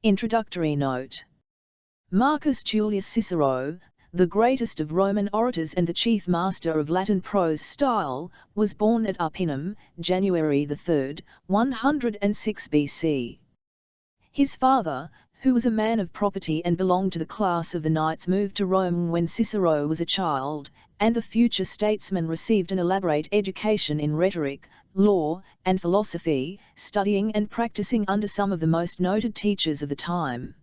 Introductory note. Marcus Tullius Cicero, the greatest of Roman orators and the chief master of Latin prose style, was born at Arpinum, January 3, 106 BC. His father, who was a man of property and belonged to the class of the knights, moved to Rome when Cicero was a child, and the future statesman received an elaborate education in rhetoric, law, and philosophy, studying and practicing under some of the most noted teachers of the time.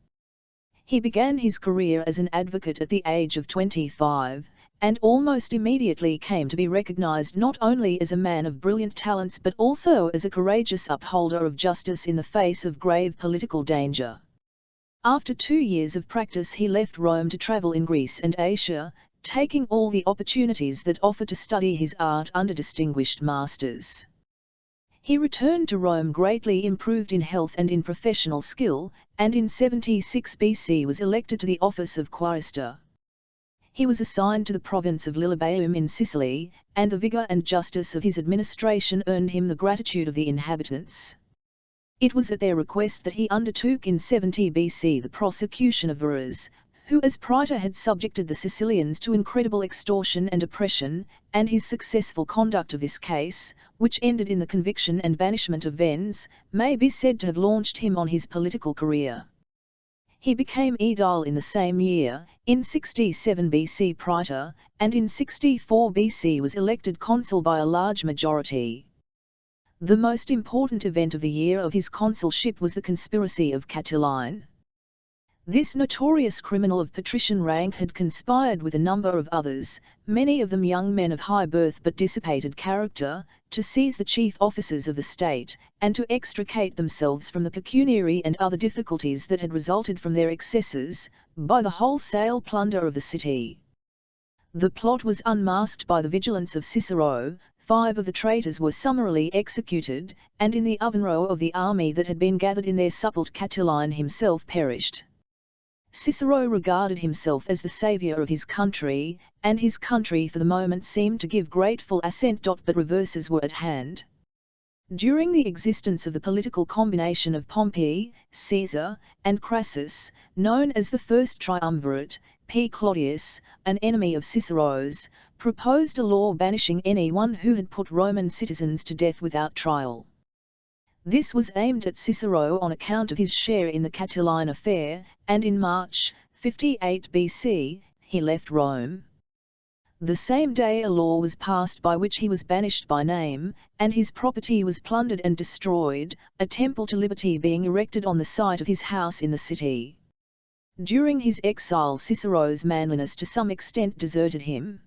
He began his career as an advocate at the age of 25, and almost immediately came to be recognized not only as a man of brilliant talents but also as a courageous upholder of justice in the face of grave political danger. After 2 years of practice he left Rome to travel in Greece and Asia, taking all the opportunities that offered to study his art under distinguished masters. He returned to Rome greatly improved in health and in professional skill, and in 76 BC was elected to the office of quaestor. He was assigned to the province of Lilybaeum in Sicily, and the vigor and justice of his administration earned him the gratitude of the inhabitants. It was at their request that he undertook in 70 BC the prosecution of Verres, who as praetor had subjected the Sicilians to incredible extortion and oppression, and his successful conduct of this case, which ended in the conviction and banishment of Vennes, may be said to have launched him on his political career. He became aedile in the same year, in 67 BC praetor, and in 64 BC was elected consul by a large majority. The most important event of the year of his consulship was the conspiracy of Catiline. This notorious criminal of patrician rank had conspired with a number of others, many of them young men of high birth but dissipated character, to seize the chief offices of the state, and to extricate themselves from the pecuniary and other difficulties that had resulted from their excesses, by the wholesale plunder of the city. The plot was unmasked by the vigilance of Cicero. 5 of the traitors were summarily executed, and in the oven row of the army that had been gathered in their support Catiline himself perished. Cicero regarded himself as the saviour of his country, and his country for the moment seemed to give grateful assent. But reverses were at hand. During the existence of the political combination of Pompey, Caesar, and Crassus, known as the First Triumvirate, P. Claudius, an enemy of Cicero's, proposed a law banishing anyone who had put Roman citizens to death without trial. This was aimed at Cicero on account of his share in the Catiline affair, and in March, 58 BC, he left Rome. The same day a law was passed by which he was banished by name, and his property was plundered and destroyed, a temple to liberty being erected on the site of his house in the city. During his exile Cicero's manliness to some extent deserted him.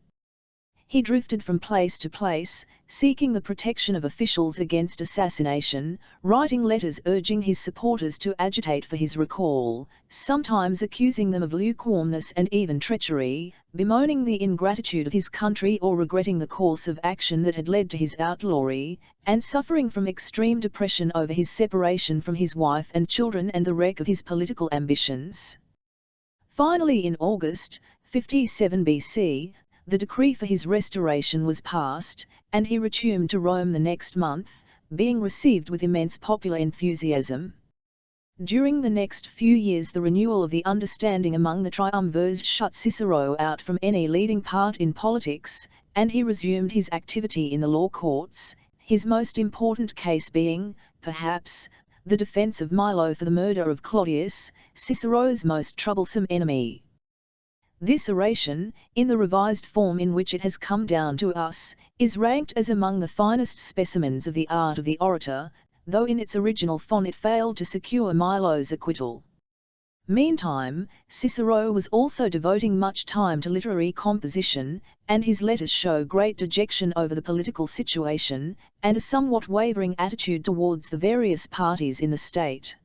He drifted from place to place, seeking the protection of officials against assassination, writing letters urging his supporters to agitate for his recall, sometimes accusing them of lukewarmness and even treachery, bemoaning the ingratitude of his country or regretting the course of action that had led to his outlawry, and suffering from extreme depression over his separation from his wife and children and the wreck of his political ambitions. Finally in August, 57 BC, the decree for his restoration was passed, and he returned to Rome the next month, being received with immense popular enthusiasm. During the next few years the renewal of the understanding among the triumvirs shut Cicero out from any leading part in politics, and he resumed his activity in the law courts, his most important case being, perhaps, the defense of Milo for the murder of Claudius, Cicero's most troublesome enemy. This oration, in the revised form in which it has come down to us, is ranked as among the finest specimens of the art of the orator, though in its original form it failed to secure Milo's acquittal. Meantime, Cicero was also devoting much time to literary composition, and his letters show great dejection over the political situation, and a somewhat wavering attitude towards the various parties in the state.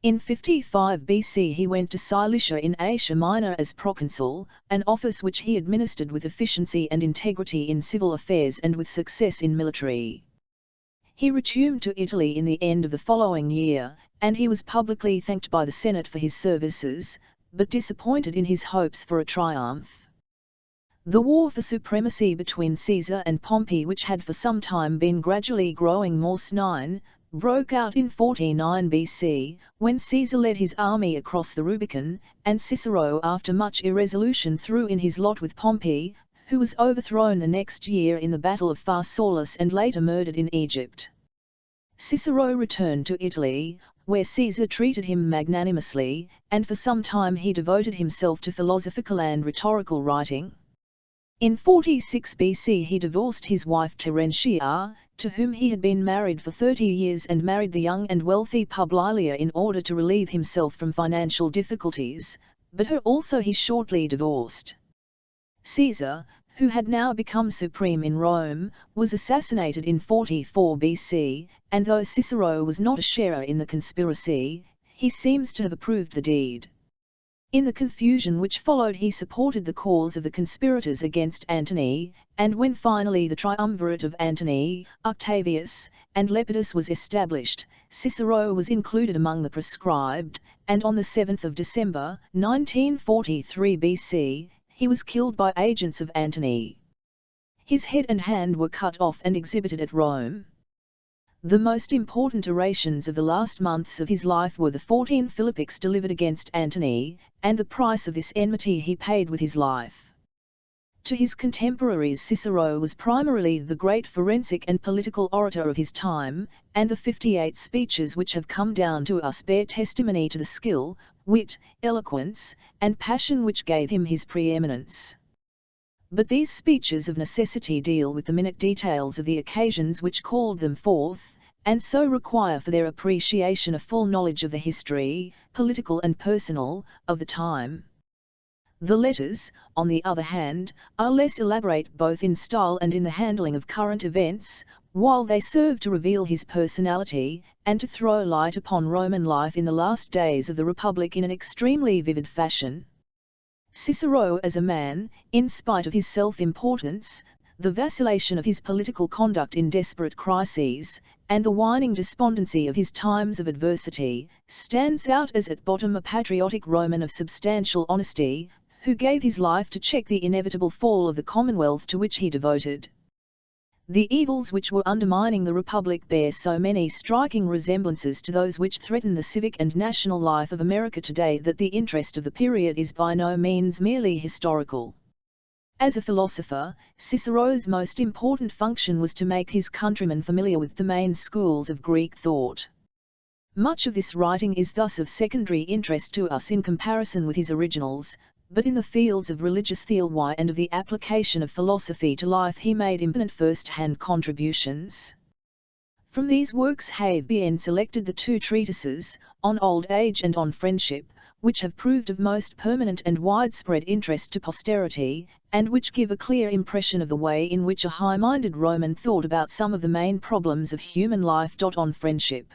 In 55 BC he went to Cilicia in Asia Minor as proconsul, an office which he administered with efficiency and integrity in civil affairs and with success in military. He returned to Italy in the end of the following year, and he was publicly thanked by the Senate for his services, but disappointed in his hopes for a triumph. The war for supremacy between Caesar and Pompey, which had for some time been gradually growing more snine, broke out in 49 BC, when Caesar led his army across the Rubicon, and Cicero after much irresolution threw in his lot with Pompey, who was overthrown the next year in the Battle of Pharsalus and later murdered in Egypt. Cicero returned to Italy, where Caesar treated him magnanimously, and for some time he devoted himself to philosophical and rhetorical writing. In 46 BC he divorced his wife Terentia, to whom he had been married for 30 years, and married the young and wealthy Publilia in order to relieve himself from financial difficulties, but her also he shortly divorced. Caesar, who had now become supreme in Rome, was assassinated in 44 BC, and though Cicero was not a sharer in the conspiracy, he seems to have approved the deed. In the confusion which followed he supported the cause of the conspirators against Antony, and when finally the triumvirate of Antony, Octavius, and Lepidus was established, Cicero was included among the proscribed, and on the 7th of December, 1943 BC, he was killed by agents of Antony. His head and hand were cut off and exhibited at Rome. The most important orations of the last months of his life were the 14 Philippics delivered against Antony, and the price of this enmity he paid with his life. To his contemporaries Cicero was primarily the great forensic and political orator of his time, and the 58 speeches which have come down to us bear testimony to the skill, wit, eloquence, and passion which gave him his preeminence. But these speeches of necessity deal with the minute details of the occasions which called them forth, and so require for their appreciation a full knowledge of the history, political and personal, of the time. The letters, on the other hand, are less elaborate both in style and in the handling of current events, while they serve to reveal his personality, and to throw light upon Roman life in the last days of the Republic in an extremely vivid fashion. Cicero as a man, in spite of his self-importance, the vacillation of his political conduct in desperate crises, and the whining despondency of his times of adversity, stands out as at bottom a patriotic Roman of substantial honesty, who gave his life to check the inevitable fall of the Commonwealth to which he devoted. The evils which were undermining the Republic bear so many striking resemblances to those which threaten the civic and national life of America today that the interest of the period is by no means merely historical. As a philosopher, Cicero's most important function was to make his countrymen familiar with the main schools of Greek thought. Much of this writing is thus of secondary interest to us in comparison with his originals, but in the fields of religious theology and of the application of philosophy to life he made important first-hand contributions. From these works have been selected the two treatises, on old age and on friendship, which have proved of most permanent and widespread interest to posterity, and which give a clear impression of the way in which a high-minded Roman thought about some of the main problems of human life. On friendship.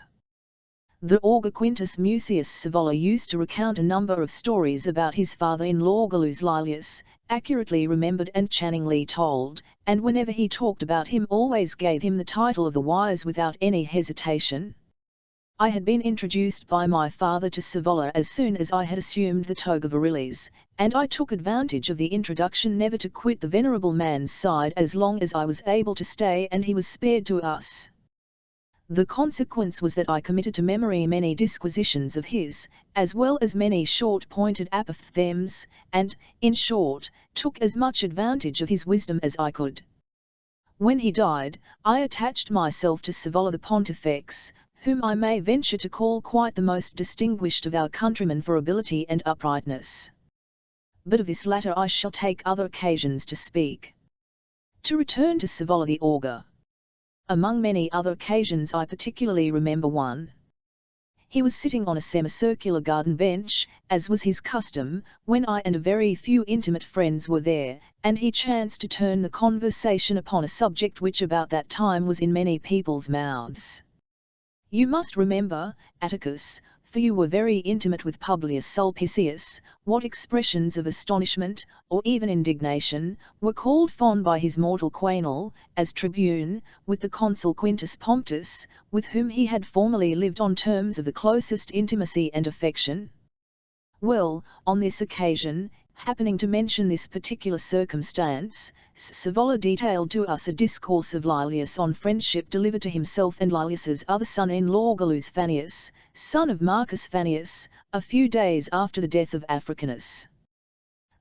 The augur Quintus Mucius Scaevola used to recount a number of stories about his father-in-law Gallus Laelius, accurately remembered and channingly told, and whenever he talked about him always gave him the title of the wise without any hesitation. I had been introduced by my father to Scaevola as soon as I had assumed the toga virilis, and I took advantage of the introduction never to quit the venerable man's side as long as I was able to stay and he was spared to us. The consequence was that I committed to memory many disquisitions of his, as well as many short-pointed apophthegms, and, in short, took as much advantage of his wisdom as I could. When he died, I attached myself to Scaevola the Pontifex, whom I may venture to call quite the most distinguished of our countrymen for ability and uprightness. But of this latter I shall take other occasions to speak. To return to Scaevola the augur. Among many other occasions I particularly remember one. He was sitting on a semicircular garden bench, as was his custom, when I and a very few intimate friends were there, and he chanced to turn the conversation upon a subject which about that time was in many people's mouths. You must remember, Atticus, for you were very intimate with Publius Sulpicius, what expressions of astonishment, or even indignation, were called forth by his mortal Quenal, as tribune, with the consul Quintus Pomptus, with whom he had formerly lived on terms of the closest intimacy and affection. Well, on this occasion, happening to mention this particular circumstance, Savola detailed to us a discourse of Laelius on friendship delivered to himself and Laelius's other son-in-law Gallus Fannius, son of Marcus Fannius, a few days after the death of Africanus.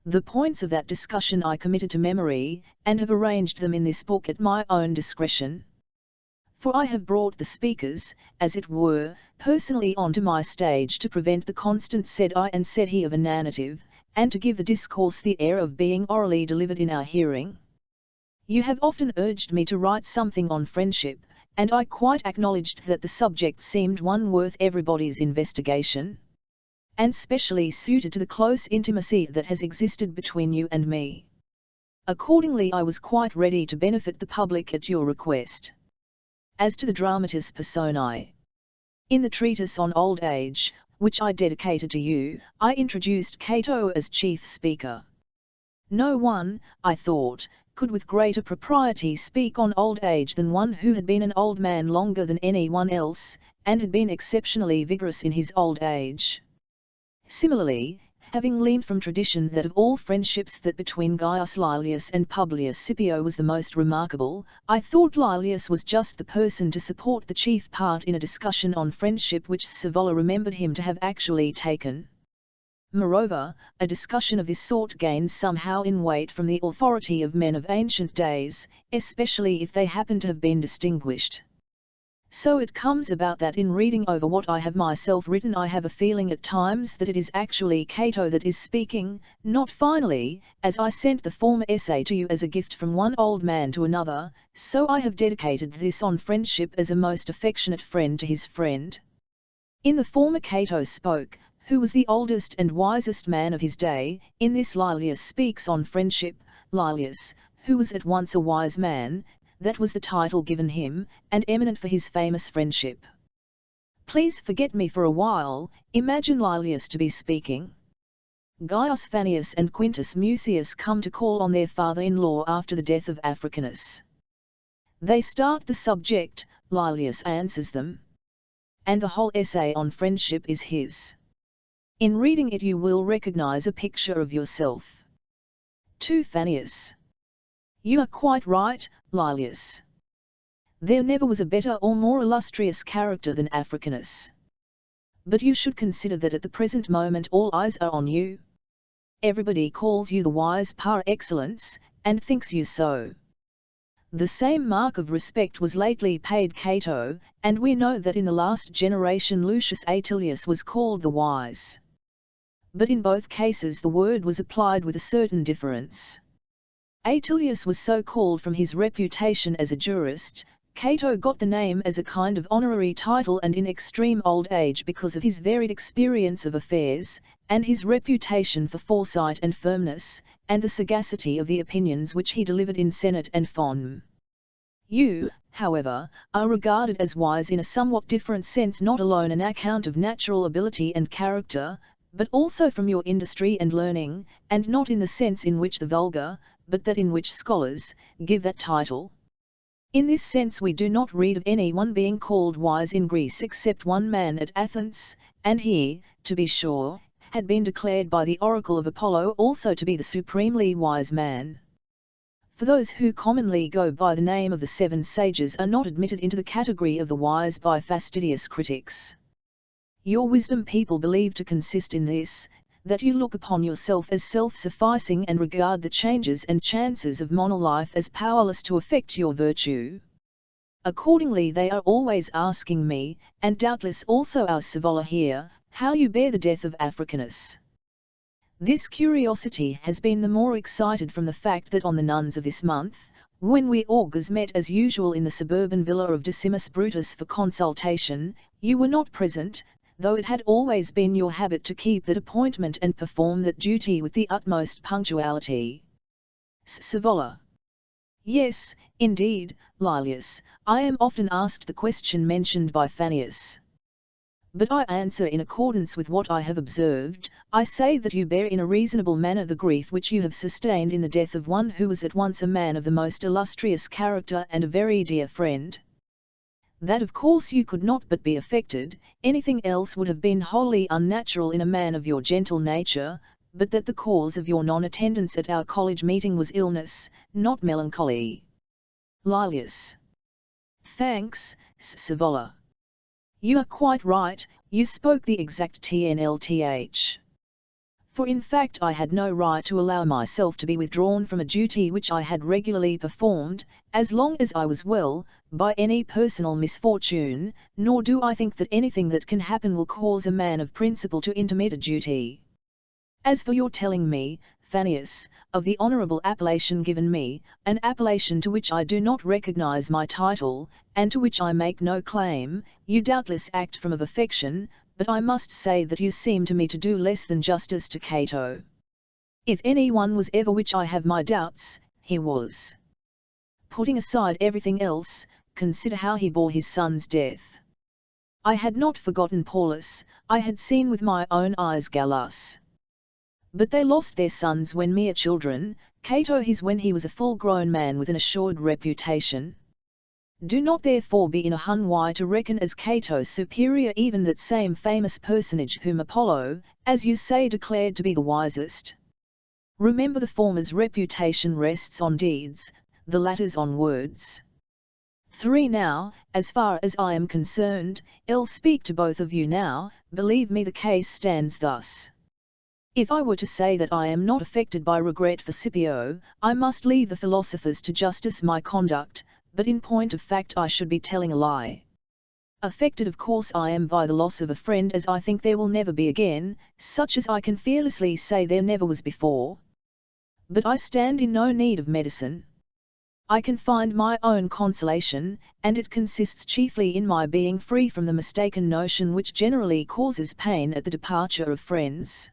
The points of that discussion I committed to memory, and have arranged them in this book at my own discretion. For I have brought the speakers, as it were, personally onto my stage to prevent the constant said I and said he of a narrative, and to give the discourse the air of being orally delivered in our hearing. You have often urged me to write something on friendship, and I quite acknowledged that the subject seemed one worth everybody's investigation, and specially suited to the close intimacy that has existed between you and me. Accordingly I was quite ready to benefit the public at your request. As to the dramatis personae, in the treatise on old age, which I dedicated to you, I introduced Cato as chief speaker. No one, I thought, could with greater propriety speak on old age than one who had been an old man longer than anyone else, and had been exceptionally vigorous in his old age. Similarly, having learned from tradition that of all friendships that between Gaius Laelius and Publius Scipio was the most remarkable, I thought Laelius was just the person to support the chief part in a discussion on friendship which Savola remembered him to have actually taken. Moreover, a discussion of this sort gains somehow in weight from the authority of men of ancient days, especially if they happen to have been distinguished. So it comes about that in reading over what I have myself written I have a feeling at times that it is actually Cato that is speaking, not finally, as I sent the former essay to you as a gift from one old man to another, so I have dedicated this on friendship as a most affectionate friend to his friend. In the former Cato spoke, who was the oldest and wisest man of his day, in this Laelius speaks on friendship, Laelius, who was at once a wise man, that was the title given him, and eminent for his famous friendship. Please forget me for a while, imagine Laelius to be speaking. Gaius Fannius and Quintus Mucius come to call on their father-in-law after the death of Africanus. They start the subject, Laelius answers them. And the whole essay on friendship is his. In reading it you will recognize a picture of yourself. To Fannius. You are quite right, Laelius. There never was a better or more illustrious character than Africanus. But you should consider that at the present moment all eyes are on you. Everybody calls you the wise par excellence, and thinks you so. The same mark of respect was lately paid Cato, and we know that in the last generation Lucius Atilius was called the wise. But in both cases the word was applied with a certain difference. Atilius was so called from his reputation as a jurist, Cato got the name as a kind of honorary title and in extreme old age because of his varied experience of affairs, and his reputation for foresight and firmness, and the sagacity of the opinions which he delivered in Senate and Forum. You, however, are regarded as wise in a somewhat different sense, not alone on account of natural ability and character, but also from your industry and learning, and not in the sense in which the vulgar, but that in which scholars, give that title. In this sense we do not read of any one being called wise in Greece except one man at Athens, and he, to be sure, had been declared by the oracle of Apollo also to be the supremely wise man. For those who commonly go by the name of the seven sages are not admitted into the category of the wise by fastidious critics. Your wisdom people believe to consist in this, that you look upon yourself as self-sufficing and regard the changes and chances of moral life as powerless to affect your virtue. Accordingly they are always asking me, and doubtless also our Savola here, how you bear the death of Africanus. This curiosity has been the more excited from the fact that on the nuns of this month, when we augurs met as usual in the suburban villa of Decimus Brutus for consultation, you were not present, though it had always been your habit to keep that appointment and perform that duty with the utmost punctuality. Savola. Yes, indeed, Laelius, I am often asked the question mentioned by Fannius. But I answer in accordance with what I have observed, I say that you bear in a reasonable manner the grief which you have sustained in the death of one who was at once a man of the most illustrious character and a very dear friend. That of course you could not but be affected, anything else would have been wholly unnatural in a man of your gentle nature, but that the cause of your non-attendance at our college meeting was illness, not melancholy. Lilius. Thanks, Savola. You are quite right, you spoke the exact TNLTH. For in fact I had no right to allow myself to be withdrawn from a duty which I had regularly performed, as long as I was well, by any personal misfortune, nor do I think that anything that can happen will cause a man of principle to intermit a duty. As for your telling me, Fannius, of the honourable appellation given me, an appellation to which I do not recognise my title, and to which I make no claim, you doubtless act from of affection, but I must say that you seem to me to do less than justice to Cato. If any one was ever which I have my doubts, he was. Putting aside everything else, consider how he bore his son's death. I had not forgotten Paulus, I had seen with my own eyes Gallus. But they lost their sons when mere children, Cato his when he was a full-grown man with an assured reputation. Do not therefore be in a hurry to reckon as Cato superior even that same famous personage whom Apollo, as you say, declared to be the wisest. Remember the former's reputation rests on deeds, the latter's on words. 3. Now, as far as I am concerned, I'll speak to both of you now, believe me the case stands thus. If I were to say that I am not affected by regret for Scipio, I must leave the philosophers to justice my conduct, but in point of fact I should be telling a lie. Affected of course I am by the loss of a friend as I think there will never be again, such as I can fearlessly say there never was before. But I stand in no need of medicine. I can find my own consolation, and it consists chiefly in my being free from the mistaken notion which generally causes pain at the departure of friends.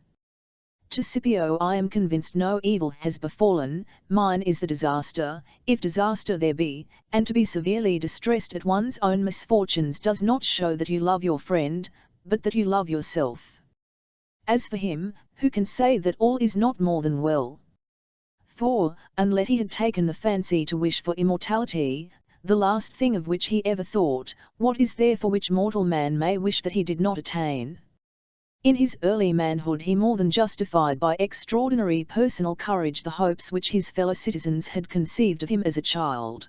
To Scipio I am convinced no evil has befallen, mine is the disaster, if disaster there be, and to be severely distressed at one's own misfortunes does not show that you love your friend, but that you love yourself. As for him, who can say that all is not more than well? For, unless he had taken the fancy to wish for immortality, the last thing of which he ever thought, what is there for which mortal man may wish that he did not attain? In his early manhood he more than justified by extraordinary personal courage the hopes which his fellow citizens had conceived of him as a child.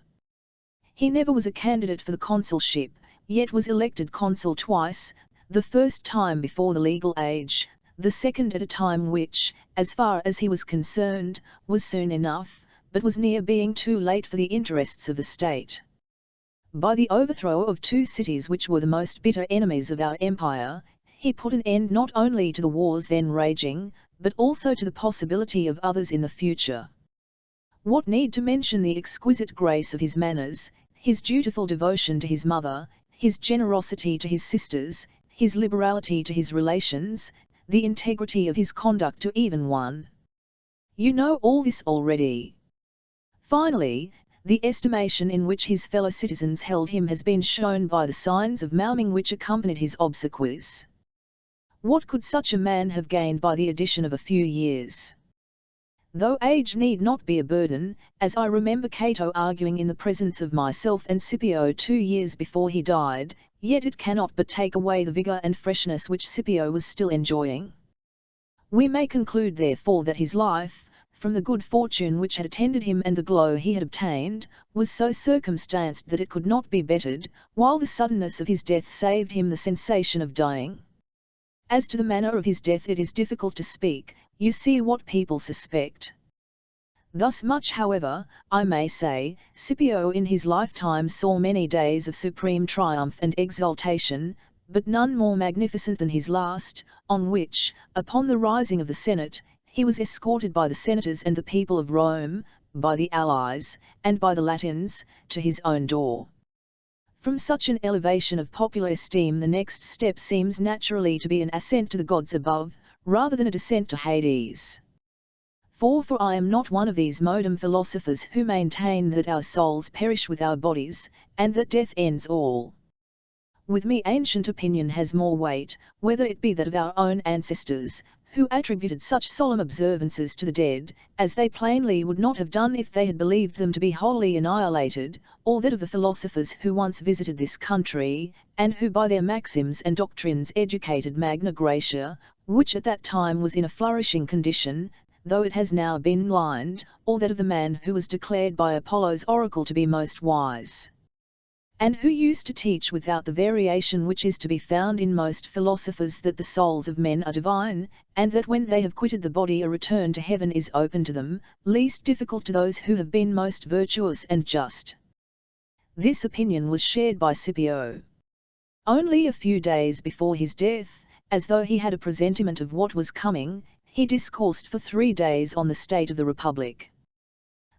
He never was a candidate for the consulship, yet was elected consul twice, the first time before the legal age, the second at a time which, as far as he was concerned, was soon enough, but was near being too late for the interests of the state. By the overthrow of 2 cities which were the most bitter enemies of our empire, he put an end not only to the wars then raging, but also to the possibility of others in the future. What need to mention the exquisite grace of his manners, his dutiful devotion to his mother, his generosity to his sisters, his liberality to his relations, the integrity of his conduct to even one. You know all this already. Finally, the estimation in which his fellow citizens held him has been shown by the signs of mauming which accompanied his obsequies. What could such a man have gained by the addition of a few years? Though age need not be a burden, as I remember Cato arguing in the presence of myself and Scipio 2 years before he died, yet it cannot but take away the vigour and freshness which Scipio was still enjoying. We may conclude therefore that his life, from the good fortune which had attended him and the glow he had obtained, was so circumstanced that it could not be bettered, while the suddenness of his death saved him the sensation of dying. As to the manner of his death it is difficult to speak, you see what people suspect. Thus much however, I may say, Scipio in his lifetime saw many days of supreme triumph and exaltation, but none more magnificent than his last, on which, upon the rising of the Senate, he was escorted by the senators and the people of Rome, by the allies, and by the Latins, to his own door. From such an elevation of popular esteem the next step seems naturally to be an ascent to the gods above, rather than a descent to Hades. For I am not one of these modern philosophers who maintain that our souls perish with our bodies, and that death ends all. With me ancient opinion has more weight, whether it be that of our own ancestors, who attributed such solemn observances to the dead, as they plainly would not have done if they had believed them to be wholly annihilated, or that of the philosophers who once visited this country, and who by their maxims and doctrines educated Magna Graecia, which at that time was in a flourishing condition, though it has now been lined, or that of the man who was declared by Apollo's oracle to be most wise, and who used to teach without the variation which is to be found in most philosophers, that the souls of men are divine, and that when they have quitted the body a return to heaven is open to them, least difficult to those who have been most virtuous and just. This opinion was shared by Scipio. Only a few days before his death, as though he had a presentiment of what was coming, he discoursed for 3 days on the state of the Republic.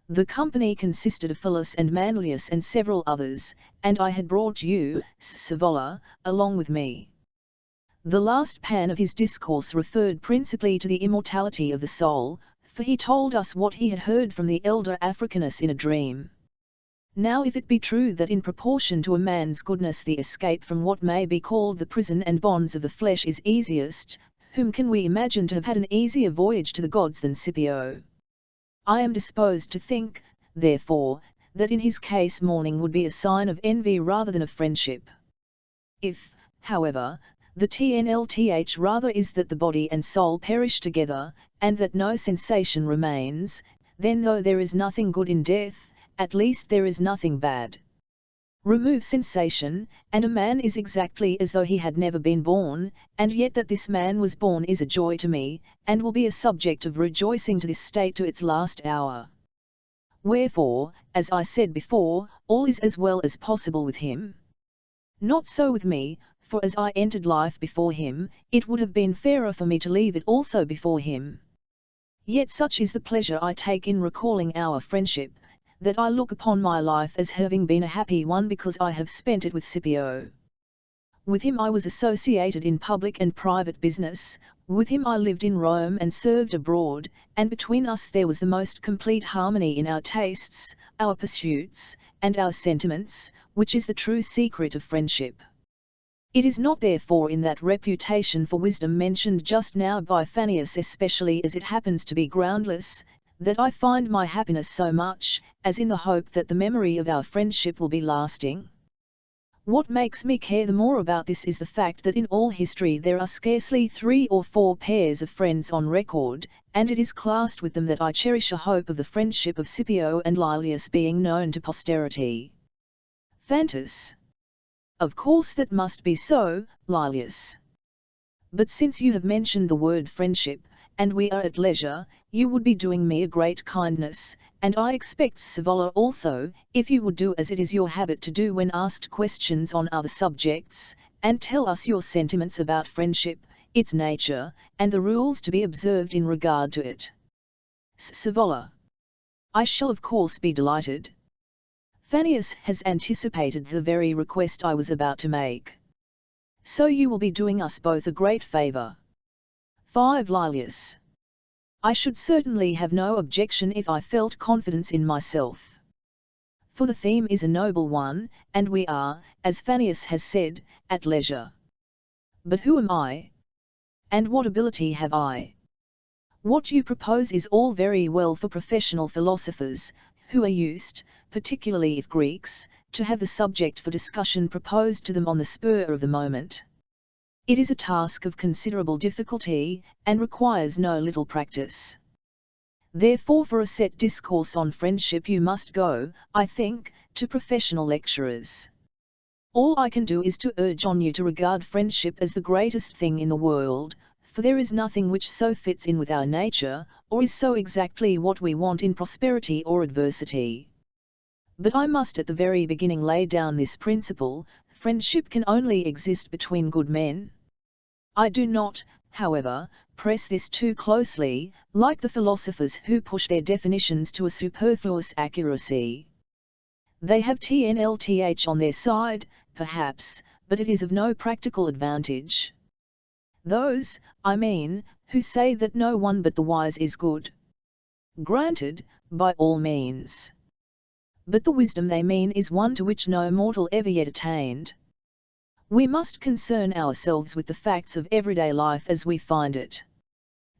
The company consisted of Philus and Manlius and several others, and I had brought you, Scaevola, along with me. The last pan of his discourse referred principally to the immortality of the soul, for he told us what he had heard from the elder Africanus in a dream. Now if it be true that in proportion to a man's goodness the escape from what may be called the prison and bonds of the flesh is easiest, whom can we imagine to have had an easier voyage to the gods than Scipio? I am disposed to think, therefore, that in his case mourning would be a sign of envy rather than of friendship. If, however, the TNLTH rather is that the body and soul perish together, and that no sensation remains, then though there is nothing good in death, at least there is nothing bad. Remove sensation, and a man is exactly as though he had never been born, and yet that this man was born is a joy to me, and will be a subject of rejoicing to this state to its last hour. Wherefore, as I said before, all is as well as possible with him. Not so with me, for as I entered life before him, it would have been fairer for me to leave it also before him. Yet such is the pleasure I take in recalling our friendship, that I look upon my life as having been a happy one because I have spent it with Scipio. With him I was associated in public and private business, with him I lived in Rome and served abroad, and between us there was the most complete harmony in our tastes, our pursuits, and our sentiments, which is the true secret of friendship. It is not therefore in that reputation for wisdom mentioned just now by Fannius, especially as it happens to be groundless, that I find my happiness so much, as in the hope that the memory of our friendship will be lasting. What makes me care the more about this is the fact that in all history there are scarcely 3 or 4 pairs of friends on record, and it is classed with them that I cherish a hope of the friendship of Scipio and Laelius being known to posterity. Fantus. Of course that must be so, Laelius. But since you have mentioned the word friendship, and we are at leisure, you would be doing me a great kindness, and I expect Scaevola also, if you would do as it is your habit to do when asked questions on other subjects, and tell us your sentiments about friendship, its nature, and the rules to be observed in regard to it. Scaevola. I shall of course be delighted. Fannius has anticipated the very request I was about to make. So you will be doing us both a great favour. 5 Laelius. I should certainly have no objection if I felt confidence in myself. For the theme is a noble one, and we are, as Fannius has said, at leisure. But who am I? And what ability have I? What you propose is all very well for professional philosophers, who are used, particularly if Greeks, to have the subject for discussion proposed to them on the spur of the moment. It is a task of considerable difficulty, and requires no little practice. Therefore for a set discourse on friendship you must go, I think, to professional lecturers. All I can do is to urge on you to regard friendship as the greatest thing in the world, for there is nothing which so fits in with our nature, or is so exactly what we want in prosperity or adversity. But I must at the very beginning lay down this principle: friendship can only exist between good men. I do not, however, press this too closely, like the philosophers who push their definitions to a superfluous accuracy. They have TNLTH on their side, perhaps, but it is of no practical advantage. Those, I mean, who say that no one but the wise is good. Granted, by all means. But the wisdom they mean is one to which no mortal ever yet attained. We must concern ourselves with the facts of everyday life as we find it.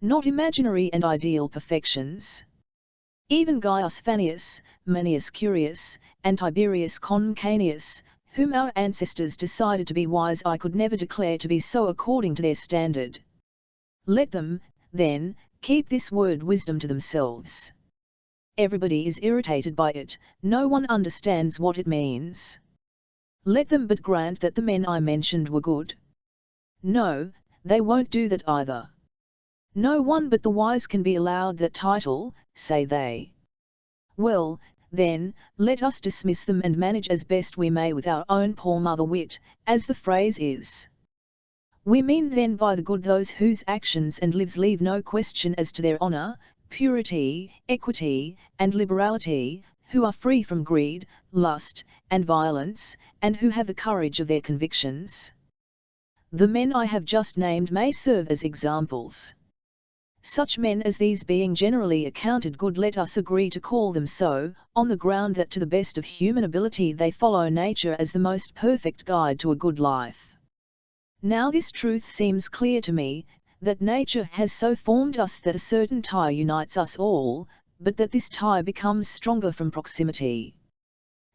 Not imaginary and ideal perfections. Even Gaius Fannius, Manius Curius, and Tiberius Concanius, whom our ancestors decided to be wise, I could never declare to be so according to their standard. Let them, then, keep this word wisdom to themselves. Everybody is irritated by it, no one understands what it means. Let them but grant that the men I mentioned were good. No, they won't do that either. No one but the wise can be allowed that title, say they. Well, then, let us dismiss them and manage as best we may with our own poor mother wit, as the phrase is. We mean then by the good those whose actions and lives leave no question as to their honour, purity, equity, and liberality, who are free from greed, lust, and violence, and who have the courage of their convictions. The men I have just named may serve as examples. Such men as these being generally accounted good, let us agree to call them so, on the ground that to the best of human ability they follow nature as the most perfect guide to a good life. Now this truth seems clear to me, that nature has so formed us that a certain tie unites us all, but that this tie becomes stronger from proximity.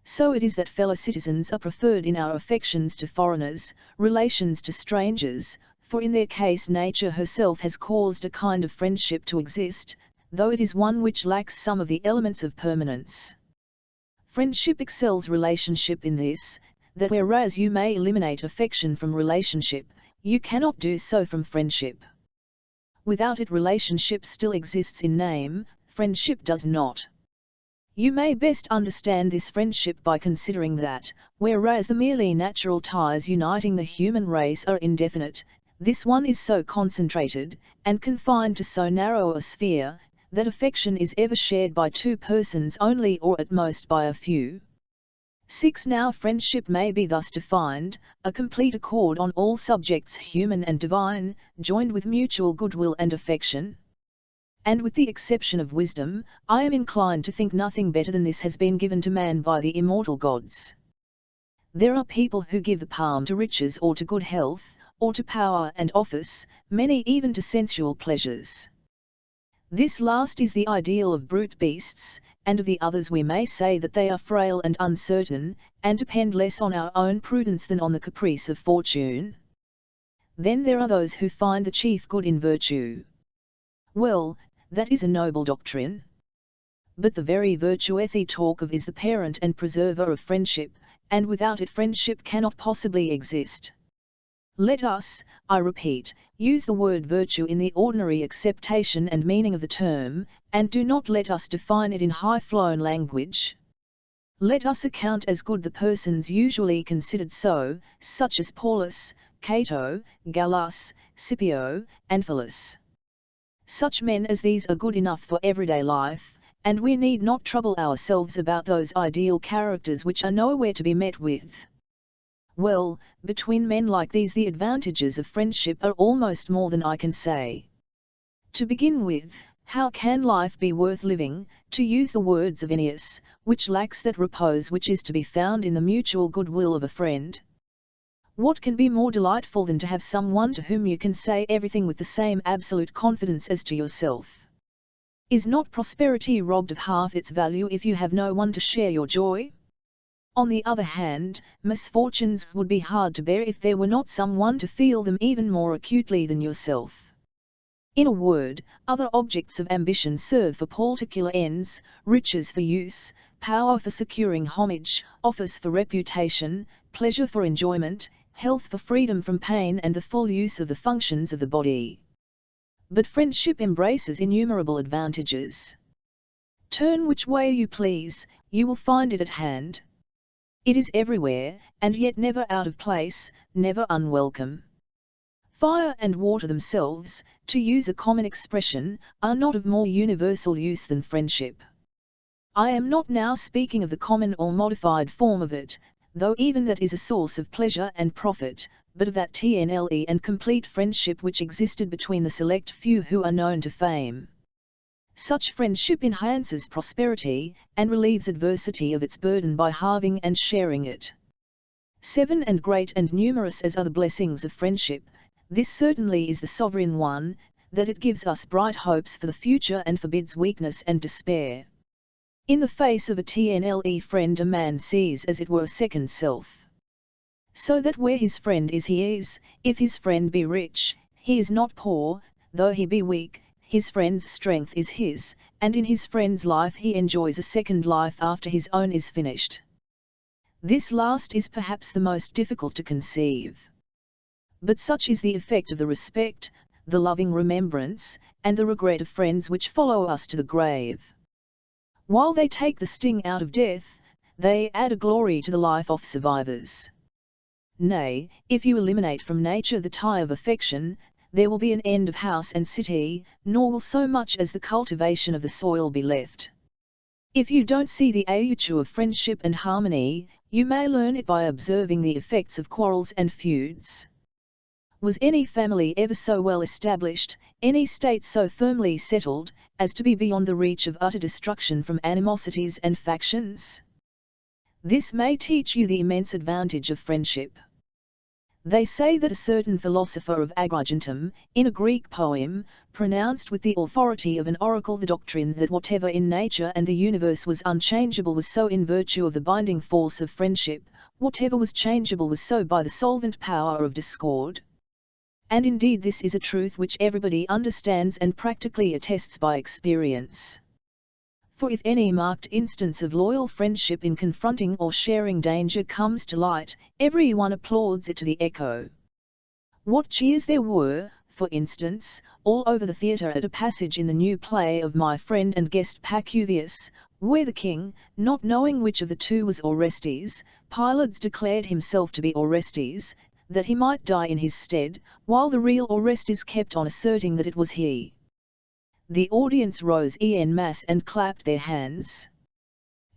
So it is that fellow citizens are preferred in our affections to foreigners, relations to strangers, for in their case nature herself has caused a kind of friendship to exist, though it is one which lacks some of the elements of permanence. Friendship excels relationship in this, that whereas you may eliminate affection from relationship, you cannot do so from friendship. Without it relationship still exists in name, friendship does not. You may best understand this friendship by considering that, whereas the merely natural ties uniting the human race are indefinite, this one is so concentrated, and confined to so narrow a sphere, that affection is ever shared by two persons only, or at most by a few. 6. Now friendship may be thus defined, a complete accord on all subjects human and divine, joined with mutual goodwill and affection. And with the exception of wisdom, I am inclined to think nothing better than this has been given to man by the immortal gods. There are people who give the palm to riches or to good health, or to power and office, many even to sensual pleasures. This last is the ideal of brute beasts, and of the others we may say that they are frail and uncertain, and depend less on our own prudence than on the caprice of fortune. Then there are those who find the chief good in virtue. Well, that is a noble doctrine. But the very virtue they talk of is the parent and preserver of friendship, and without it friendship cannot possibly exist. Let us, I repeat, use the word virtue in the ordinary acceptation and meaning of the term, and do not let us define it in high-flown language. Let us account as good the persons usually considered so, such as Paulus, Cato, Gallus, Scipio, and Philus. Such men as these are good enough for everyday life, and we need not trouble ourselves about those ideal characters which are nowhere to be met with. Well, between men like these the advantages of friendship are almost more than I can say. To begin with, how can life be worth living, to use the words of Ennius, which lacks that repose which is to be found in the mutual goodwill of a friend? What can be more delightful than to have someone to whom you can say everything with the same absolute confidence as to yourself? Is not prosperity robbed of half its value if you have no one to share your joy? On the other hand, misfortunes would be hard to bear if there were not someone to feel them even more acutely than yourself. In a word, other objects of ambition serve for particular ends, riches for use, power for securing homage, office for reputation, pleasure for enjoyment, health for freedom from pain and the full use of the functions of the body. But friendship embraces innumerable advantages. Turn which way you please, you will find it at hand. It is everywhere, and yet never out of place, never unwelcome. Fire and water themselves, to use a common expression, are not of more universal use than friendship. I am not now speaking of the common or modified form of it, though even that is a source of pleasure and profit, but of that TNLE and complete friendship which existed between the select few who are known to fame. Such friendship enhances prosperity, and relieves adversity of its burden by halving and sharing it. 7. And great and numerous as are the blessings of friendship, this certainly is the sovereign one, that it gives us bright hopes for the future and forbids weakness and despair. In the face of a TNLE friend a man sees as it were a second self. So that where his friend is he is, if his friend be rich, he is not poor, though he be weak, his friend's strength is his, and in his friend's life he enjoys a second life after his own is finished. This last is perhaps the most difficult to conceive. But such is the effect of the respect, the loving remembrance, and the regret of friends which follow us to the grave. While they take the sting out of death, they add a glory to the life of survivors. Nay, if you eliminate from nature the tie of affection, there will be an end of house and city, nor will so much as the cultivation of the soil be left. If you don't see the virtue of friendship and harmony, you may learn it by observing the effects of quarrels and feuds. Was any family ever so well established, any state so firmly settled, as to be beyond the reach of utter destruction from animosities and factions? This may teach you the immense advantage of friendship. They say that a certain philosopher of Agrigentum, in a Greek poem, pronounced with the authority of an oracle the doctrine that whatever in nature and the universe was unchangeable was so in virtue of the binding force of friendship, whatever was changeable was so by the solvent power of discord. And indeed this is a truth which everybody understands and practically attests by experience. For if any marked instance of loyal friendship in confronting or sharing danger comes to light, everyone applauds it to the echo. What cheers there were, for instance, all over the theatre at a passage in the new play of my friend and guest Pacuvius, where the king, not knowing which of the two was Orestes, Pylades declared himself to be Orestes, that he might die in his stead, while the real Orestes kept on asserting that it was he. The audience rose en masse and clapped their hands.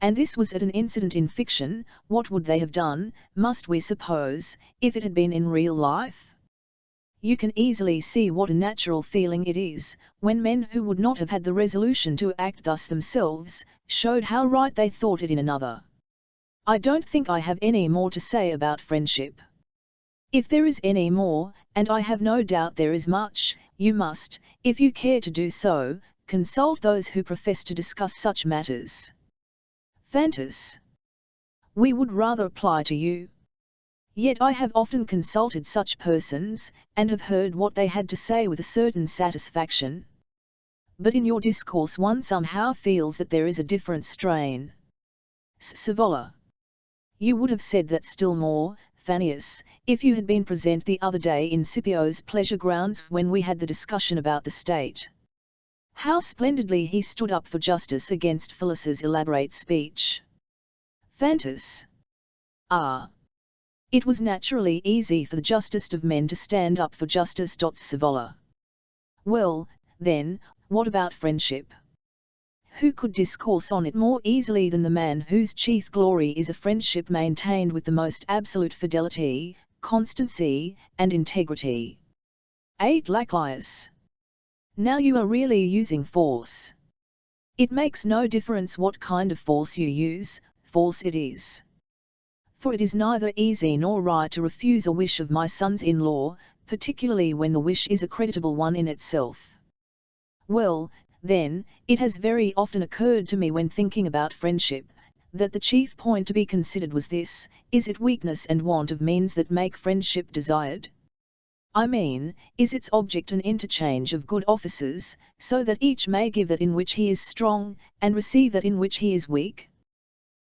And this was at an incident in fiction. What would they have done, must we suppose, if it had been in real life? You can easily see what a natural feeling it is, when men who would not have had the resolution to act thus themselves, showed how right they thought it in another. I don't think I have any more to say about friendship. If there is any more, and I have no doubt there is much, you must, if you care to do so, consult those who profess to discuss such matters. Fantus. We would rather apply to you. Yet I have often consulted such persons, and have heard what they had to say with a certain satisfaction. But in your discourse one somehow feels that there is a different strain. Savola. You would have said that still more, Fannius, if you had been present the other day in Scipio's pleasure grounds when we had the discussion about the state. How splendidly he stood up for justice against Phyllis's elaborate speech. Fantus. Ah! It was naturally easy for the justest of men to stand up for justice. Savola. Well, then, what about friendship? Who could discourse on it more easily than the man whose chief glory is a friendship maintained with the most absolute fidelity, constancy, and integrity? 8 Laclius. Now you are really using force. It makes no difference what kind of force you use, force it is. For it is neither easy nor right to refuse a wish of my sons-in-law, particularly when the wish is a creditable one in itself. Well, then, it has very often occurred to me when thinking about friendship, that the chief point to be considered was this: is it weakness and want of means that make friendship desired? I mean, is its object an interchange of good offices, so that each may give that in which he is strong, and receive that in which he is weak?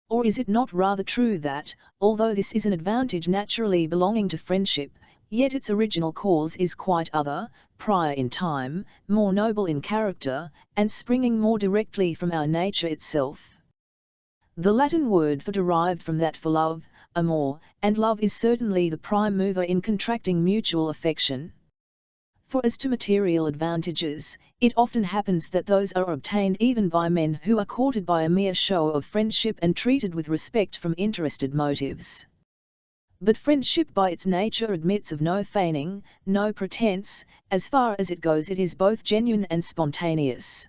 Or is it not rather true that, although this is an advantage naturally belonging to friendship, yet its original cause is quite other, prior in time, more noble in character, and springing more directly from our nature itself? The Latin word for derived from that for love, amor, and love is certainly the prime mover in contracting mutual affection. For as to material advantages, it often happens that those are obtained even by men who are courted by a mere show of friendship and treated with respect from interested motives. But friendship by its nature admits of no feigning, no pretense. As far as it goes it is both genuine and spontaneous.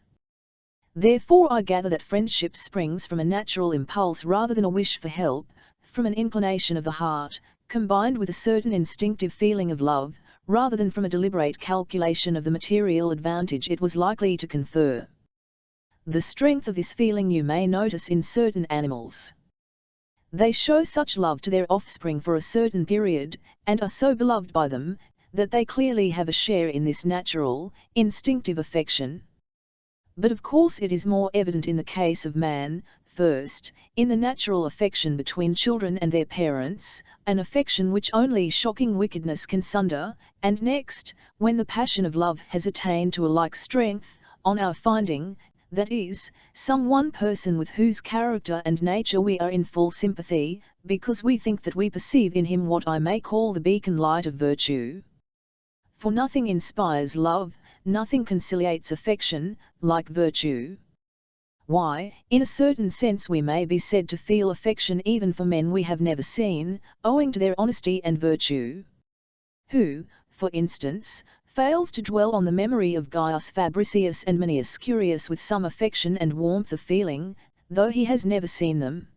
Therefore I gather that friendship springs from a natural impulse rather than a wish for help, from an inclination of the heart, combined with a certain instinctive feeling of love, rather than from a deliberate calculation of the material advantage it was likely to confer. The strength of this feeling you may notice in certain animals. They show such love to their offspring for a certain period, and are so beloved by them, that they clearly have a share in this natural, instinctive affection. But of course it is more evident in the case of man, first, in the natural affection between children and their parents, an affection which only shocking wickedness can sunder, and next, when the passion of love has attained to a like strength, on our finding, that is, some one person with whose character and nature we are in full sympathy, because we think that we perceive in him what I may call the beacon light of virtue. For nothing inspires love, nothing conciliates affection, like virtue. Why, in a certain sense we may be said to feel affection even for men we have never seen, owing to their honesty and virtue. Who, for instance, fails to dwell on the memory of Gaius Fabricius and Manius Curius with some affection and warmth of feeling, though he has never seen them?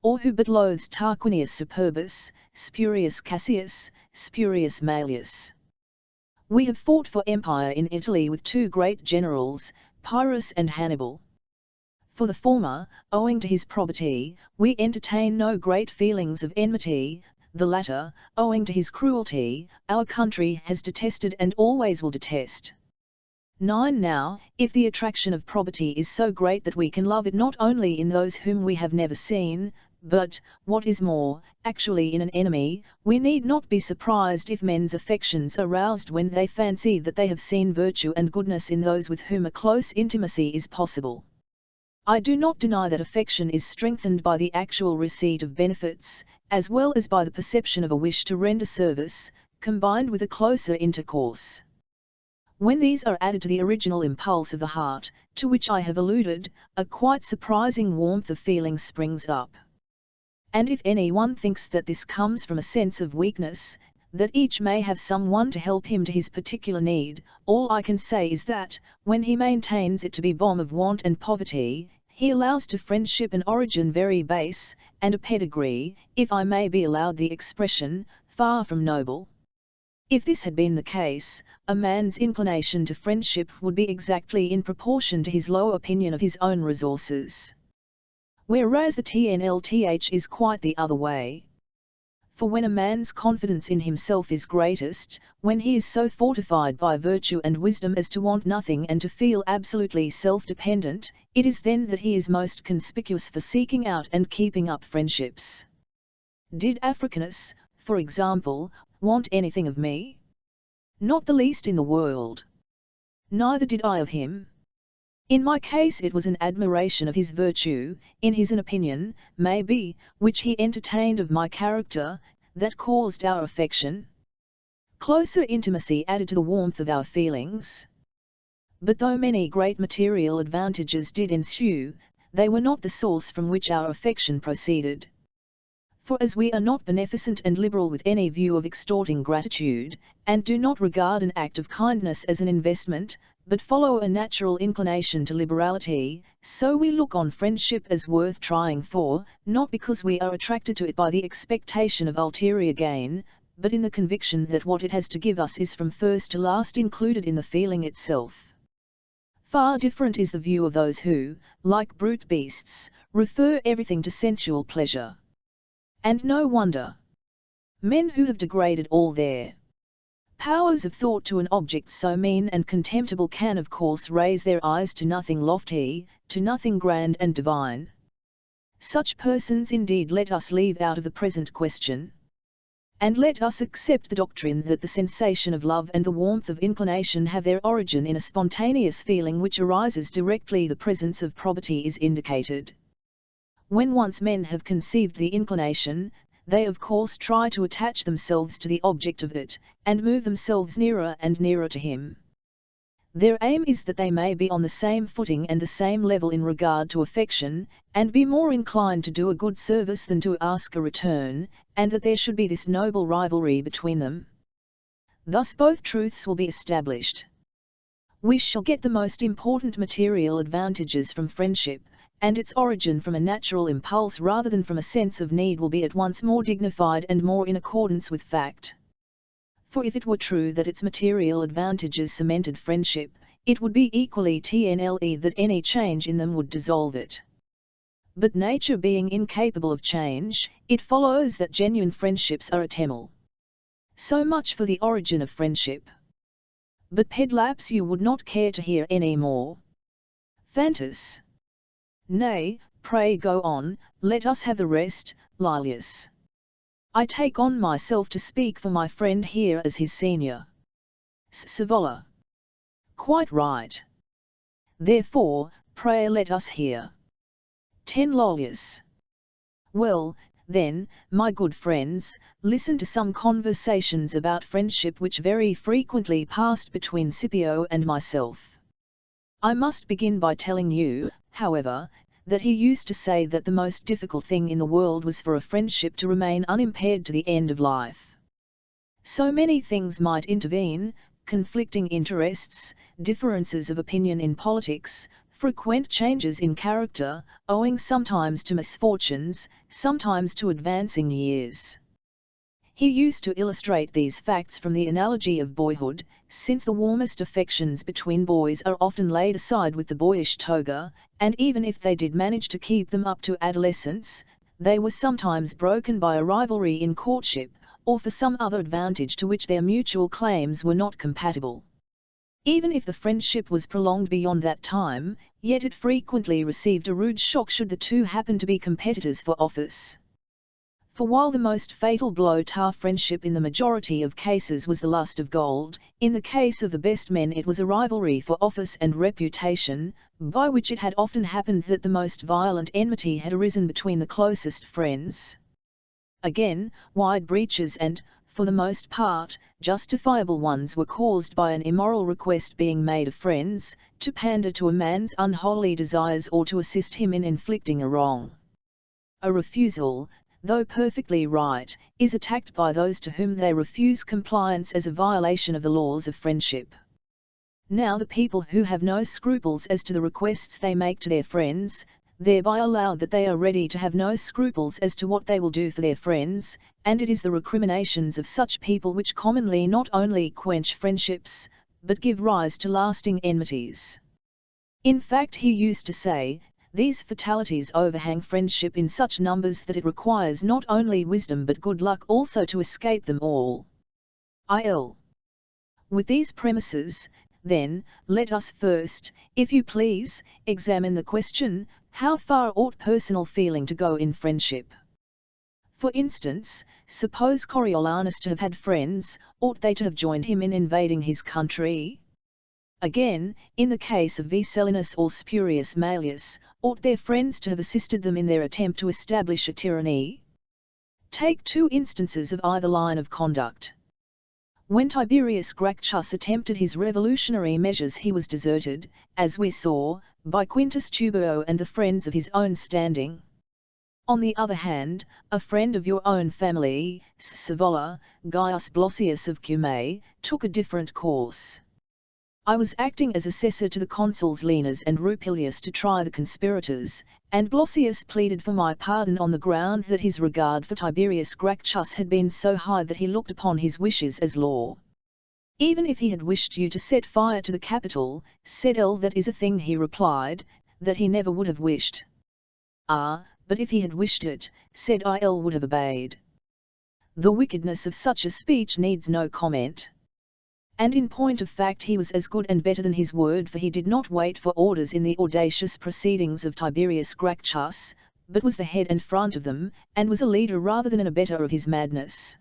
Or who but loathes Tarquinius Superbus, Spurius Cassius, Spurius Malleus? We have fought for empire in Italy with two great generals, Pyrrhus and Hannibal. For the former, owing to his probity, we entertain no great feelings of enmity; the latter, owing to his cruelty, our country has detested and always will detest. 9. Now, if the attraction of probity is so great that we can love it not only in those whom we have never seen, but, what is more, actually in an enemy, we need not be surprised if men's affections are roused when they fancy that they have seen virtue and goodness in those with whom a close intimacy is possible. I do not deny that affection is strengthened by the actual receipt of benefits, as well as by the perception of a wish to render service, combined with a closer intercourse. When these are added to the original impulse of the heart, to which I have alluded, a quite surprising warmth of feeling springs up. And if any one thinks that this comes from a sense of weakness, that each may have some one to help him to his particular need, all I can say is that, when he maintains it to be balm of want and poverty, he allows to friendship an origin very base, and a pedigree, if I may be allowed the expression, far from noble. If this had been the case, a man's inclination to friendship would be exactly in proportion to his low opinion of his own resources. Whereas the TNLTH is quite the other way. For when a man's confidence in himself is greatest, when he is so fortified by virtue and wisdom as to want nothing and to feel absolutely self-dependent, it is then that he is most conspicuous for seeking out and keeping up friendships. Did Africanus, for example, want anything of me? Not the least in the world. Neither did I of him. In my case it was an admiration of his virtue, in his an opinion, maybe, which he entertained of my character, that caused our affection. Closer intimacy added to the warmth of our feelings. But though many great material advantages did ensue, they were not the source from which our affection proceeded. For as we are not beneficent and liberal with any view of extorting gratitude, and do not regard an act of kindness as an investment, but follow a natural inclination to liberality, so we look on friendship as worth trying for, not because we are attracted to it by the expectation of ulterior gain, but in the conviction that what it has to give us is from first to last included in the feeling itself. Far different is the view of those who, like brute beasts, refer everything to sensual pleasure. And no wonder. Men who have degraded all their powers of thought to an object so mean and contemptible can of course raise their eyes to nothing lofty, to nothing grand and divine. Such persons indeed let us leave out of the present question. And let us accept the doctrine that the sensation of love and the warmth of inclination have their origin in a spontaneous feeling which arises directly the presence of probity is indicated. When once men have conceived the inclination, they of course try to attach themselves to the object of it, and move themselves nearer and nearer to him. Their aim is that they may be on the same footing and the same level in regard to affection, and be more inclined to do a good service than to ask a return, and that there should be this noble rivalry between them. Thus both truths will be established. We shall get the most important material advantages from friendship, and its origin from a natural impulse rather than from a sense of need will be at once more dignified and more in accordance with fact. For if it were true that its material advantages cemented friendship, it would be equally TNLE that any change in them would dissolve it. But nature being incapable of change, it follows that genuine friendships are ephemeral. So much for the origin of friendship. But Pedlaps you would not care to hear any more. Phantus. Nay, pray go on, let us have the rest, Lilius. I take on myself to speak for my friend here as his senior. Savola. Quite right. Therefore, pray let us hear. 10 Lolius. Well, then, my good friends, listen to some conversations about friendship which very frequently passed between Scipio and myself. I must begin by telling you, however, that he used to say that the most difficult thing in the world was for a friendship to remain unimpaired to the end of life. So many things might intervene, conflicting interests, differences of opinion in politics, frequent changes in character, owing sometimes to misfortunes, sometimes to advancing years. He used to illustrate these facts from the analogy of boyhood, since the warmest affections between boys are often laid aside with the boyish toga, and even if they did manage to keep them up to adolescence, they were sometimes broken by a rivalry in courtship, or for some other advantage to which their mutual claims were not compatible. Even if the friendship was prolonged beyond that time, yet it frequently received a rude shock should the two happen to be competitors for office. For while the most fatal blow to our friendship in the majority of cases was the lust of gold, in the case of the best men it was a rivalry for office and reputation, by which it had often happened that the most violent enmity had arisen between the closest friends. Again, wide breaches and, for the most part, justifiable ones were caused by an immoral request being made of friends, to pander to a man's unholy desires or to assist him in inflicting a wrong. A refusal, though perfectly right, is attacked by those to whom they refuse compliance as a violation of the laws of friendship. Now the people who have no scruples as to the requests they make to their friends, thereby allow that they are ready to have no scruples as to what they will do for their friends, and it is the recriminations of such people which commonly not only quench friendships, but give rise to lasting enmities. In fact, he used to say, these fatalities overhang friendship in such numbers that it requires not only wisdom but good luck also to escape them all. Il. With these premises, then, let us first, if you please, examine the question, how far ought personal feeling to go in friendship? For instance, suppose Coriolanus to have had friends, ought they to have joined him in invading his country? Again, in the case of Vecellinus or Spurius Maelius, ought their friends to have assisted them in their attempt to establish a tyranny? Take 2 instances of either line of conduct. When Tiberius Gracchus attempted his revolutionary measures he was deserted, as we saw, by Quintus Tubero and the friends of his own standing. On the other hand, a friend of your own family, Savola, Gaius Blossius of Cumae, took a different course. I was acting as assessor to the consuls Linus and Rupilius to try the conspirators, and Blossius pleaded for my pardon on the ground that his regard for Tiberius Gracchus had been so high that he looked upon his wishes as law. Even if he had wished you to set fire to the Capitol, said L, that is a thing, he replied, that he never would have wished. Ah, but if he had wished it, said I, L would have obeyed. The wickedness of such a speech needs no comment. And in point of fact he was as good and better than his word, for he did not wait for orders in the audacious proceedings of Tiberius Gracchus, but was the head and front of them, and was a leader rather than an abettor of his madness.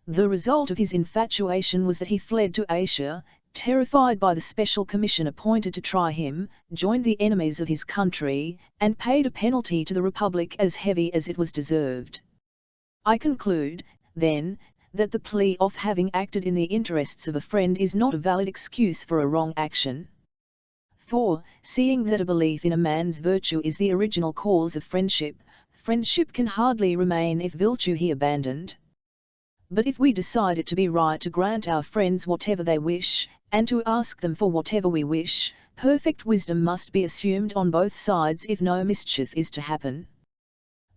The result of his infatuation was that he fled to Asia, terrified by the special commission appointed to try him, joined the enemies of his country, and paid a penalty to the Republic as heavy as it was deserved. I conclude, then, that the plea of having acted in the interests of a friend is not a valid excuse for a wrong action. For, seeing that a belief in a man's virtue is the original cause of friendship, friendship can hardly remain if virtue he abandoned. But if we decide it to be right to grant our friends whatever they wish, and to ask them for whatever we wish, perfect wisdom must be assumed on both sides if no mischief is to happen.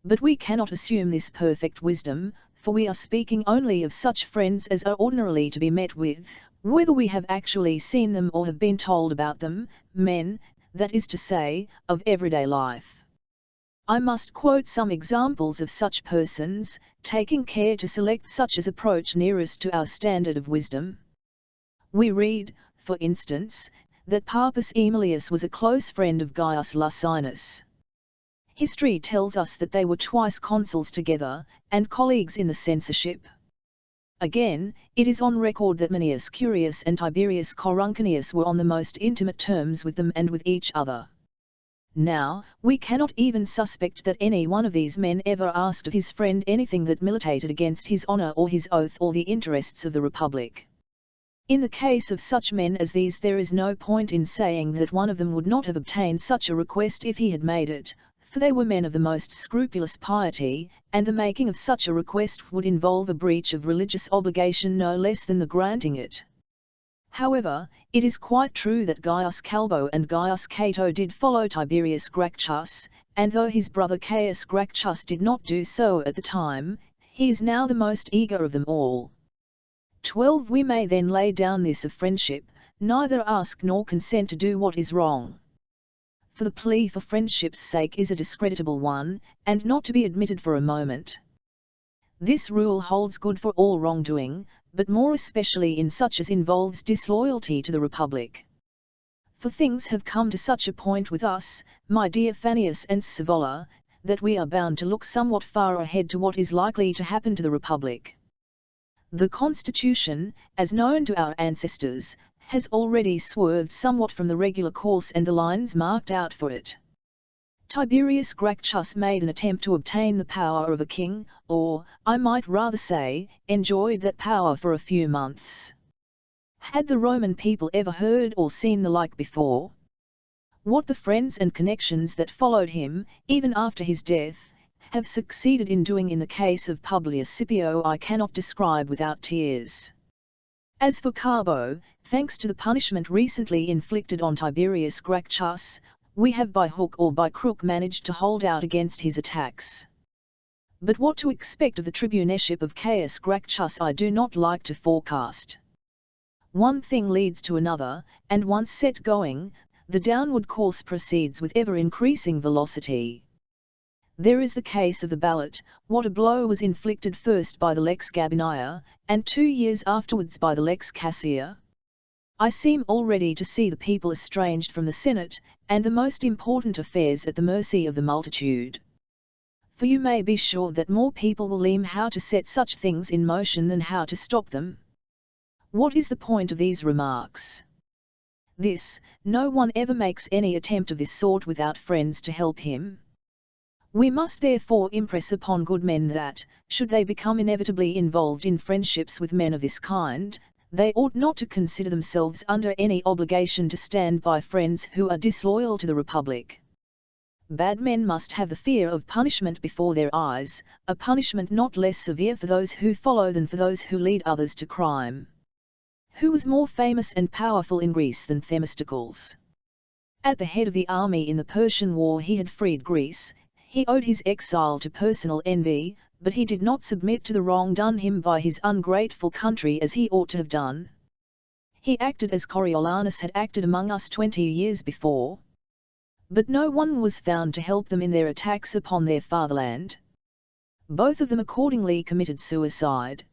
But we cannot assume this perfect wisdom, for we are speaking only of such friends as are ordinarily to be met with, whether we have actually seen them or have been told about them, men, that is to say, of everyday life. I must quote some examples of such persons, taking care to select such as approach nearest to our standard of wisdom. We read, for instance, that Pappus Aemilius was a close friend of Gaius Licinius. History tells us that they were twice consuls together, and colleagues in the censorship. Again, it is on record that Manius Curius and Tiberius Coruncanius were on the most intimate terms with them and with each other. Now, we cannot even suspect that any one of these men ever asked of his friend anything that militated against his honor or his oath or the interests of the Republic. In the case of such men as these, there is no point in saying that one of them would not have obtained such a request if he had made it, for they were men of the most scrupulous piety, and the making of such a request would involve a breach of religious obligation no less than the granting it. However, it is quite true that Gaius Calbo and Gaius Cato did follow Tiberius Gracchus, and though his brother Caius Gracchus did not do so at the time, he is now the most eager of them all. 12. We may then lay down this of friendship, neither ask nor consent to do what is wrong. For the plea for friendship's sake is a discreditable one, and not to be admitted for a moment. This rule holds good for all wrongdoing, but more especially in such as involves disloyalty to the Republic. For things have come to such a point with us, my dear Fannius and Savola, that we are bound to look somewhat far ahead to what is likely to happen to the Republic. The Constitution, as known to our ancestors, has already swerved somewhat from the regular course and the lines marked out for it. Tiberius Gracchus made an attempt to obtain the power of a king, or, I might rather say, enjoyed that power for a few months. Had the Roman people ever heard or seen the like before? What the friends and connections that followed him, even after his death, have succeeded in doing in the case of Publius Scipio I cannot describe without tears. As for Carbo, thanks to the punishment recently inflicted on Tiberius Gracchus, we have by hook or by crook managed to hold out against his attacks. But what to expect of the tribuneship of Caius Gracchus I do not like to forecast. One thing leads to another, and once set going, the downward course proceeds with ever-increasing velocity. There is the case of the ballot. What a blow was inflicted first by the Lex Gabinia, and 2 years afterwards by the Lex Cassia. I seem already to see the people estranged from the Senate, and the most important affairs at the mercy of the multitude. For you may be sure that more people will learn how to set such things in motion than how to stop them. What is the point of these remarks? This, no one ever makes any attempt of this sort without friends to help him. We must therefore impress upon good men that, should they become inevitably involved in friendships with men of this kind, they ought not to consider themselves under any obligation to stand by friends who are disloyal to the Republic. Bad men must have the fear of punishment before their eyes, a punishment not less severe for those who follow than for those who lead others to crime. Who was more famous and powerful in Greece than Themistocles? At the head of the army in the Persian War he had freed Greece. He owed his exile to personal envy, but he did not submit to the wrong done him by his ungrateful country as he ought to have done. He acted as Coriolanus had acted among us 20 years before. But no one was found to help them in their attacks upon their fatherland. Both of them accordingly committed suicide.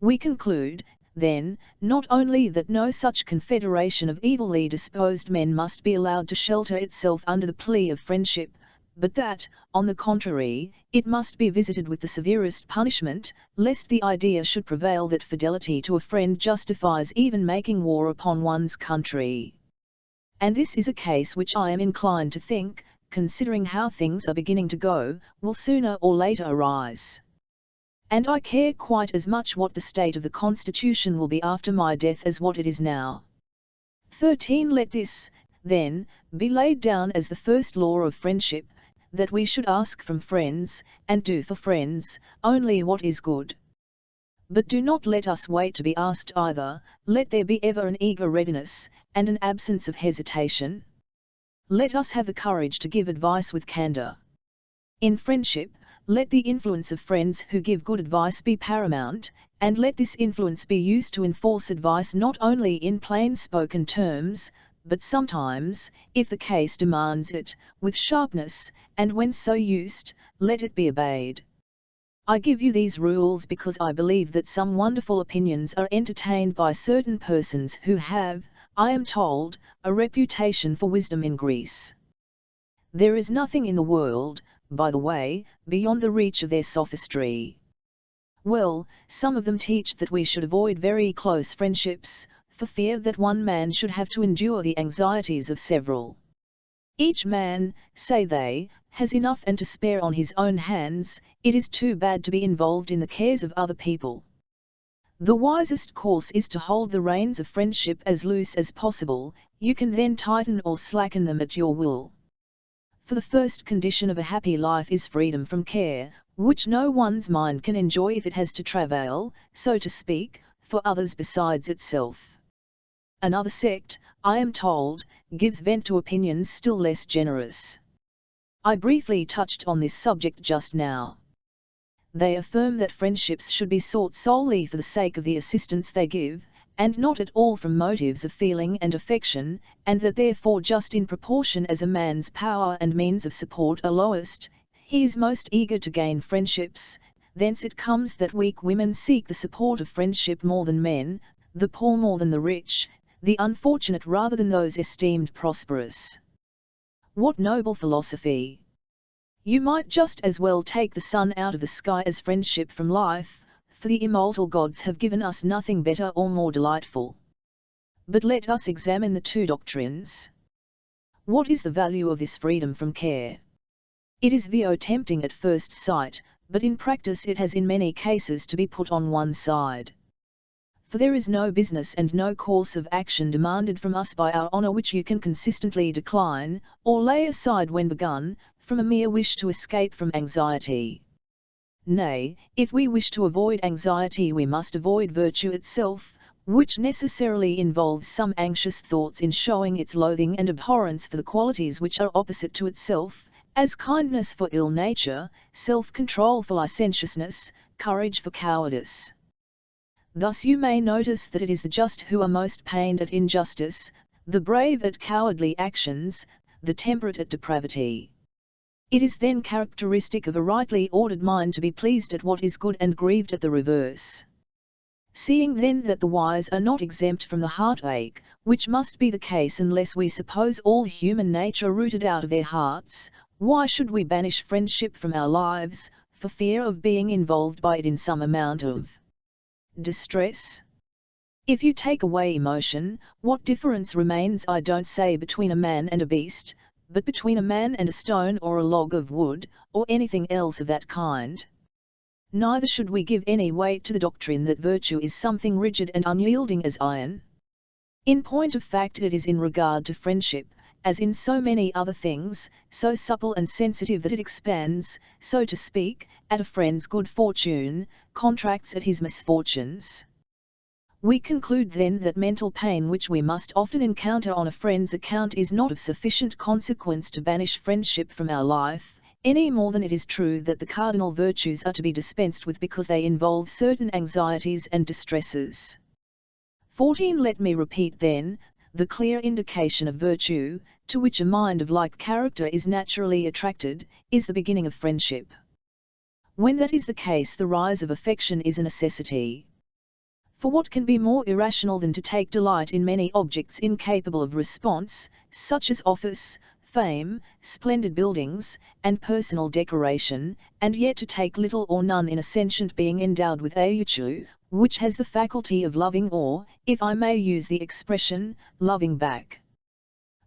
We conclude, then, not only that no such confederation of evilly disposed men must be allowed to shelter itself under the plea of friendship, but that, on the contrary, it must be visited with the severest punishment, lest the idea should prevail that fidelity to a friend justifies even making war upon one's country. And this is a case which I am inclined to think, considering how things are beginning to go, will sooner or later arise. And I care quite as much what the state of the Constitution will be after my death as what it is now. 13. Let this, then, be laid down as the first law of friendship, that we should ask from friends, and do for friends, only what is good. But do not let us wait to be asked either, let there be ever an eager readiness, and an absence of hesitation. Let us have the courage to give advice with candour. In friendship, let the influence of friends who give good advice be paramount, and let this influence be used to enforce advice not only in plain-spoken terms, but sometimes, if the case demands it, with sharpness, and when so used, let it be obeyed. I give you these rules because I believe that some wonderful opinions are entertained by certain persons who have, I am told, a reputation for wisdom in Greece. There is nothing in the world, by the way, beyond the reach of their sophistry. Well, some of them teach that we should avoid very close friendships, for fear that one man should have to endure the anxieties of several. Each man, say they, has enough and to spare on his own hands, it is too bad to be involved in the cares of other people. The wisest course is to hold the reins of friendship as loose as possible, you can then tighten or slacken them at your will. For the first condition of a happy life is freedom from care, which no one's mind can enjoy if it has to travail, so to speak, for others besides itself. Another sect, I am told, gives vent to opinions still less generous. I briefly touched on this subject just now. They affirm that friendships should be sought solely for the sake of the assistance they give, and not at all from motives of feeling and affection, and that therefore just in proportion as a man's power and means of support are lowest, he is most eager to gain friendships. Thence it comes that weak women seek the support of friendship more than men, the poor more than the rich, the unfortunate rather than those esteemed prosperous. What noble philosophy! You might just as well take the sun out of the sky as friendship from life, for the immortal gods have given us nothing better or more delightful. But let us examine the two doctrines. What is the value of this freedom from care? It is very tempting at first sight, but in practice it has in many cases to be put on one side. For there is no business and no course of action demanded from us by our honour which you can consistently decline, or lay aside when begun, from a mere wish to escape from anxiety. Nay, if we wish to avoid anxiety we must avoid virtue itself, which necessarily involves some anxious thoughts in showing its loathing and abhorrence for the qualities which are opposite to itself, as kindness for ill nature, self-control for licentiousness, courage for cowardice. Thus you may notice that it is the just who are most pained at injustice, the brave at cowardly actions, the temperate at depravity. It is then characteristic of a rightly ordered mind to be pleased at what is good and grieved at the reverse. Seeing then that the wise are not exempt from the heartache, which must be the case unless we suppose all human nature rooted out of their hearts, why should we banish friendship from our lives, for fear of being involved by it in some amount of distress? If you take away emotion, what difference remains I don't say between a man and a beast, but between a man and a stone or a log of wood, or anything else of that kind? Neither should we give any weight to the doctrine that virtue is something rigid and unyielding as iron. In point of fact it is in regard to friendship, as in so many other things, so supple and sensitive that it expands, so to speak, at a friend's good fortune, contracts at his misfortunes. We conclude then that mental pain which we must often encounter on a friend's account is not of sufficient consequence to banish friendship from our life, any more than it is true that the cardinal virtues are to be dispensed with because they involve certain anxieties and distresses. 14. Let me repeat then, the clear indication of virtue, to which a mind of like character is naturally attracted, is the beginning of friendship. When that is the case the rise of affection is a necessity. For what can be more irrational than to take delight in many objects incapable of response, such as office, fame, splendid buildings, and personal decoration, and yet to take little or none in a sentient being endowed with virtue, which has the faculty of loving or, if I may use the expression, loving back.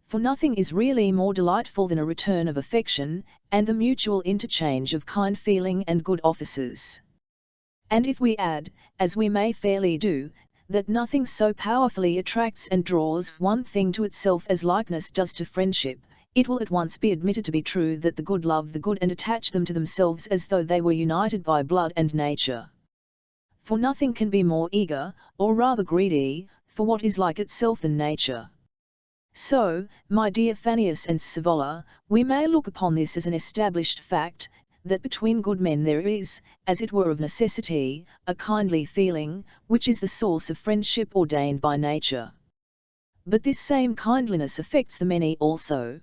For nothing is really more delightful than a return of affection, and the mutual interchange of kind feeling and good offices. And if we add, as we may fairly do, that nothing so powerfully attracts and draws one thing to itself as likeness does to friendship, it will at once be admitted to be true that the good love the good and attach them to themselves as though they were united by blood and nature. For nothing can be more eager, or rather greedy, for what is like itself than nature. So, my dear Fannius and Savola, we may look upon this as an established fact, that between good men there is, as it were of necessity, a kindly feeling, which is the source of friendship ordained by nature. but this same kindliness affects the many also.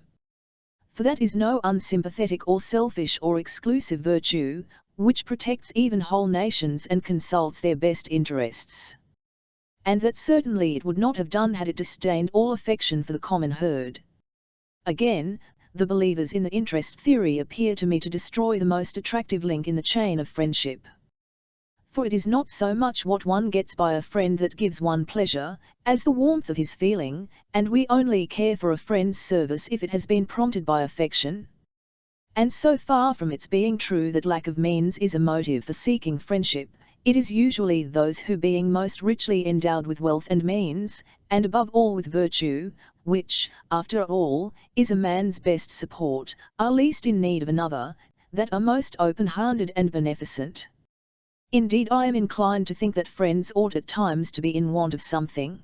For that is no unsympathetic or selfish or exclusive virtue, which protects even whole nations and consults their best interests. And that certainly it would not have done had it disdained all affection for the common herd. Again, the believers in the interest theory appear to me to destroy the most attractive link in the chain of friendship. For it is not so much what one gets by a friend that gives one pleasure, as the warmth of his feeling, and we only care for a friend's service if it has been prompted by affection. And so far from its being true that lack of means is a motive for seeking friendship, it is usually those who, being most richly endowed with wealth and means, and above all with virtue, which, after all, is a man's best support, are least in need of another, that are most open-handed and beneficent. Indeed, I am inclined to think that friends ought at times to be in want of something.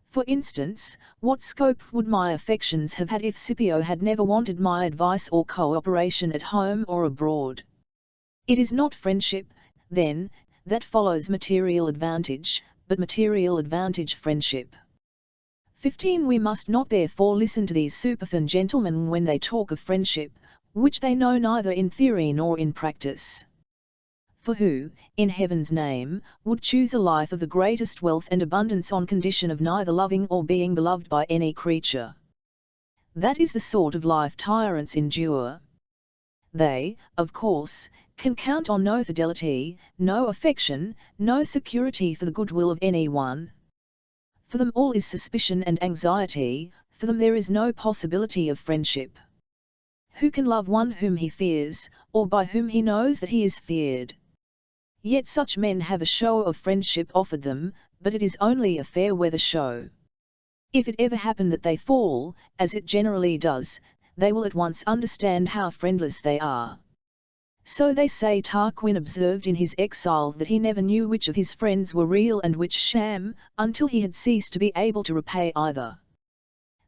For instance, what scope would my affections have had if Scipio had never wanted my advice or co-operation at home or abroad? It is not friendship, then, that follows material advantage, but material advantage friendship. 15. We must not therefore listen to these superfine gentlemen when they talk of friendship, which they know neither in theory nor in practice. For who, in heaven's name, would choose a life of the greatest wealth and abundance on condition of neither loving or being beloved by any creature? That is the sort of life tyrants endure. They, of course, can count on no fidelity, no affection, no security for the goodwill of any one. For them all is suspicion and anxiety, for them there is no possibility of friendship. Who can love one whom he fears, or by whom he knows that he is feared? Yet such men have a show of friendship offered them, but it is only a fair weather show. If it ever happen that they fall, as it generally does, they will at once understand how friendless they are. So they say Tarquin observed in his exile that he never knew which of his friends were real and which sham, until he had ceased to be able to repay either.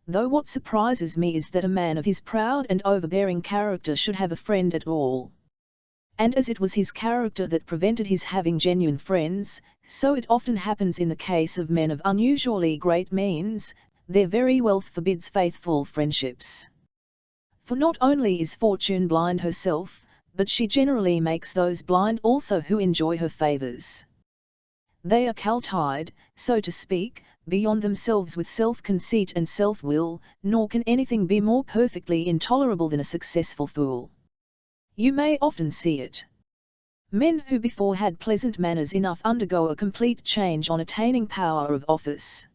Though what surprises me is that a man of his proud and overbearing character should have a friend at all. And as it was his character that prevented his having genuine friends, so it often happens in the case of men of unusually great means, their very wealth forbids faithful friendships. For not only is fortune blind herself, but she generally makes those blind also who enjoy her favours. They are caltied, so to speak, beyond themselves with self-conceit and self-will, nor can anything be more perfectly intolerable than a successful fool. You may often see it. Men who before had pleasant manners enough undergo a complete change on attaining power of office.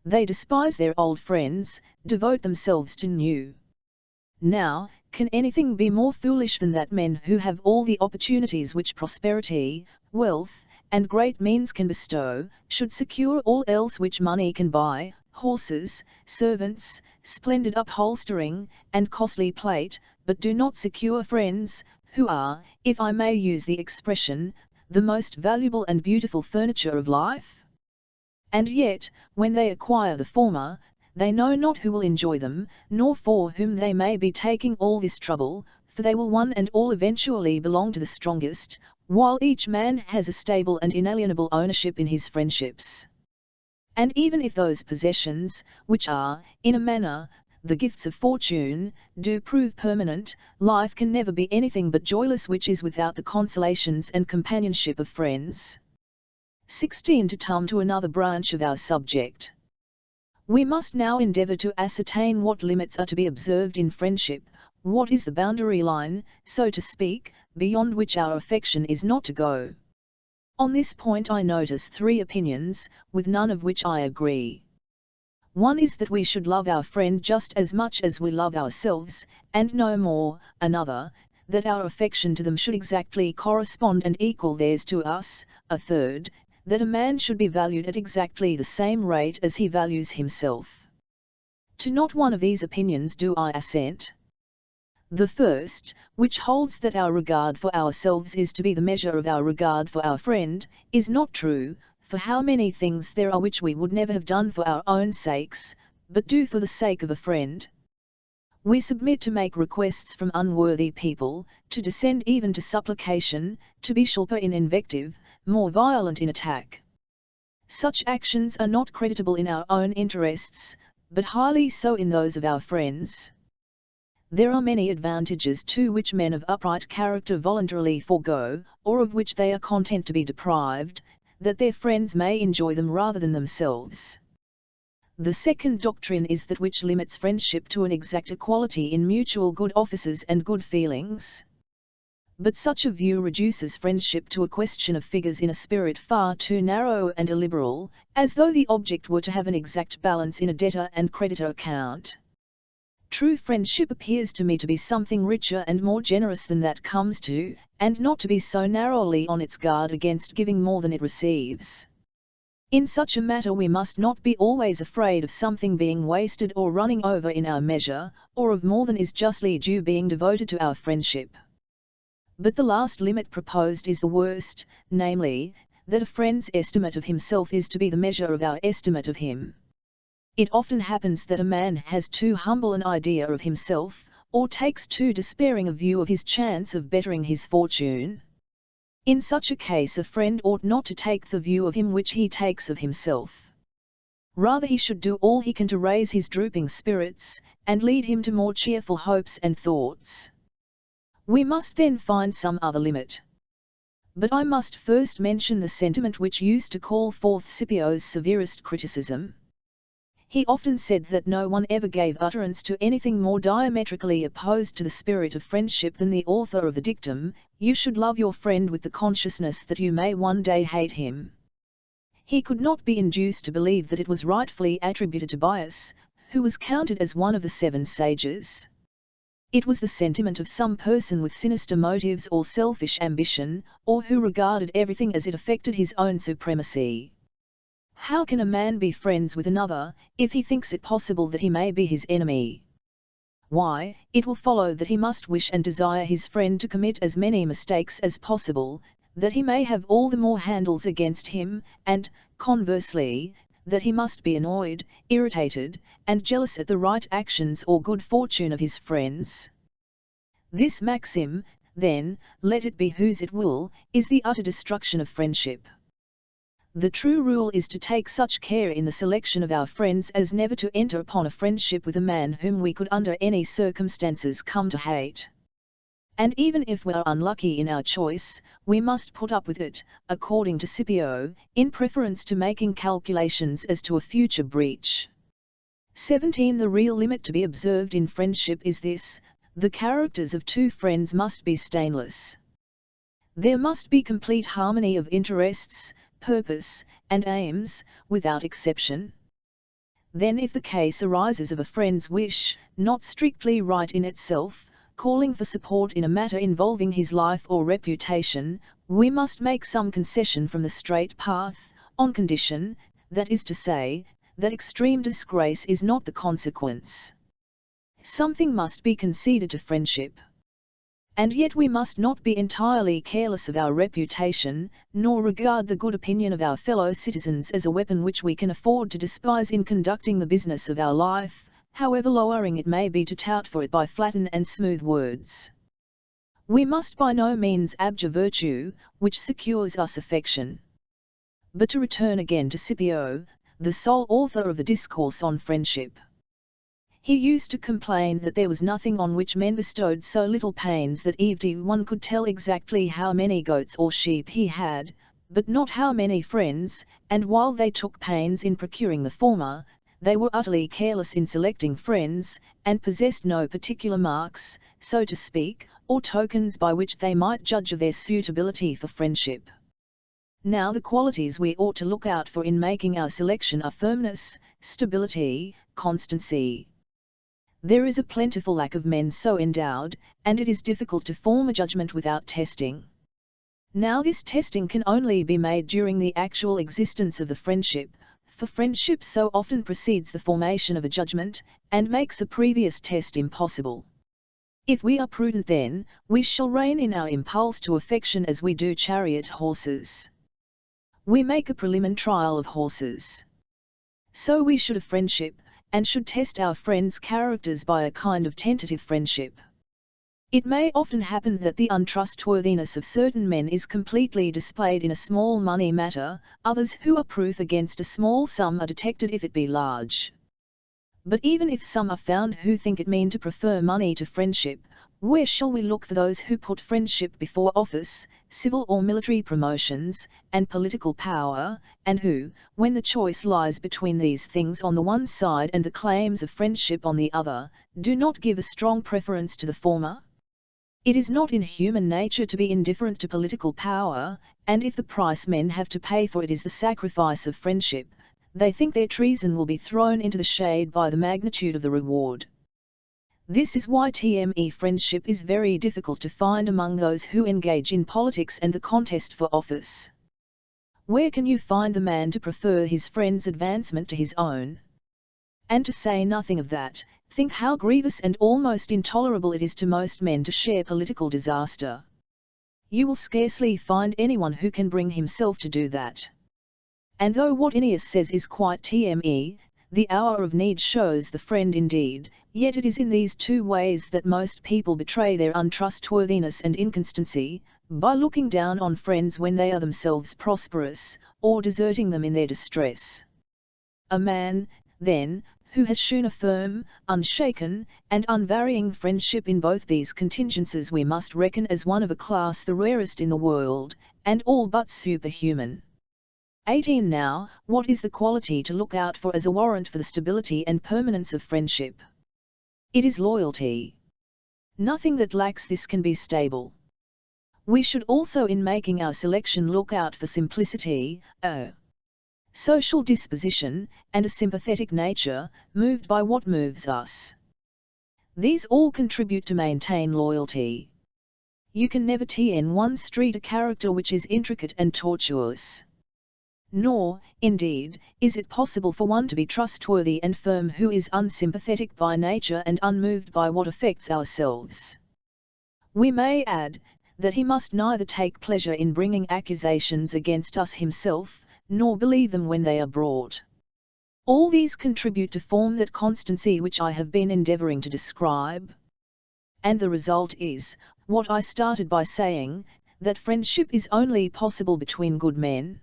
They despise their old friends, devote themselves to new. Now, can anything be more foolish than that men who have all the opportunities which prosperity, wealth, and great means can bestow, should secure all else which money can buy, horses, servants, splendid upholstering, and costly plate, but do not secure friends, who are, if I may use the expression, the most valuable and beautiful furniture of life? And yet, when they acquire the former, they know not who will enjoy them, nor for whom they may be taking all this trouble, for they will one and all eventually belong to the strongest, while each man has a stable and inalienable ownership in his friendships. And even if those possessions, which are, in a manner, the gifts of fortune, do prove permanent, life can never be anything but joyless which is without the consolations and companionship of friends. 16. To come to another branch of our subject. We must now endeavour to ascertain what limits are to be observed in friendship, what is the boundary line, so to speak, beyond which our affection is not to go. On this point I notice 3 opinions, with none of which I agree. One is that we should love our friend just as much as we love ourselves, and no more. Another, that our affection to them should exactly correspond and equal theirs to us. A third, that a man should be valued at exactly the same rate as he values himself. To not one of these opinions do I assent. The first, which holds that our regard for ourselves is to be the measure of our regard for our friend, is not true, for how many things there are which we would never have done for our own sakes, but do for the sake of a friend. We submit to make requests from unworthy people, to descend even to supplication, to be sharper in invective, more violent in attack. Such actions are not creditable in our own interests, but highly so in those of our friends. There are many advantages too which men of upright character voluntarily forego, or of which they are content to be deprived, that their friends may enjoy them rather than themselves. The second doctrine is that which limits friendship to an exact equality in mutual good offices and good feelings. But such a view reduces friendship to a question of figures in a spirit far too narrow and illiberal, as though the object were to have an exact balance in a debtor and creditor account. True friendship appears to me to be something richer and more generous than that comes to, and not to be so narrowly on its guard against giving more than it receives. In such a matter we must not be always afraid of something being wasted or running over in our measure, or of more than is justly due being devoted to our friendship. But the last limit proposed is the worst, namely, that a friend's estimate of himself is to be the measure of our estimate of him. It often happens that a man has too humble an idea of himself, or takes too despairing a view of his chance of bettering his fortune. In such a case a friend ought not to take the view of him which he takes of himself. Rather he should do all he can to raise his drooping spirits, and lead him to more cheerful hopes and thoughts. We must then find some other limit. But I must first mention the sentiment which used to call forth Scipio's severest criticism. He often said that no one ever gave utterance to anything more diametrically opposed to the spirit of friendship than the author of the dictum, "You should love your friend with the consciousness that you may one day hate him." He could not be induced to believe that it was rightfully attributed to Bias, who was counted as one of the 7 sages. It was the sentiment of some person with sinister motives or selfish ambition, or who regarded everything as it affected his own supremacy. How can a man be friends with another, if he thinks it possible that he may be his enemy? Why, it will follow that he must wish and desire his friend to commit as many mistakes as possible, that he may have all the more handles against him, and, conversely, that he must be annoyed, irritated, and jealous at the right actions or good fortune of his friends. This maxim, then, let it be whose it will, is the utter destruction of friendship. The true rule is to take such care in the selection of our friends as never to enter upon a friendship with a man whom we could under any circumstances come to hate. And even if we are unlucky in our choice, we must put up with it, according to Scipio, in preference to making calculations as to a future breach. 17. The real limit to be observed in friendship is this: the characters of 2 friends must be stainless. There must be complete harmony of interests, purpose, and aims, without exception. Then if the case arises of a friend's wish, not strictly right in itself, calling for support in a matter involving his life or reputation, we must make some concession from the straight path, on condition, that is to say, that extreme disgrace is not the consequence. Something must be conceded to friendship. And yet we must not be entirely careless of our reputation, nor regard the good opinion of our fellow citizens as a weapon which we can afford to despise in conducting the business of our life, however lowering it may be to tout for it by flattering and smooth words. We must by no means abjure virtue, which secures us affection. But to return again to Scipio, the sole author of the Discourse on Friendship. He used to complain that there was nothing on which men bestowed so little pains that even one could tell exactly how many goats or sheep he had, but not how many friends, and while they took pains in procuring the former, they were utterly careless in selecting friends, and possessed no particular marks, so to speak, or tokens by which they might judge of their suitability for friendship. Now the qualities we ought to look out for in making our selection are firmness, stability, constancy. There is a plentiful lack of men so endowed, and it is difficult to form a judgment without testing. Now this testing can only be made during the actual existence of the friendship, for friendship so often precedes the formation of a judgment, and makes a previous test impossible. If we are prudent then, we shall rein in our impulse to affection as we do chariot horses. We make a preliminary trial of horses. So we should of friendship, and should test our friends' characters by a kind of tentative friendship. It may often happen that the untrustworthiness of certain men is completely displayed in a small money matter, others who are proof against a small sum are detected if it be large. But even if some are found who think it mean to prefer money to friendship, where shall we look for those who put friendship before office, civil or military promotions, and political power, and who, when the choice lies between these things on the one side and the claims of friendship on the other, do not give a strong preference to the former? It is not in human nature to be indifferent to political power, and if the price men have to pay for it is the sacrifice of friendship, they think their treason will be thrown into the shade by the magnitude of the reward. This is why friendship is very difficult to find among those who engage in politics and the contest for office. Where can you find the man to prefer his friend's advancement to his own? And to say nothing of that, think how grievous and almost intolerable it is to most men to share political disaster. You will scarcely find anyone who can bring himself to do that. And though what Ennius says is quite the hour of need shows the friend indeed, yet it is in these two ways that most people betray their untrustworthiness and inconstancy, by looking down on friends when they are themselves prosperous, or deserting them in their distress. A man, then, who has shewn a firm, unshaken, and unvarying friendship in both these contingencies we must reckon as one of a class the rarest in the world, and all but superhuman. 18. Now, what is the quality to look out for as a warrant for the stability and permanence of friendship? It is loyalty. Nothing that lacks this can be stable. We should also in making our selection look out for simplicity, social disposition, and a sympathetic nature, moved by what moves us. These all contribute to maintain loyalty. You can never in one street a character which is intricate and tortuous. Nor, indeed, is it possible for one to be trustworthy and firm who is unsympathetic by nature and unmoved by what affects ourselves. We may add, that he must neither take pleasure in bringing accusations against us himself, nor believe them when they are brought. All these contribute to form that constancy which I have been endeavouring to describe. And the result is, what I started by saying, that friendship is only possible between good men.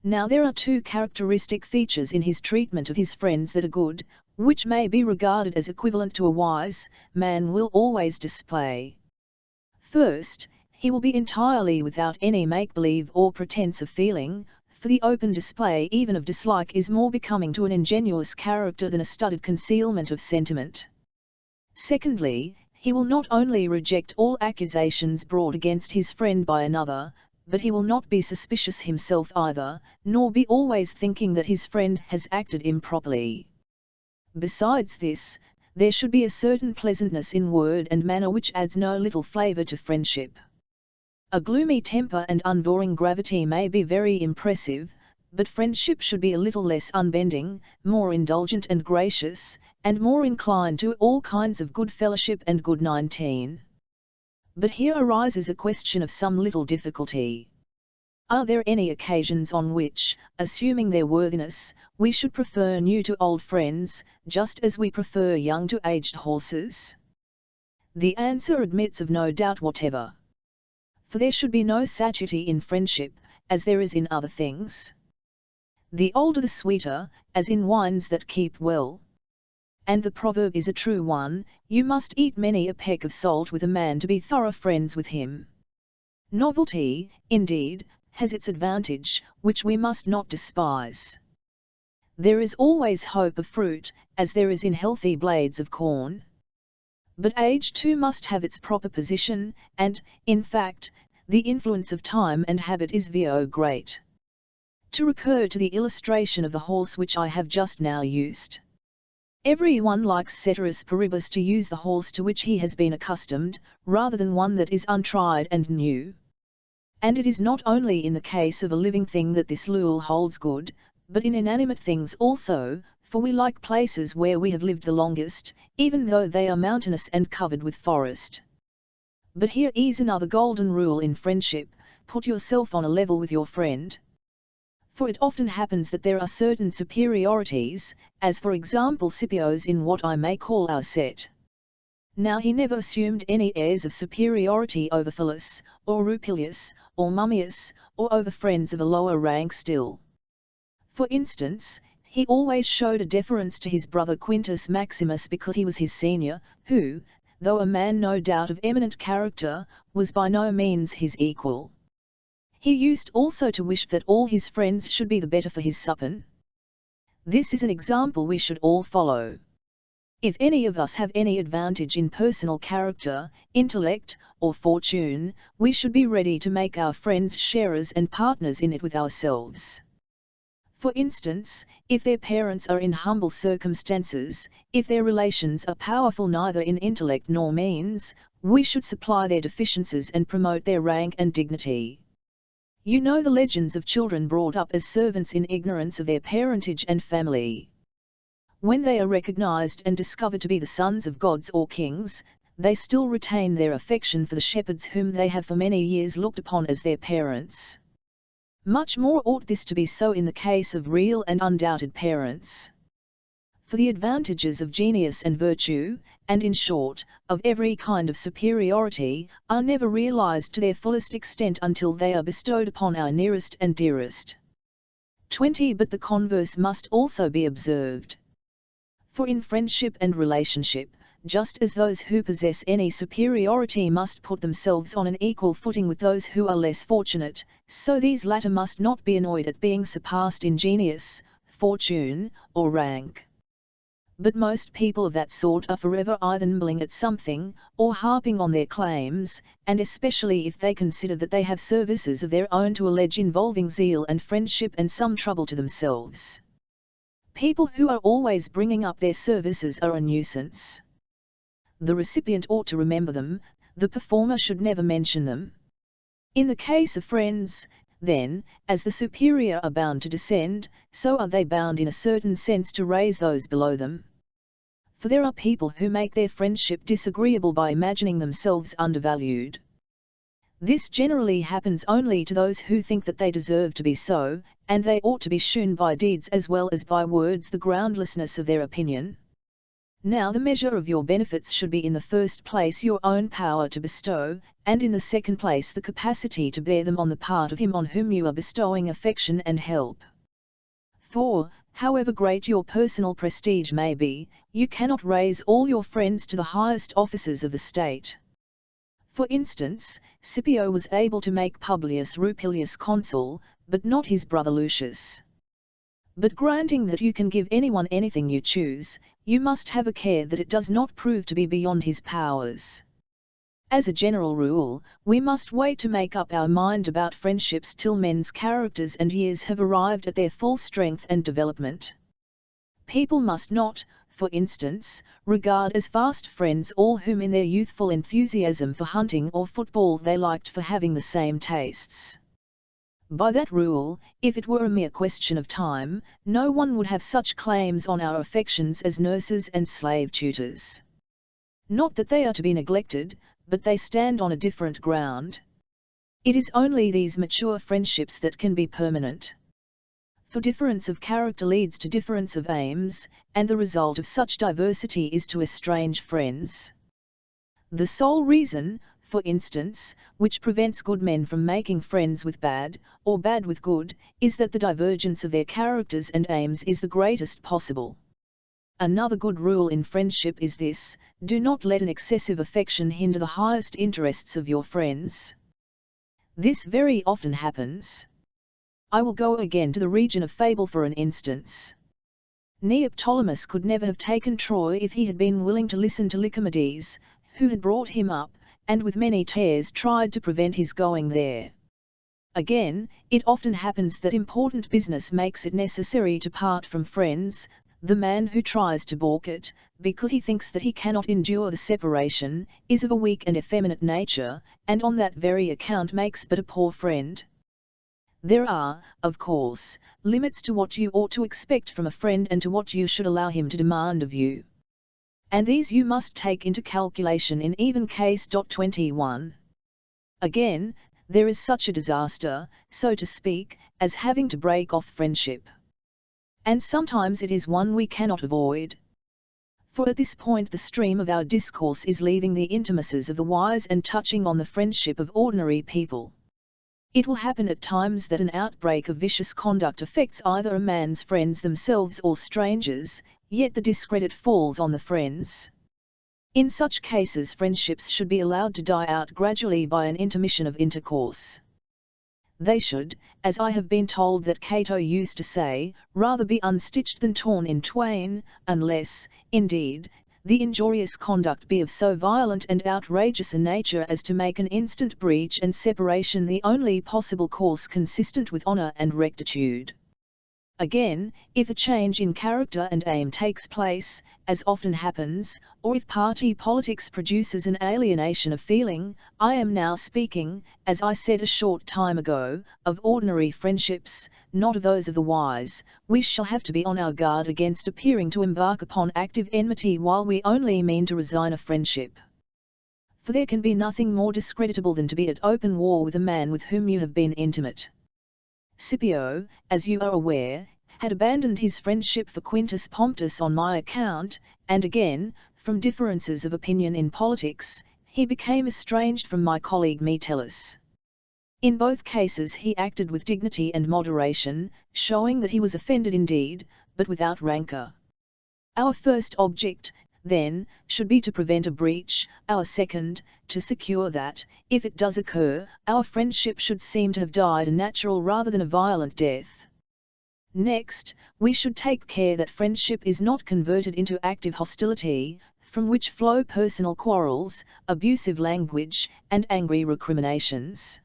Now there are two characteristic features in his treatment of his friends that a good, which may be regarded as equivalent to a wise, man will always display. First, he will be entirely without any make-believe or pretense of feeling, for the open display even of dislike is more becoming to an ingenuous character than a studied concealment of sentiment. Secondly, he will not only reject all accusations brought against his friend by another, but he will not be suspicious himself either, nor be always thinking that his friend has acted improperly. Besides this, there should be a certain pleasantness in word and manner which adds no little flavour to friendship. A gloomy temper and unvarying gravity may be very impressive, but friendship should be a little less unbending, more indulgent and gracious, and more inclined to all kinds of good fellowship and good 19. But here arises a question of some little difficulty. Are there any occasions on which, assuming their worthiness, we should prefer new to old friends, just as we prefer young to aged horses? The answer admits of no doubt whatever. For there should be no satiety in friendship, as there is in other things. The older the sweeter, as in wines that keep well. And the proverb is a true one, you must eat many a peck of salt with a man to be thorough friends with him. Novelty, indeed, has its advantage, which we must not despise. There is always hope of fruit, as there is in healthy blades of corn. But age too must have its proper position, and, in fact, the influence of time and habit is great. To recur to the illustration of the horse which I have just now used. Every one likes ceteris paribus to use the horse to which he has been accustomed, rather than one that is untried and new. And it is not only in the case of a living thing that this rule holds good, but in inanimate things also, for we like places where we have lived the longest, even though they are mountainous and covered with forest. But here is another golden rule in friendship: put yourself on a level with your friend. For it often happens that there are certain superiorities, as for example Scipio's in what I may call our set. Now he never assumed any airs of superiority over Philus, or Rupilius, or Mummius, or over friends of a lower rank still. For instance, he always showed a deference to his brother Quintus Maximus because he was his senior, who, though a man no doubt of eminent character, was by no means his equal. He used also to wish that all his friends should be the better for his suppin. This is an example we should all follow. If any of us have any advantage in personal character, intellect, or fortune, we should be ready to make our friends sharers and partners in it with ourselves. For instance, if their parents are in humble circumstances, if their relations are powerful neither in intellect nor means, we should supply their deficiencies and promote their rank and dignity. You know the legends of children brought up as servants in ignorance of their parentage and family. When they are recognized and discovered to be the sons of gods or kings, they still retain their affection for the shepherds whom they have for many years looked upon as their parents. Much more ought this to be so in the case of real and undoubted parents. For the advantages of genius and virtue, and in short, of every kind of superiority, are never realized to their fullest extent until they are bestowed upon our nearest and dearest. 20. But the converse must also be observed. For in friendship and relationship, just as those who possess any superiority must put themselves on an equal footing with those who are less fortunate, so these latter must not be annoyed at being surpassed in genius, fortune, or rank. But most people of that sort are forever either nibbling at something, or harping on their claims, and especially if they consider that they have services of their own to allege involving zeal and friendship and some trouble to themselves. People who are always bringing up their services are a nuisance. The recipient ought to remember them, the performer should never mention them. In the case of friends, then, as the superior are bound to descend, so are they bound in a certain sense to raise those below them. For there are people who make their friendship disagreeable by imagining themselves undervalued. This generally happens only to those who think that they deserve to be so, and they ought to be shewn by deeds as well as by words the groundlessness of their opinion. Now the measure of your benefits should be in the first place your own power to bestow, and in the second place the capacity to bear them on the part of him on whom you are bestowing affection and help. For, however great your personal prestige may be, you cannot raise all your friends to the highest offices of the state. For instance, Scipio was able to make Publius Rupilius consul, but not his brother Lucius. But granting that you can give anyone anything you choose, you must have a care that it does not prove to be beyond his powers. As a general rule, we must wait to make up our mind about friendships till men's characters and years have arrived at their full strength and development. People must not, for instance, regard as fast friends all whom in their youthful enthusiasm for hunting or football they liked for having the same tastes. By that rule, if it were a mere question of time, no one would have such claims on our affections as nurses and slave tutors. Not that they are to be neglected, but they stand on a different ground. It is only these mature friendships that can be permanent. For difference of character leads to difference of aims, and the result of such diversity is to estrange friends. The sole reason, for instance, which prevents good men from making friends with bad, or bad with good, is that the divergence of their characters and aims is the greatest possible. Another good rule in friendship is this: do not let an excessive affection hinder the highest interests of your friends. This very often happens. I will go again to the region of fable for an instance. Neoptolemus could never have taken Troy if he had been willing to listen to Lycomedes, who had brought him up, and with many tears tried to prevent his going there. Again, it often happens that important business makes it necessary to part from friends. The man who tries to balk it, because he thinks that he cannot endure the separation, is of a weak and effeminate nature, and on that very account makes but a poor friend. There are, of course, limits to what you ought to expect from a friend and to what you should allow him to demand of you. And these you must take into calculation in even case. 21. Again, there is such a disaster, so to speak, as having to break off friendship. And sometimes it is one we cannot avoid. For at this point the stream of our discourse is leaving the intimacies of the wise and touching on the friendship of ordinary people. It will happen at times that an outbreak of vicious conduct affects either a man's friends themselves or strangers, yet the discredit falls on the friends. In such cases friendships should be allowed to die out gradually by an intermission of intercourse. They should, as I have been told that Cato used to say, rather be unstitched than torn in twain, unless, indeed, the injurious conduct be of so violent and outrageous a nature as to make an instant breach and separation the only possible course consistent with honour and rectitude. Again, if a change in character and aim takes place, as often happens, or if party politics produces an alienation of feeling, I am now speaking, as I said a short time ago, of ordinary friendships, not of those of the wise, we shall have to be on our guard against appearing to embark upon active enmity while we only mean to resign a friendship. For there can be nothing more discreditable than to be at open war with a man with whom you have been intimate. Scipio, as you are aware, had abandoned his friendship for Quintus Pomptus on my account, and again, from differences of opinion in politics, he became estranged from my colleague Metellus. In both cases he acted with dignity and moderation, showing that he was offended indeed, but without rancour. Our first object, then, should be to prevent a breach, our second, to secure that, if it does occur, our friendship should seem to have died a natural rather than a violent death. Next, we should take care that friendship is not converted into active hostility, from which flow personal quarrels, abusive language, and angry recriminations.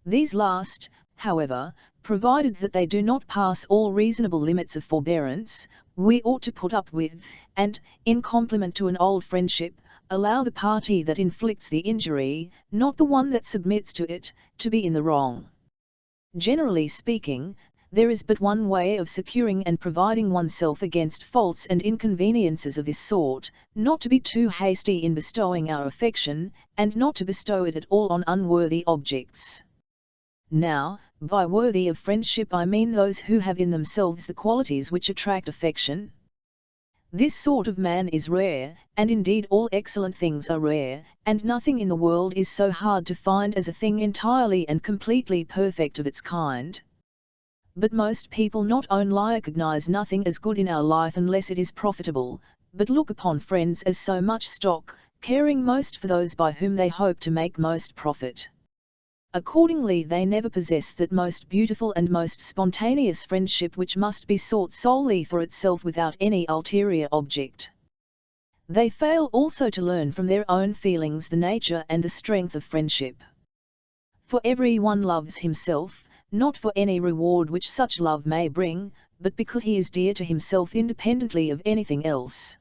These last, however, provided that they do not pass all reasonable limits of forbearance, we ought to put up with, and, in compliment to an old friendship, allow the party that inflicts the injury, not the one that submits to it, to be in the wrong. Generally speaking, there is but one way of securing and providing oneself against faults and inconveniences of this sort, not to be too hasty in bestowing our affection, and not to bestow it at all on unworthy objects. Now, by worthy of friendship I mean those who have in themselves the qualities which attract affection. This sort of man is rare, and indeed all excellent things are rare, and nothing in the world is so hard to find as a thing entirely and completely perfect of its kind. But most people not only recognize nothing as good in our life unless it is profitable, but look upon friends as so much stock, caring most for those by whom they hope to make most profit. Accordingly they never possess that most beautiful and most spontaneous friendship which must be sought solely for itself without any ulterior object. They fail also to learn from their own feelings the nature and the strength of friendship. For every one loves himself, not for any reward which such love may bring, but because he is dear to himself independently of anything else.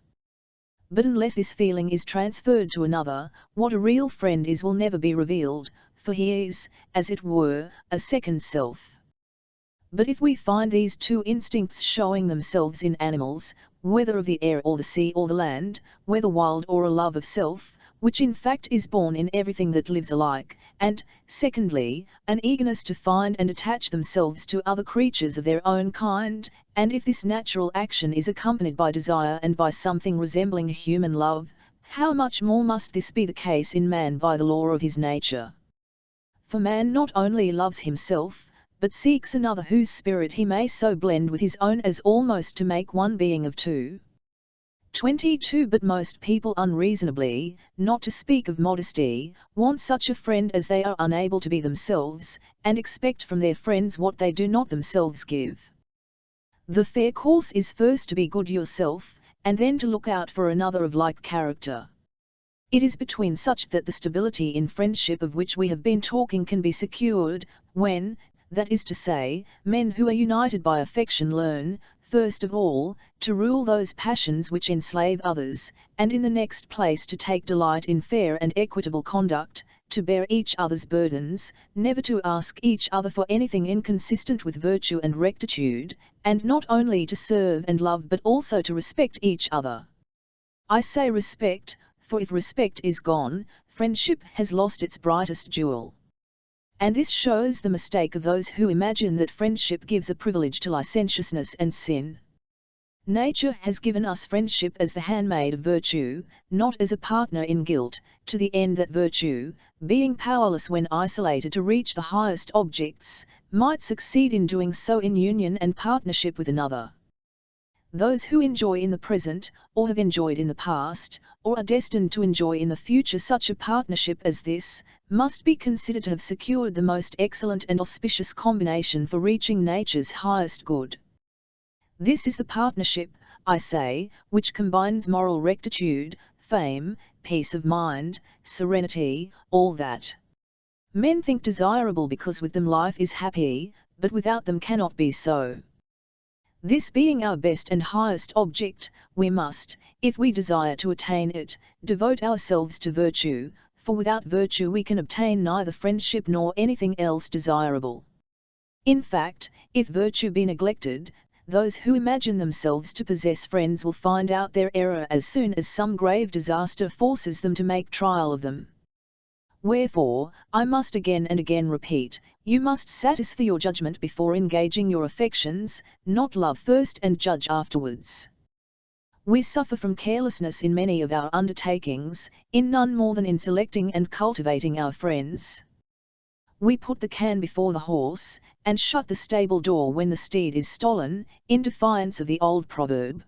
But unless this feeling is transferred to another, what a real friend is will never be revealed, for he is, as it were, a second self. But if we find these two instincts showing themselves in animals, whether of the air or the sea or the land, whether wild or a love of self, which in fact is born in everything that lives alike, and, secondly, an eagerness to find and attach themselves to other creatures of their own kind, and if this natural action is accompanied by desire and by something resembling human love, how much more must this be the case in man by the law of his nature? For man not only loves himself, but seeks another whose spirit he may so blend with his own as almost to make one being of two. 22 But most people unreasonably, not to speak of modesty, want such a friend as they are unable to be themselves, and expect from their friends what they do not themselves give. The fair course is first to be good yourself, and then to look out for another of like character. It is between such that the stability in friendship of which we have been talking can be secured, when, that is to say, men who are united by affection learn, first of all, to rule those passions which enslave others, and in the next place to take delight in fair and equitable conduct, to bear each other's burdens, never to ask each other for anything inconsistent with virtue and rectitude, and not only to serve and love but also to respect each other. I say respect, for if respect is gone, friendship has lost its brightest jewel. And this shows the mistake of those who imagine that friendship gives a privilege to licentiousness and sin. Nature has given us friendship as the handmaid of virtue, not as a partner in guilt, to the end that virtue, being powerless when isolated to reach the highest objects, might succeed in doing so in union and partnership with another. Those who enjoy in the present, or have enjoyed in the past, or are destined to enjoy in the future such a partnership as this, must be considered to have secured the most excellent and auspicious combination for reaching nature's highest good. This is the partnership, I say, which combines moral rectitude, fame, peace of mind, serenity, all that men think desirable because with them life is happy, but without them cannot be so. This being our best and highest object, we must, if we desire to attain it, devote ourselves to virtue, for without virtue we can obtain neither friendship nor anything else desirable. In fact, if virtue be neglected, those who imagine themselves to possess friends will find out their error as soon as some grave disaster forces them to make trial of them. Wherefore, I must again and again repeat, you must satisfy your judgment before engaging your affections, not love first and judge afterwards. We suffer from carelessness in many of our undertakings, in none more than in selecting and cultivating our friends. We put the can before the horse, and shut the stable door when the steed is stolen, in defiance of the old proverb.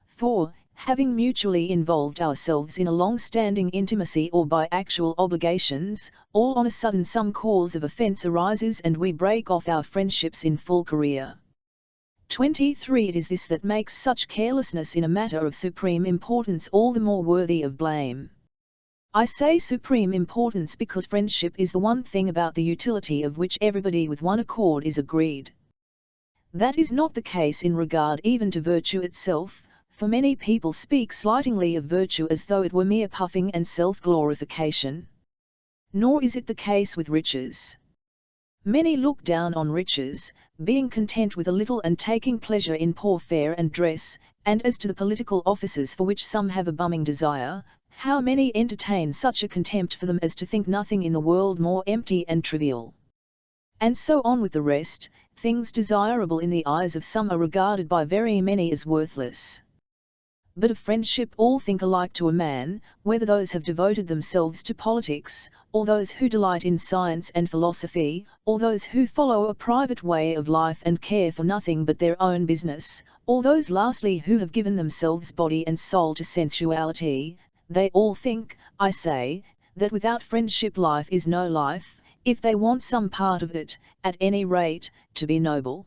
For, having mutually involved ourselves in a long-standing intimacy or by actual obligations, all on a sudden some cause of offence arises and we break off our friendships in full career. 23. It is this that makes such carelessness in a matter of supreme importance all the more worthy of blame. I say supreme importance because friendship is the one thing about the utility of which everybody with one accord is agreed. That is not the case in regard even to virtue itself, for many people speak slightingly of virtue as though it were mere puffing and self-glorification. Nor is it the case with riches. Many look down on riches, being content with a little and taking pleasure in poor fare and dress, and as to the political offices for which some have a bumming desire, how many entertain such a contempt for them as to think nothing in the world more empty and trivial. And so on with the rest, things desirable in the eyes of some are regarded by very many as worthless. But of friendship all think alike to a man, whether those have devoted themselves to politics, or those who delight in science and philosophy, or those who follow a private way of life and care for nothing but their own business, or those lastly who have given themselves body and soul to sensuality. They all think, I say, that without friendship life is no life, if they want some part of it, at any rate, to be noble.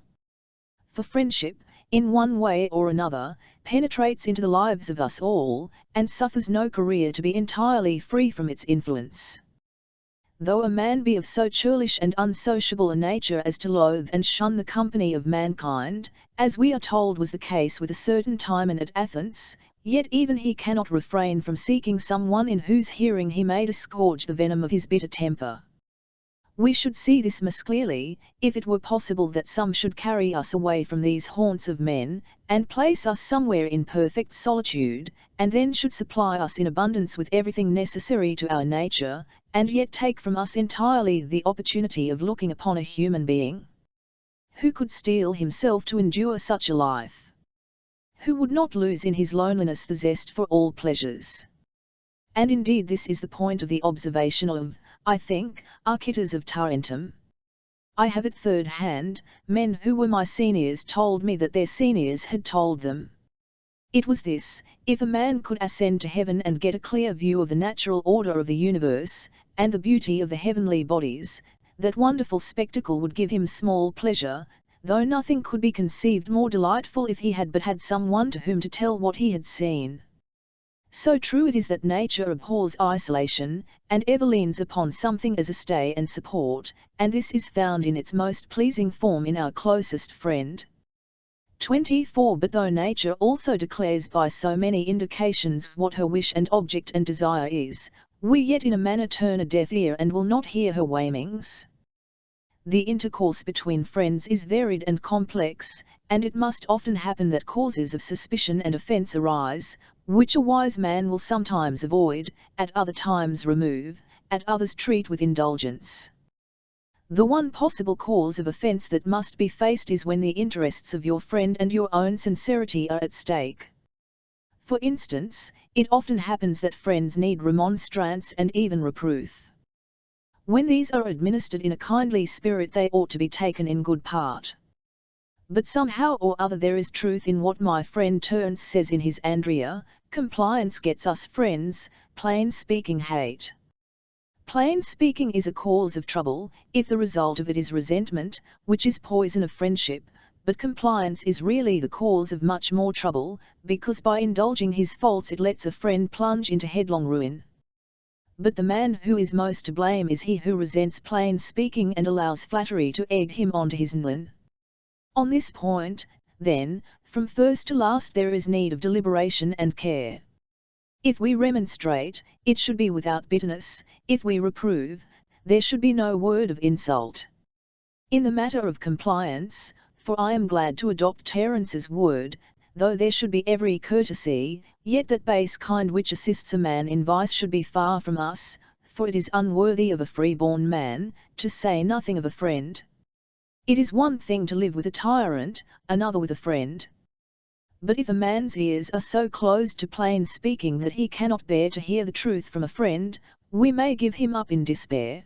For friendship, in one way or another, penetrates into the lives of us all, and suffers no career to be entirely free from its influence. Though a man be of so churlish and unsociable a nature as to loathe and shun the company of mankind, as we are told was the case with a certain Timon at Athens, yet even he cannot refrain from seeking some one in whose hearing he may disgorge the venom of his bitter temper. We should see this most clearly, if it were possible that some should carry us away from these haunts of men, and place us somewhere in perfect solitude, and then should supply us in abundance with everything necessary to our nature, and yet take from us entirely the opportunity of looking upon a human being. Who could steel himself to endure such a life? Who would not lose in his loneliness the zest for all pleasures? And indeed this is the point of the observation of, I think, Archytas of Tarentum. I have at third hand, men who were my seniors told me that their seniors had told them. It was this: if a man could ascend to heaven and get a clear view of the natural order of the universe, and the beauty of the heavenly bodies, that wonderful spectacle would give him small pleasure, though nothing could be conceived more delightful if he had but had some one to whom to tell what he had seen. So true it is that nature abhors isolation, and ever leans upon something as a stay and support, and this is found in its most pleasing form in our closest friend. 24. But though nature also declares by so many indications what her wish and object and desire is, we yet in a manner turn a deaf ear and will not hear her wailings. The intercourse between friends is varied and complex, and it must often happen that causes of suspicion and offence arise, which a wise man will sometimes avoid, at other times remove, at others treat with indulgence. The one possible cause of offense that must be faced is when the interests of your friend and your own sincerity are at stake. For instance, it often happens that friends need remonstrance and even reproof. When these are administered in a kindly spirit, they ought to be taken in good part. But somehow or other there is truth in what my friend Terence says in his Andrea: compliance gets us friends, plain speaking hate. Plain speaking is a cause of trouble, if the result of it is resentment, which is poison of friendship, but compliance is really the cause of much more trouble, because by indulging his faults it lets a friend plunge into headlong ruin. But the man who is most to blame is he who resents plain speaking and allows flattery to egg him on to his nlin. On this point, then, from first to last there is need of deliberation and care. If we remonstrate, it should be without bitterness; if we reprove, there should be no word of insult. In the matter of compliance, for I am glad to adopt Terence's word, though there should be every courtesy, yet that base kind which assists a man in vice should be far from us, for it is unworthy of a free-born man, to say nothing of a friend. It is one thing to live with a tyrant, another with a friend. But if a man's ears are so closed to plain speaking that he cannot bear to hear the truth from a friend, we may give him up in despair.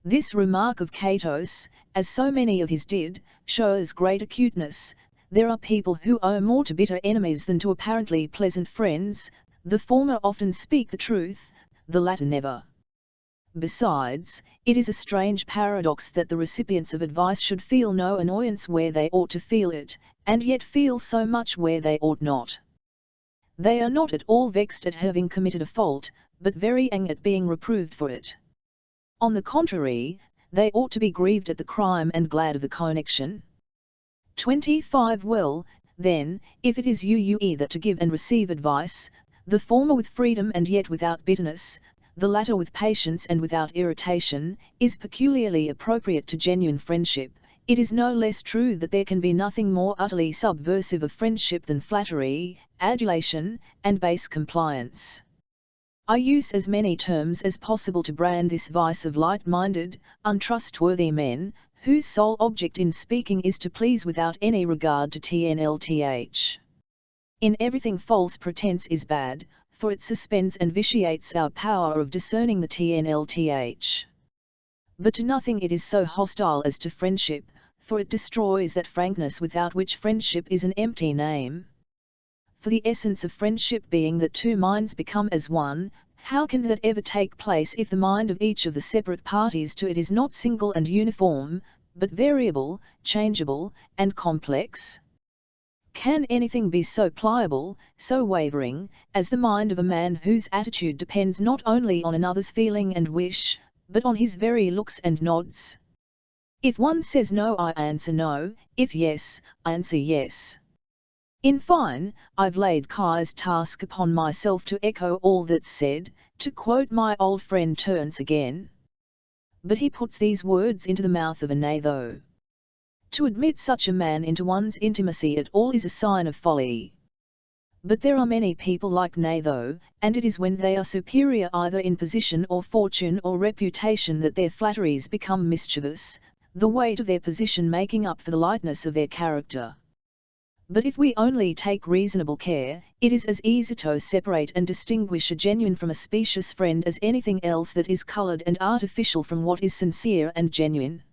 This remark of Cato's, as so many of his did, shows great acuteness. There are people who owe more to bitter enemies than to apparently pleasant friends; the former often speak the truth, the latter never. Besides, it is a strange paradox that the recipients of advice should feel no annoyance where they ought to feel it, and yet feel so much where they ought not. They are not at all vexed at having committed a fault, but very angry at being reproved for it. On the contrary, they ought to be grieved at the crime and glad of the connection. 25. Well, then, if it is you either to give and receive advice, the former with freedom and yet without bitterness, the latter with patience and without irritation, is peculiarly appropriate to genuine friendship, it is no less true that there can be nothing more utterly subversive of friendship than flattery, adulation, and base compliance. I use as many terms as possible to brand this vice of light-minded, untrustworthy men, whose sole object in speaking is to please without any regard to TNLTH. In everything false pretense is bad, for it suspends and vitiates our power of discerning the TNLTH. But to nothing it is so hostile as to friendship, for it destroys that frankness without which friendship is an empty name. For the essence of friendship being that two minds become as one, how can that ever take place if the mind of each of the separate parties to it is not single and uniform, but variable, changeable, and complex? Can anything be so pliable, so wavering, as the mind of a man whose attitude depends not only on another's feeling and wish, but on his very looks and nods? If one says no, I answer no; if yes, I answer yes. In fine, I've laid Kai's task upon myself to echo all that's said, to quote my old friend Terence again. But he puts these words into the mouth of a natho. To admit such a man into one's intimacy at all is a sign of folly. But there are many people like Natho, and it is when they are superior either in position or fortune or reputation that their flatteries become mischievous, the weight of their position making up for the lightness of their character. But if we only take reasonable care, it is as easy to separate and distinguish a genuine from a specious friend as anything else that is coloured and artificial from what is sincere and genuine.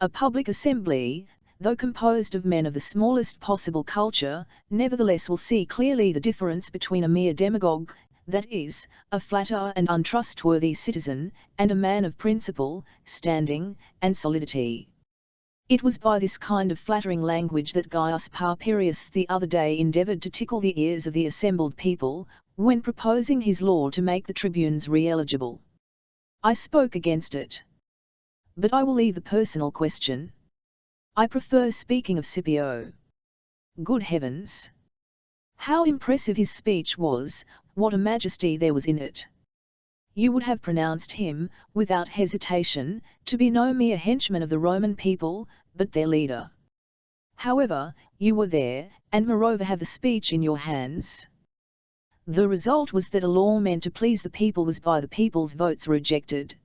A public assembly, though composed of men of the smallest possible culture, nevertheless will see clearly the difference between a mere demagogue, that is, a flatterer and untrustworthy citizen, and a man of principle, standing, and solidity. It was by this kind of flattering language that Gaius Papirius the other day endeavoured to tickle the ears of the assembled people, when proposing his law to make the tribunes re-eligible. I spoke against it. But I will leave the personal question. I prefer speaking of Scipio. Good heavens! How impressive his speech was, what a majesty there was in it! You would have pronounced him, without hesitation, to be no mere henchman of the Roman people, but their leader. However, you were there, and moreover have the speech in your hands. The result was that a law meant to please the people was by the people's votes rejected.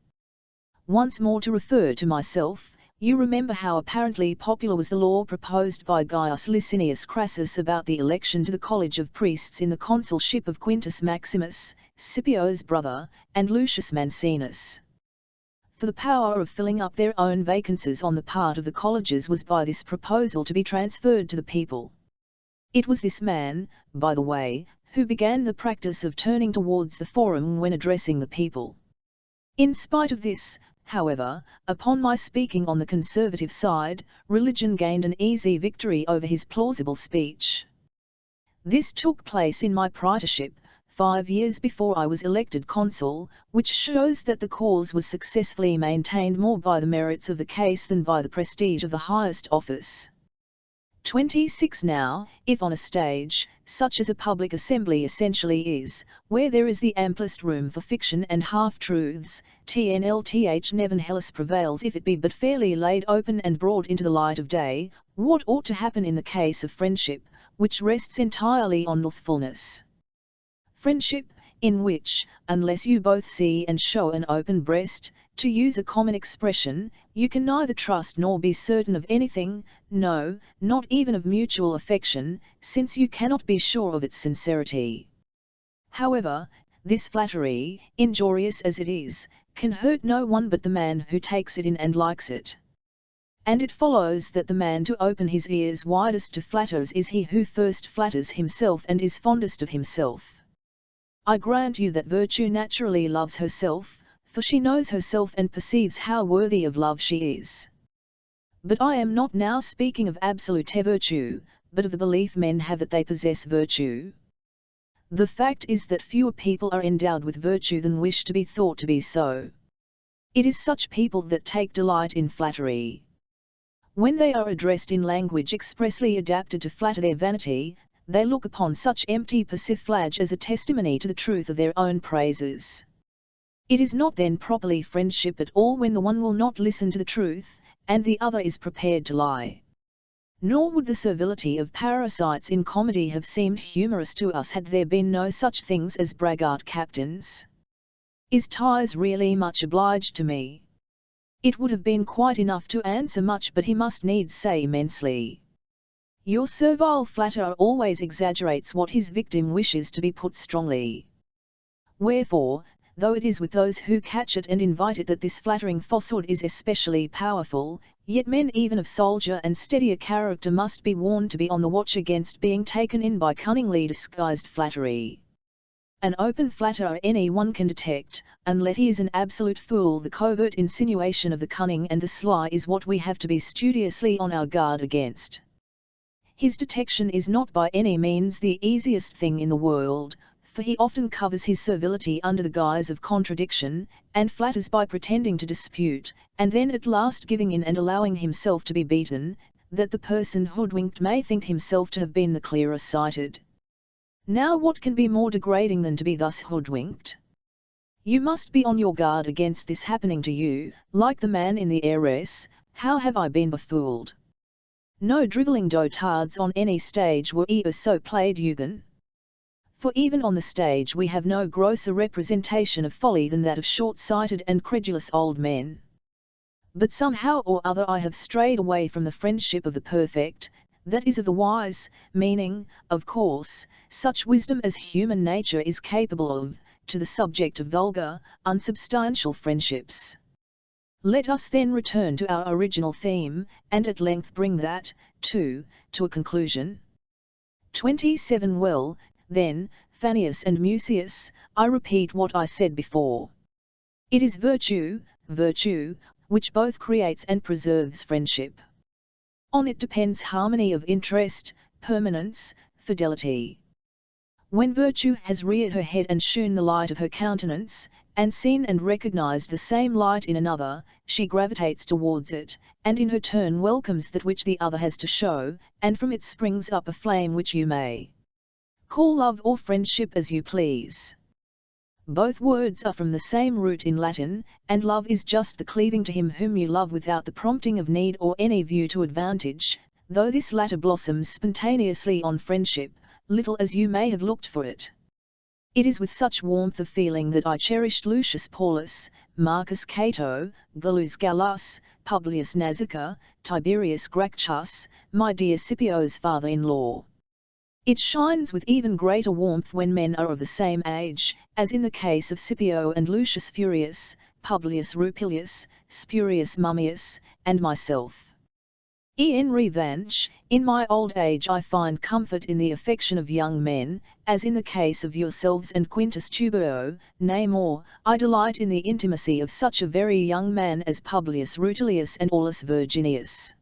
Once more to refer to myself, you remember how apparently popular was the law proposed by Gaius Licinius Crassus about the election to the College of Priests in the consulship of Quintus Maximus, Scipio's brother, and Lucius Mancinus. For the power of filling up their own vacancies on the part of the colleges was by this proposal to be transferred to the people. It was this man, by the way, who began the practice of turning towards the forum when addressing the people. In spite of this, however, upon my speaking on the conservative side, religion gained an easy victory over his plausible speech. This took place in my praetorship, 5 years before I was elected consul, which shows that the cause was successfully maintained more by the merits of the case than by the prestige of the highest office. 26 Now, if on a stage, such as a public assembly essentially is, where there is the amplest room for fiction and half-truths, TNLTH never hellas prevails if it be but fairly laid open and brought into the light of day, what ought to happen in the case of friendship, which rests entirely on truthfulness. Friendship, in which, unless you both see and show an open breast, to use a common expression, you can neither trust nor be certain of anything, no, not even of mutual affection, since you cannot be sure of its sincerity. However, this flattery, injurious as it is, can hurt no one but the man who takes it in and likes it. And it follows that the man to open his ears widest to flatterers is he who first flatters himself and is fondest of himself. I grant you that virtue naturally loves herself, for she knows herself and perceives how worthy of love she is. But I am not now speaking of absolute virtue, but of the belief men have that they possess virtue. The fact is that fewer people are endowed with virtue than wish to be thought to be so. It is such people that take delight in flattery. When they are addressed in language expressly adapted to flatter their vanity, they look upon such empty persiflage as a testimony to the truth of their own praises. It is not then properly friendship at all when the one will not listen to the truth, and the other is prepared to lie. Nor would the servility of parasites in comedy have seemed humorous to us had there been no such things as braggart captains. Is Tyres really much obliged to me? It would have been quite enough to answer much, but he must needs say immensely. Your servile flatterer always exaggerates what his victim wishes to be put strongly. Wherefore, though it is with those who catch it and invite it that this flattering falsehood is especially powerful, yet men even of soldier and steadier character must be warned to be on the watch against being taken in by cunningly disguised flattery. An open flatterer any one can detect, unless he is an absolute fool. The covert insinuation of the cunning and the sly is what we have to be studiously on our guard against. His detection is not by any means the easiest thing in the world, for he often covers his servility under the guise of contradiction, and flatters by pretending to dispute, and then at last giving in and allowing himself to be beaten, that the person hoodwinked may think himself to have been the clearer sighted. Now what can be more degrading than to be thus hoodwinked? You must be on your guard against this happening to you, like the man in the heiress. How have I been befooled? No drivelling dotards on any stage were ever so played Eugen. For even on the stage we have no grosser representation of folly than that of short-sighted and credulous old men. But somehow or other I have strayed away from the friendship of the perfect, that is of the wise, meaning, of course, such wisdom as human nature is capable of, to the subject of vulgar, unsubstantial friendships. Let us then return to our original theme, and at length bring that, too, to a conclusion. 27 Well, then, Fannius and Mucius, I repeat what I said before. It is virtue, which both creates and preserves friendship. On it depends harmony of interest, permanence, fidelity. When virtue has reared her head and shewn the light of her countenance, and seen and recognized the same light in another, she gravitates towards it, and in her turn welcomes that which the other has to show, and from it springs up a flame which you may call love or friendship as you please. Both words are from the same root in Latin, and love is just the cleaving to him whom you love without the prompting of need or any view to advantage, though this latter blossoms spontaneously on friendship, little as you may have looked for it. It is with such warmth of feeling that I cherished Lucius Paulus, Marcus Cato, Gallus Gallus, Publius Nazica, Tiberius Gracchus, my dear Scipio's father-in-law. It shines with even greater warmth when men are of the same age, as in the case of Scipio and Lucius Furius, Publius Rupilius, Spurius Mummius, and myself. In revenge, in my old age I find comfort in the affection of young men, as in the case of yourselves and Quintus Tubero, nay more, I delight in the intimacy of such a very young man as Publius Rutilius and Aulus Virginius.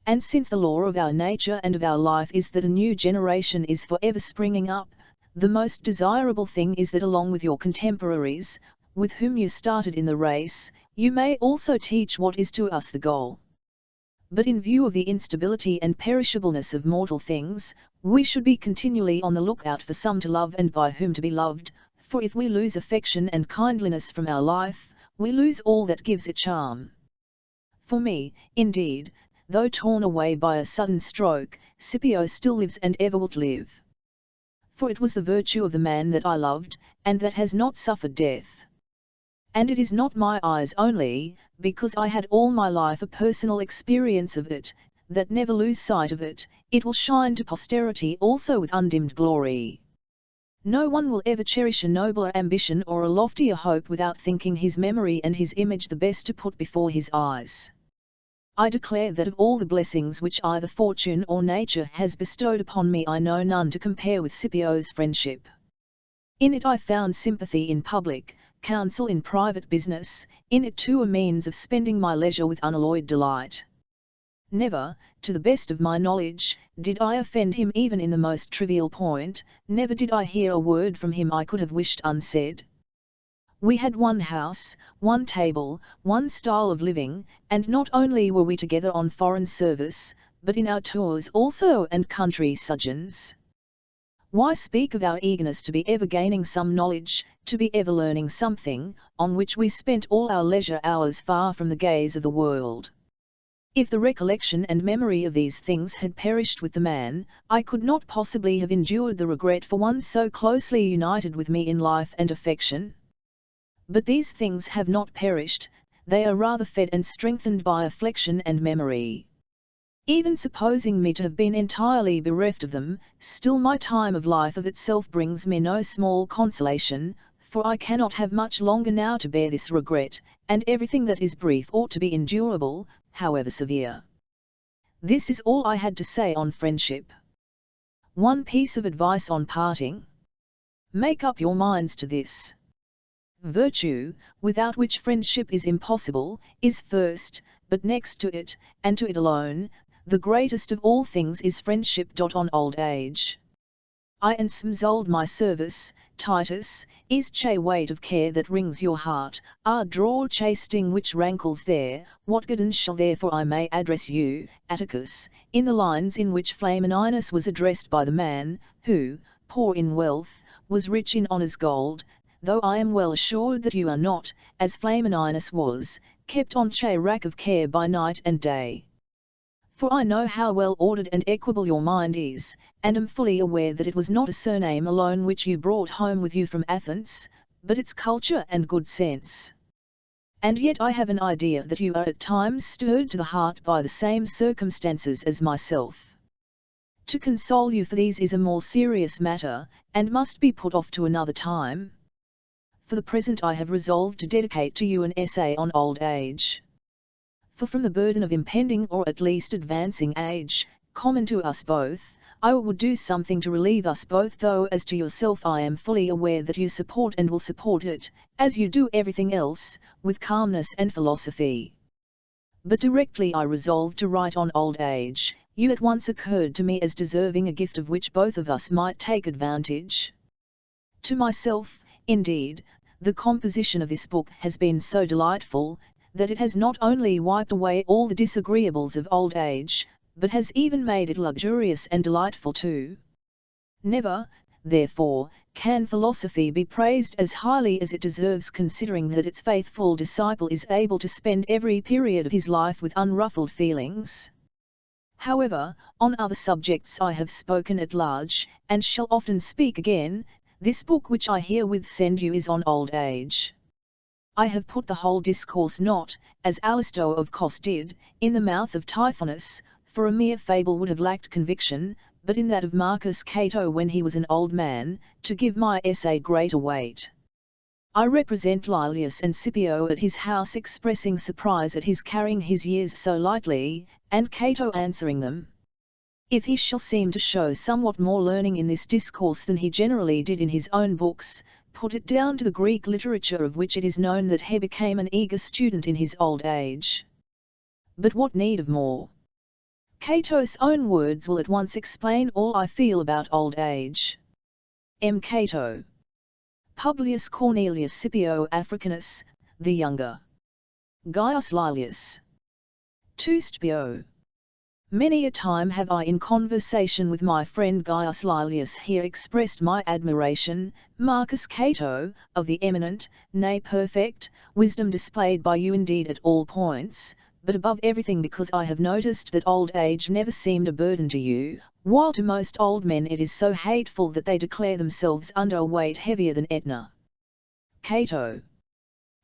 And since the law of our nature and of our life is that a new generation is forever springing up, the most desirable thing is that along with your contemporaries, with whom you started in the race, you may also teach what is to us the goal. But in view of the instability and perishableness of mortal things, we should be continually on the lookout for some to love and by whom to be loved, for if we lose affection and kindliness from our life, we lose all that gives it charm. For me, indeed, though torn away by a sudden stroke, Scipio still lives and ever will live. For it was the virtue of the man that I loved, and that has not suffered death. And it is not my eyes only, because I had all my life a personal experience of it, that never lose sight of it, it will shine to posterity also with undimmed glory. No one will ever cherish a nobler ambition or a loftier hope without thinking his memory and his image the best to put before his eyes. I declare that of all the blessings which either fortune or nature has bestowed upon me I know none to compare with Scipio's friendship. In it I found sympathy in public, counsel in private business, in it too a means of spending my leisure with unalloyed delight. Never, to the best of my knowledge, did I offend him even in the most trivial point, never did I hear a word from him I could have wished unsaid. We had one house, one table, one style of living, and not only were we together on foreign service, but in our tours also and country sojourns. Why speak of our eagerness to be ever gaining some knowledge, to be ever learning something, on which we spent all our leisure hours far from the gaze of the world? If the recollection and memory of these things had perished with the man, I could not possibly have endured the regret for one so closely united with me in life and affection. But these things have not perished, they are rather fed and strengthened by affection and memory. Even supposing me to have been entirely bereft of them, still my time of life of itself brings me no small consolation, for I cannot have much longer now to bear this regret, and everything that is brief ought to be endurable, however severe. This is all I had to say on friendship. One piece of advice on parting. Make up your minds to this. Virtue, without which friendship is impossible, is first, but next to it, and to it alone, the greatest of all things is friendship. On old age. I and old my service, Titus, is che weight of care that wrings your heart, draw che sting which rankles there, what guidance shall therefore I may address you, Atticus, in the lines in which Flamininus was addressed by the man, who, poor in wealth, was rich in honours gold, though I am well assured that you are not, as Flamininus was, kept on che rack of care by night and day. For I know how well ordered and equable your mind is, and am fully aware that it was not a surname alone which you brought home with you from Athens, but its culture and good sense. And yet I have an idea that you are at times stirred to the heart by the same circumstances as myself. To console you for these is a more serious matter, and must be put off to another time. For the present I have resolved to dedicate to you an essay on old age. For from the burden of impending or at least advancing age, common to us both, I would do something to relieve us both, though as to yourself I am fully aware that you support and will support it, as you do everything else, with calmness and philosophy. But directly I resolved to write on old age, you at once occurred to me as deserving a gift of which both of us might take advantage. To myself, indeed, the composition of this book has been so delightful, that it has not only wiped away all the disagreeables of old age, but has even made it luxurious and delightful too. Never, therefore, can philosophy be praised as highly as it deserves, considering that its faithful disciple is able to spend every period of his life with unruffled feelings. However, on other subjects I have spoken at large, and shall often speak again, This book which I herewith send you is on old age. I have put the whole discourse not, as Aristo of Kos did, in the mouth of Tithonus, for a mere fable would have lacked conviction, but in that of Marcus Cato when he was an old man, to give my essay greater weight. I represent Laelius and Scipio at his house expressing surprise at his carrying his years so lightly, and Cato answering them. If he shall seem to show somewhat more learning in this discourse than he generally did in his own books, put it down to the Greek literature of which it is known that he became an eager student in his old age. But what need of more? Cato's own words will at once explain all I feel about old age. M. Cato. Publius Cornelius Scipio Africanus, the younger. Gaius Laelius. To Scipio. Many a time have I in conversation with my friend Gaius Laelius here expressed my admiration, Marcus Cato, of the eminent, nay perfect, wisdom displayed by you indeed at all points, but above everything because I have noticed that old age never seemed a burden to you, while to most old men it is so hateful that they declare themselves under a weight heavier than Etna. Cato.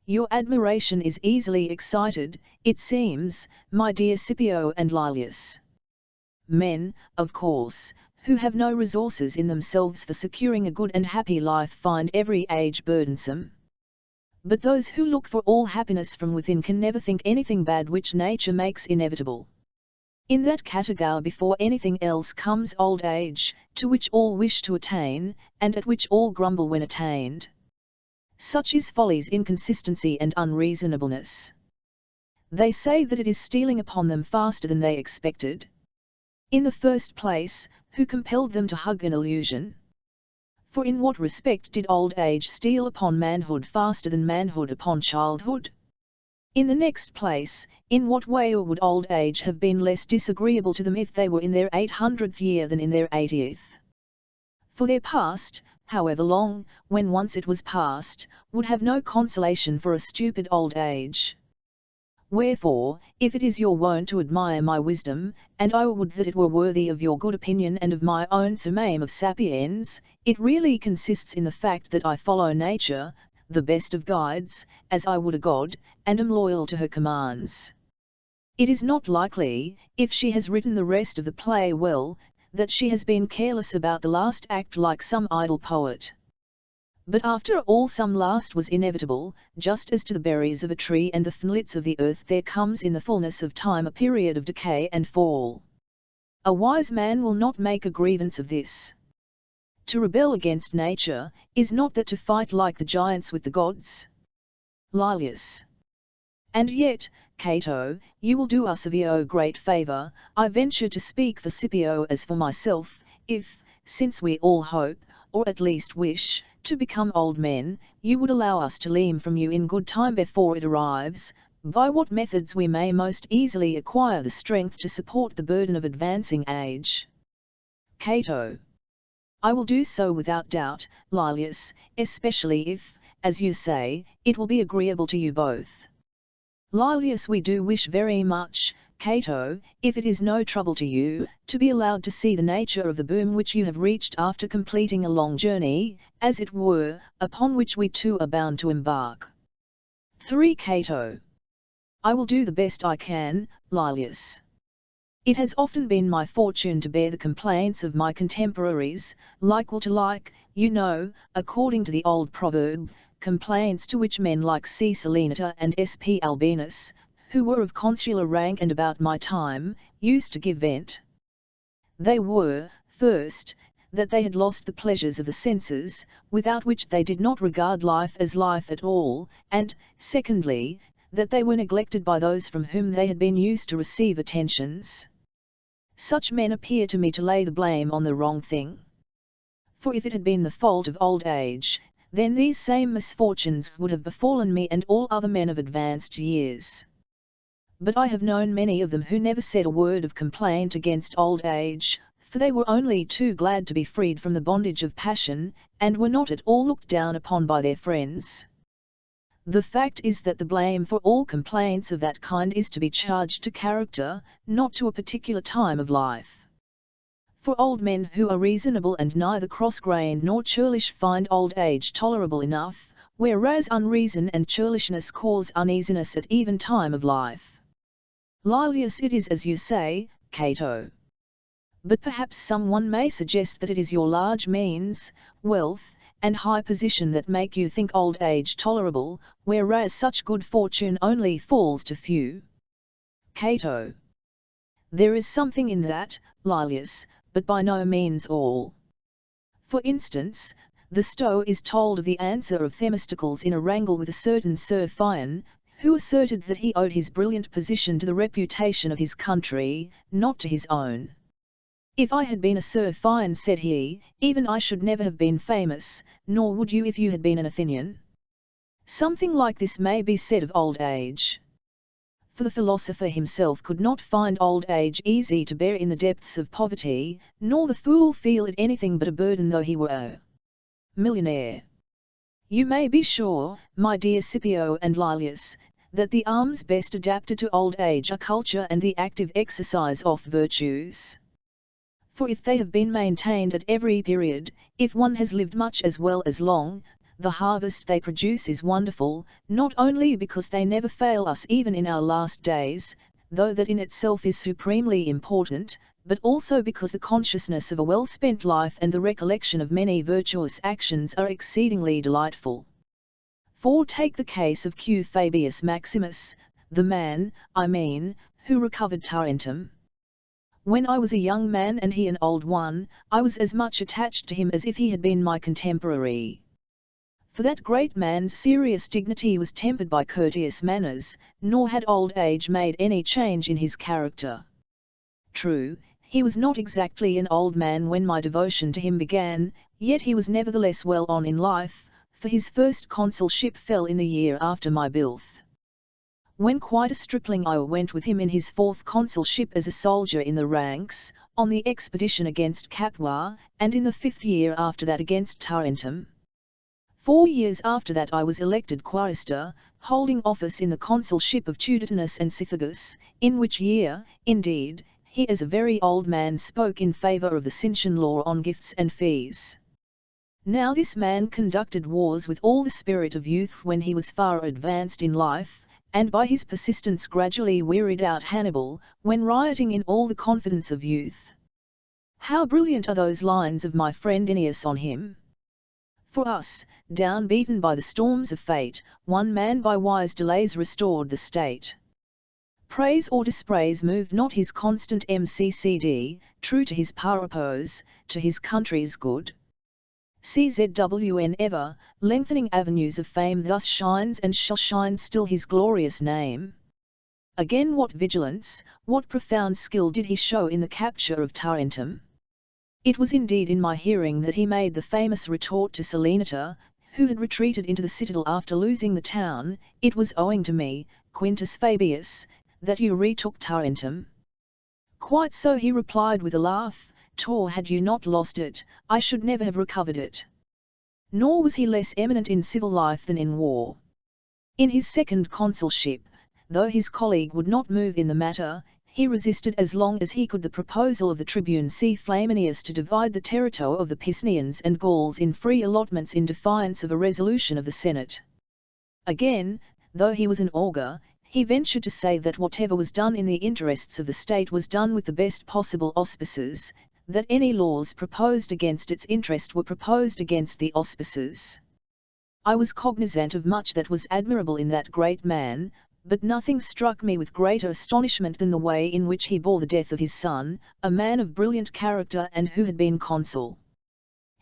Your admiration is easily excited, it seems, my dear Scipio and Laelius. Men, of course, who have no resources in themselves for securing a good and happy life find every age burdensome. But those who look for all happiness from within can never think anything bad which nature makes inevitable. In that category before anything else comes old age, to which all wish to attain, and at which all grumble when attained. Such is folly's inconsistency and unreasonableness. They say that it is stealing upon them faster than they expected. In the first place, who compelled them to hug an illusion? For in what respect did old age steal upon manhood faster than manhood upon childhood? In the next place, in what way would old age have been less disagreeable to them if they were in their 800th year than in their 80th? For their past, however long, when once it was past, would have no consolation for a stupid old age. Wherefore, if it is your wont to admire my wisdom, and I would that it were worthy of your good opinion and of my own summum of sapiens, it really consists in the fact that I follow nature, the best of guides, as I would a god, and am loyal to her commands. It is not likely, if she has written the rest of the play well, that she has been careless about the last act like some idle poet. But after all some last was inevitable, just as to the berries of a tree and the flits of the earth there comes in the fullness of time a period of decay and fall. A wise man will not make a grievance of this. To rebel against nature, is not that to fight like the giants with the gods? Laelius. And yet, Cato, you will do us a very great favour, I venture to speak for Scipio as for myself, if, since we all hope, or at least wish, to become old men, you would allow us to learn from you in good time before it arrives, by what methods we may most easily acquire the strength to support the burden of advancing age. Cato. I will do so without doubt, Laelius, especially if, as you say, it will be agreeable to you both. Laelius, we do wish very much, Cato, if it is no trouble to you, to be allowed to see the nature of the boom which you have reached after completing a long journey, as it were, upon which we too are bound to embark. 3. Cato. I will do the best I can, Laelius. It has often been my fortune to bear the complaints of my contemporaries, like will to like, you know, according to the old proverb, complaints to which men like C. Selenita and S. P. Albinus, who were of consular rank and about my time, used to give vent. They were, first, that they had lost the pleasures of the senses, without which they did not regard life as life at all, and, secondly, that they were neglected by those from whom they had been used to receive attentions. Such men appear to me to lay the blame on the wrong thing. For if it had been the fault of old age, then these same misfortunes would have befallen me and all other men of advanced years. But I have known many of them who never said a word of complaint against old age, for they were only too glad to be freed from the bondage of passion, and were not at all looked down upon by their friends. The fact is that the blame for all complaints of that kind is to be charged to character, not to a particular time of life. For old men who are reasonable and neither cross-grained nor churlish find old age tolerable enough, whereas unreason and churlishness cause uneasiness at even time of life. Laelius, it is as you say, Cato. But perhaps someone may suggest that it is your large means, wealth, and high position that make you think old age tolerable, whereas such good fortune only falls to few. Cato. There is something in that, Laelius, but by no means all. For instance, the Stoa is told of the answer of Themistocles in a wrangle with a certain Sir Phaon, who asserted that he owed his brilliant position to the reputation of his country, not to his own. If I had been a Sir Phaon, said he, even I should never have been famous, nor would you if you had been an Athenian. Something like this may be said of old age. For the philosopher himself could not find old age easy to bear in the depths of poverty, nor the fool feel it anything but a burden though he were a millionaire. You may be sure, my dear Scipio and Laelius, that the arms best adapted to old age are culture and the active exercise of virtues. For if they have been maintained at every period, if one has lived much as well as long, the harvest they produce is wonderful, not only because they never fail us even in our last days, though that in itself is supremely important, but also because the consciousness of a well-spent life and the recollection of many virtuous actions are exceedingly delightful. For take the case of Q. Fabius Maximus, the man, I mean, who recovered Tarentum. When I was a young man and he an old one, I was as much attached to him as if he had been my contemporary. For that great man's serious dignity was tempered by courteous manners, nor had old age made any change in his character. True, he was not exactly an old man when my devotion to him began, yet he was nevertheless well on in life, for his first consulship fell in the year after my birth. When quite a stripling I went with him in his fourth consulship as a soldier in the ranks, on the expedition against Capua, and in the 5th year after that against Tarentum. 4 years after that I was elected quaestor, holding office in the consulship of Tuditanus and Cythagus, in which year, indeed, he as a very old man spoke in favour of the Cintian law on gifts and fees. Now this man conducted wars with all the spirit of youth when he was far advanced in life, and by his persistence gradually wearied out Hannibal, when rioting in all the confidence of youth. How brilliant are those lines of my friend Ennius on him! For us, down-beaten by the storms of fate, one man by wise delays restored the state. Praise or dispraise moved not his constant MCCD, true to his purpose, to his country's good. CZWN ever, lengthening avenues of fame thus shines and shall shine still his glorious name. Again what vigilance, what profound skill did he show in the capture of Tarentum! It was indeed in my hearing that he made the famous retort to Selenita, who had retreated into the citadel after losing the town, "It was owing to me, Quintus Fabius, that you retook Tarentum." "Quite so," he replied with a laugh, "Tor, had you not lost it, I should never have recovered it." Nor was he less eminent in civil life than in war. In his second consulship, though his colleague would not move in the matter, he resisted as long as he could the proposal of the tribune C. Flaminius to divide the territory of the Pisnians and Gauls in free allotments in defiance of a resolution of the Senate. Again, though he was an augur, he ventured to say that whatever was done in the interests of the state was done with the best possible auspices, that any laws proposed against its interest were proposed against the auspices. I was cognizant of much that was admirable in that great man, but nothing struck me with greater astonishment than the way in which he bore the death of his son, a man of brilliant character and who had been consul.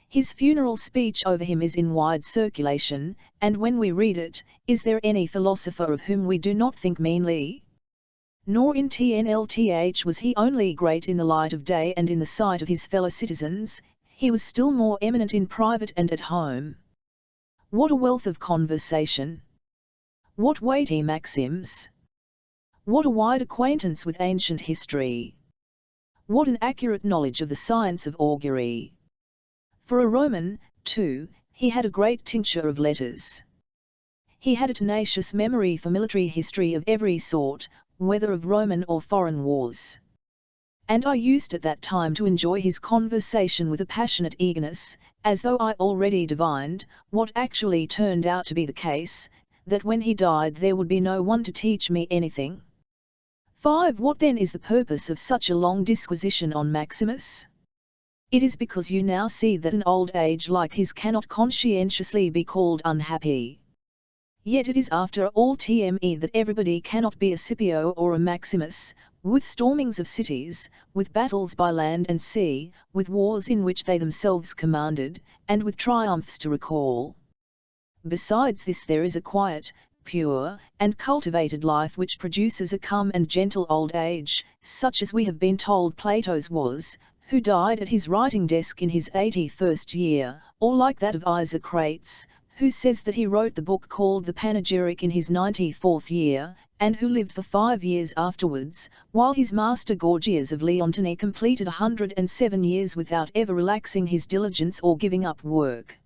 His funeral speech over him is in wide circulation, and when we read it, is there any philosopher of whom we do not think meanly? Nor in TNLTH was he only great in the light of day and in the sight of his fellow citizens, he was still more eminent in private and at home. What a wealth of conversation! What weighty maxims! What a wide acquaintance with ancient history! What an accurate knowledge of the science of augury! For a Roman, too, he had a great tincture of letters. He had a tenacious memory for military history of every sort, whether of Roman or foreign wars. and I used at that time to enjoy his conversation with a passionate eagerness, as though I already divined, what actually turned out to be the case, that when he died there would be no one to teach me anything. 5. What then is the purpose of such a long disquisition on Maximus? It is because you now see that an old age like his cannot conscientiously be called unhappy. Yet it is after all TME that everybody cannot be a Scipio or a Maximus, with stormings of cities, with battles by land and sea, with wars in which they themselves commanded, and with triumphs to recall. Besides this there is a quiet, pure, and cultivated life which produces a calm and gentle old age, such as we have been told Plato's was, who died at his writing desk in his 81st year, or like that of Isocrates, who says that he wrote the book called the Panegyric in his 94th year, and who lived for 5 years afterwards, while his master Gorgias of Leontini completed 107 years without ever relaxing his diligence or giving up work.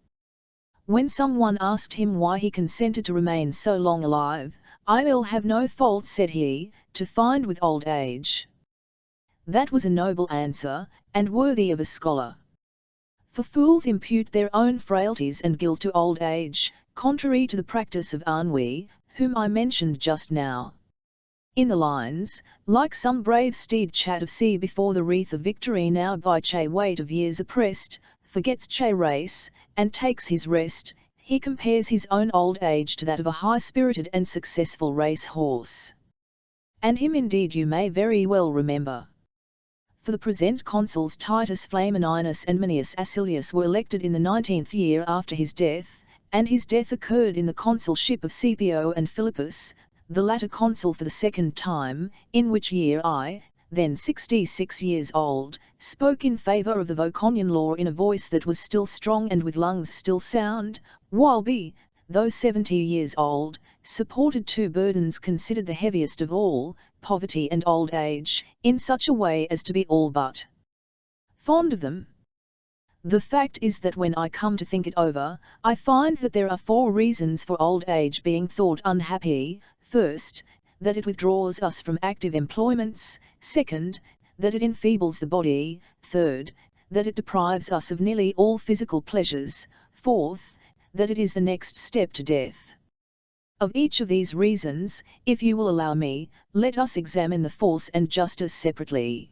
When someone asked him why he consented to remain so long alive, "I will have no fault," said he, "to find with old age." That was a noble answer, and worthy of a scholar. For fools impute their own frailties and guilt to old age, contrary to the practice of ennui, whom I mentioned just now. In the lines, like some brave steed chat of sea before the wreath of victory, now by che weight of years oppressed, forgets che race, and takes his rest, he compares his own old age to that of a high-spirited and successful race horse. And him indeed you may very well remember. For the present consuls Titus Flamininus and Manius Acilius were elected in the 19th year after his death, and his death occurred in the consulship of Scipio and Philippus, the latter consul for the second time, in which year I, then 66 years old, spoke in favour of the Voconian law in a voice that was still strong and with lungs still sound, while B, though 70 years old, supported two burdens considered the heaviest of all, poverty and old age, in such a way as to be all but fond of them. The fact is that when I come to think it over, I find that there are 4 reasons for old age being thought unhappy. First, that it withdraws us from active employments. Second, that it enfeebles the body. Third, that it deprives us of nearly all physical pleasures. Fourth, that it is the next step to death. Of each of these reasons, if you will allow me, let us examine the force and justice separately.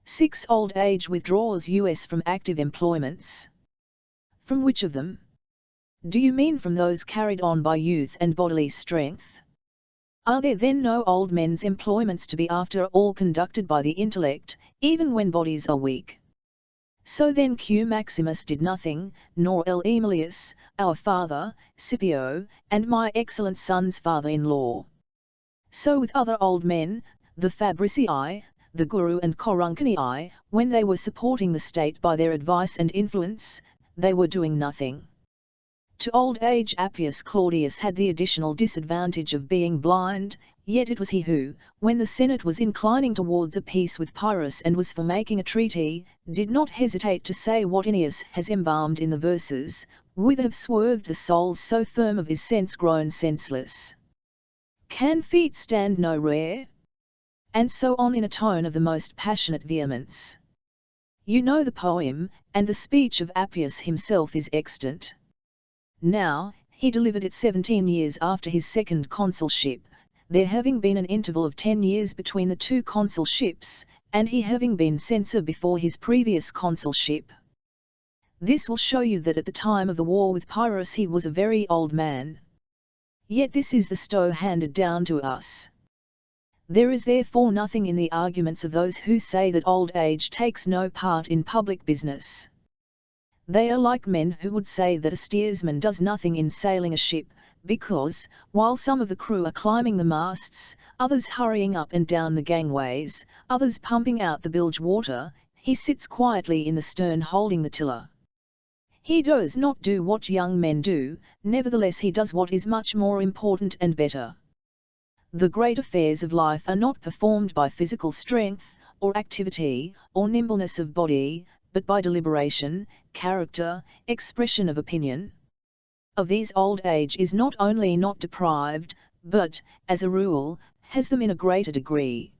6. Old age withdraws us from active employments. From which of them? Do you mean from those carried on by youth and bodily strength? Are there then no old men's employments to be after all conducted by the intellect, even when bodies are weak? So then Q. Maximus did nothing, nor L. Aemilius, our father, Scipio, and my excellent son's father-in-law. So with other old men, the Fabricii, the Guru and Coruncanii, when they were supporting the state by their advice and influence, they were doing nothing. To old age Appius Claudius had the additional disadvantage of being blind, yet it was he who, when the Senate was inclining towards a peace with Pyrrhus and was for making a treaty, did not hesitate to say what Ennius has embalmed in the verses, "Whither have swerved the souls so firm of his sense grown senseless? Can feet stand no rare?" And so on in a tone of the most passionate vehemence. You know the poem, and the speech of Appius himself is extant. Now, he delivered it 17 years after his second consulship, there having been an interval of 10 years between the 2 consulships, and he having been censor before his previous consulship. This will show you that at the time of the war with Pyrrhus he was a very old man. Yet this is the stow handed down to us. There is therefore nothing in the arguments of those who say that old age takes no part in public business. They are like men who would say that a steersman does nothing in sailing a ship, because, while some of the crew are climbing the masts, others hurrying up and down the gangways, others pumping out the bilge water, he sits quietly in the stern holding the tiller. He does not do what young men do, nevertheless he does what is much more important and better. The great affairs of life are not performed by physical strength, or activity, or nimbleness of body, but by deliberation, character, expression of opinion. Of these old age is not only not deprived, but, as a rule, has them in a greater degree.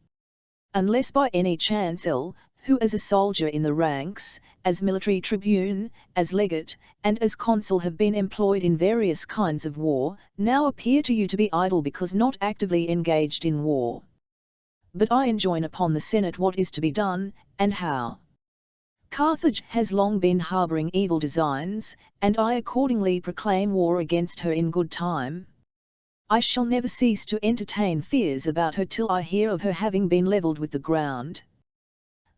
unless by any chance who as a soldier in the ranks, as military tribune, as legate, and as consul have been employed in various kinds of war, now appear to you to be idle because not actively engaged in war. But I enjoin upon the Senate what is to be done, and how. Carthage has long been harbouring evil designs, and I accordingly proclaim war against her in good time. I shall never cease to entertain fears about her till I hear of her having been levelled with the ground.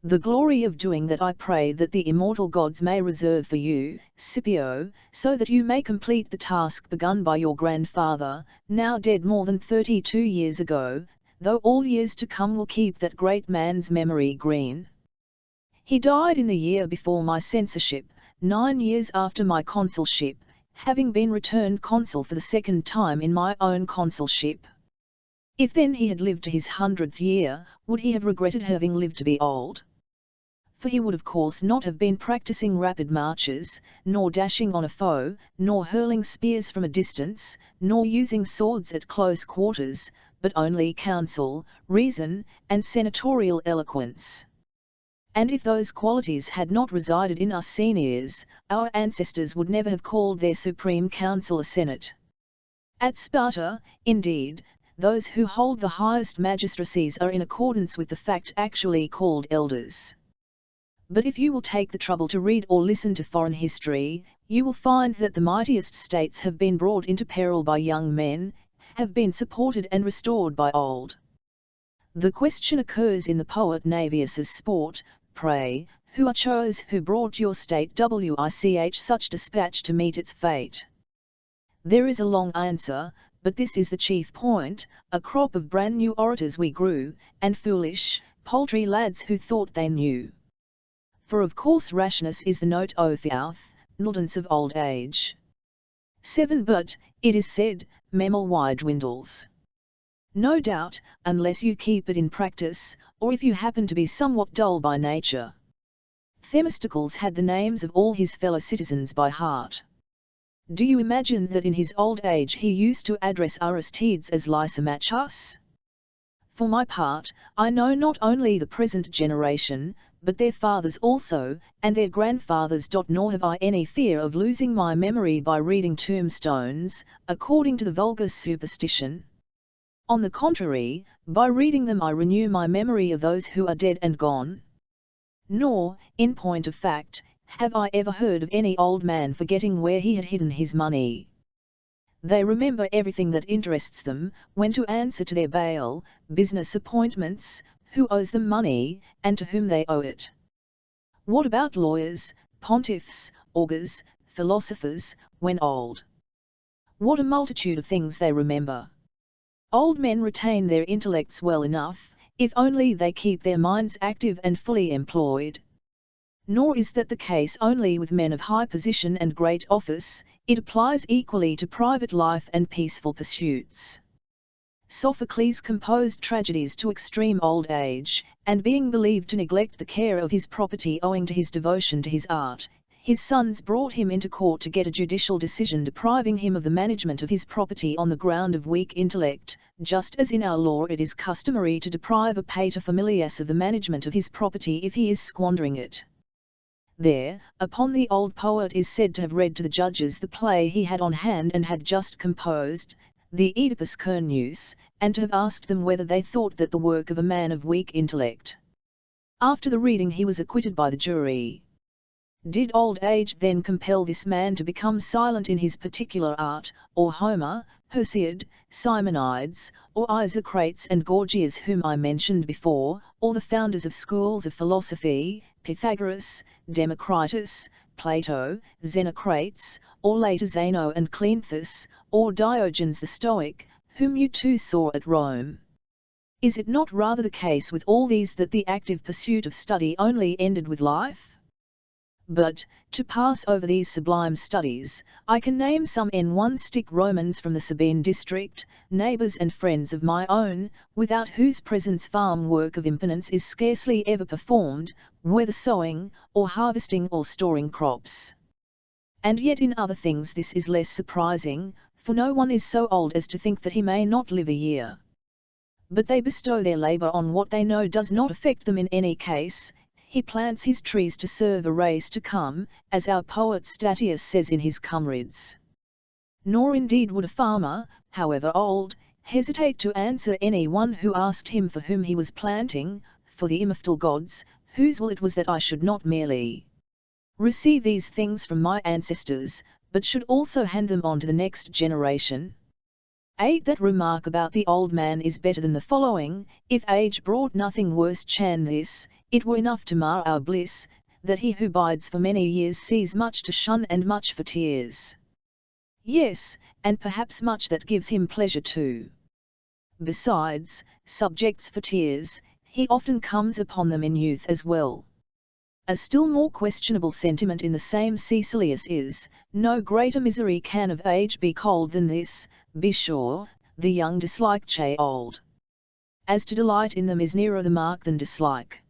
The glory of doing that I pray that the immortal gods may reserve for you, Scipio, so that you may complete the task begun by your grandfather, now dead more than 32 years ago, though all years to come will keep that great man's memory green. He died in the year before my censorship, 9 years after my consulship, having been returned consul for the second time in my own consulship. If then he had lived to his 100th year, would he have regretted having lived to be old? For he would of course not have been practising rapid marches, nor dashing on a foe, nor hurling spears from a distance, nor using swords at close quarters, but only counsel, reason, and senatorial eloquence. And if those qualities had not resided in us seniors, our ancestors would never have called their supreme council a senate. At Sparta, indeed, those who hold the highest magistracies are in accordance with the fact actually called elders. But if you will take the trouble to read or listen to foreign history, you will find that the mightiest states have been brought into peril by young men, have been supported and restored by old. The question occurs in the poet Naevius's sport, pray, who are chose who brought your state wich such dispatch to meet its fate? There is a long answer, but this is the chief point: a crop of brand new orators we grew, and foolish, paltry lads who thought they knew. For of course rashness is the note of youth, indolence of old age. 7 But, it is said, memory dwindles. No doubt, unless you keep it in practice, or if you happen to be somewhat dull by nature. Themistocles had the names of all his fellow citizens by heart. Do you imagine that in his old age he used to address Aristides as Lysimachus? For my part, I know not only the present generation, but their fathers also, and their grandfathers. Nor have I any fear of losing my memory by reading tombstones, according to the vulgar superstition. On the contrary, by reading them I renew my memory of those who are dead and gone. Nor, in point of fact, have I ever heard of any old man forgetting where he had hidden his money. They remember everything that interests them, when to answer to their bail, business appointments, who owes them money, and to whom they owe it. What about lawyers, pontiffs, augurs, philosophers, when old? What a multitude of things they remember! Old men retain their intellects well enough, if only they keep their minds active and fully employed. Nor is that the case only with men of high position and great office, it applies equally to private life and peaceful pursuits. Sophocles composed tragedies to extreme old age, and being believed to neglect the care of his property owing to his devotion to his art, his sons brought him into court to get a judicial decision depriving him of the management of his property on the ground of weak intellect, just as in our law it is customary to deprive a paterfamilias of the management of his property if he is squandering it. There, upon the old poet is said to have read to the judges the play he had on hand and had just composed, the Oedipus Cernus, and to have asked them whether they thought that the work of a man of weak intellect. After the reading he was acquitted by the jury. Did old age then compel this man to become silent in his particular art, or Homer, Hesiod, Simonides, or Isocrates and Gorgias whom I mentioned before, or the founders of schools of philosophy, Pythagoras, Democritus, Plato, Xenocrates, or later Zeno and Cleanthes, or Diogenes the Stoic, whom you too saw at Rome? Is it not rather the case with all these that the active pursuit of study only ended with life? But, to pass over these sublime studies, I can name some N1 Romans from the Sabine district, neighbours and friends of my own, without whose presence farm work of impotence is scarcely ever performed, whether sowing, or harvesting or storing crops. And yet in other things this is less surprising, for no one is so old as to think that he may not live a year. but they bestow their labor on what they know does not affect them in any case. He plants his trees to serve a race to come, as our poet Statius says in his Comrades. Nor indeed would a farmer, however old, hesitate to answer any one who asked him for whom he was planting, for the immortal gods, whose will it was that I should not merely receive these things from my ancestors, but should also hand them on to the next generation. 8. That remark about the old man is better than the following: if age brought nothing worse than this, it were enough to mar our bliss, that he who bides for many years sees much to shun and much for tears. Yes, and perhaps much that gives him pleasure too. Besides, subjects for tears, he often comes upon them in youth as well. A still more questionable sentiment in the same Cecilius is, no greater misery can of age be cold than this, be sure, the young dislike che old. As to delight in them is nearer the mark than dislike.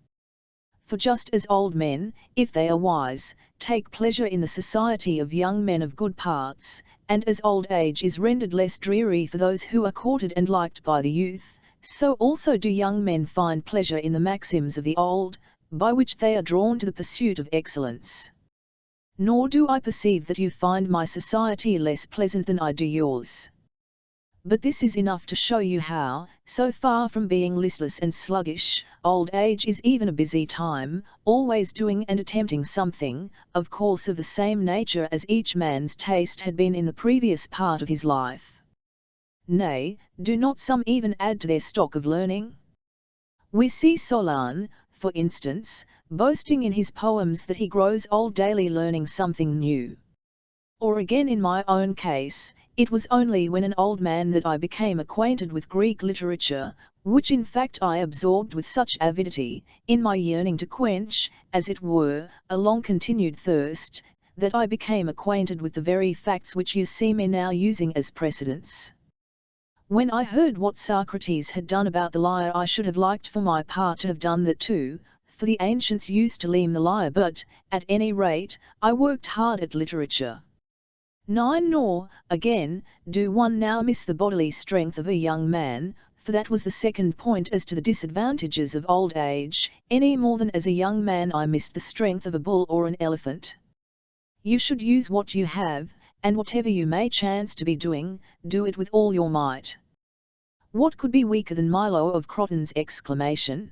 For just as old men, if they are wise, take pleasure in the society of young men of good parts, and as old age is rendered less dreary for those who are courted and liked by the youth, so also do young men find pleasure in the maxims of the old, by which they are drawn to the pursuit of excellence. Nor do I perceive that you find my society less pleasant than I do yours. But this is enough to show you how, so far from being listless and sluggish, old age is even a busy time, always doing and attempting something, of course of the same nature as each man's taste had been in the previous part of his life. Nay, do not some even add to their stock of learning? We see Solon, for instance, boasting in his poems that he grows old daily learning something new. Or again in my own case, it was only when an old man that I became acquainted with Greek literature, which in fact I absorbed with such avidity, in my yearning to quench, as it were, a long-continued thirst, that I became acquainted with the very facts which you see me now using as precedents. When I heard what Socrates had done about the lyre, I should have liked for my part to have done that too, for the ancients used to leam the lyre, but, at any rate, I worked hard at literature. 9. Nor, again, do one now miss the bodily strength of a young man, for that was the second point as to the disadvantages of old age, any more than as a young man I missed the strength of a bull or an elephant. You should use what you have, and whatever you may chance to be doing, do it with all your might. What could be weaker than Milo of Croton's exclamation?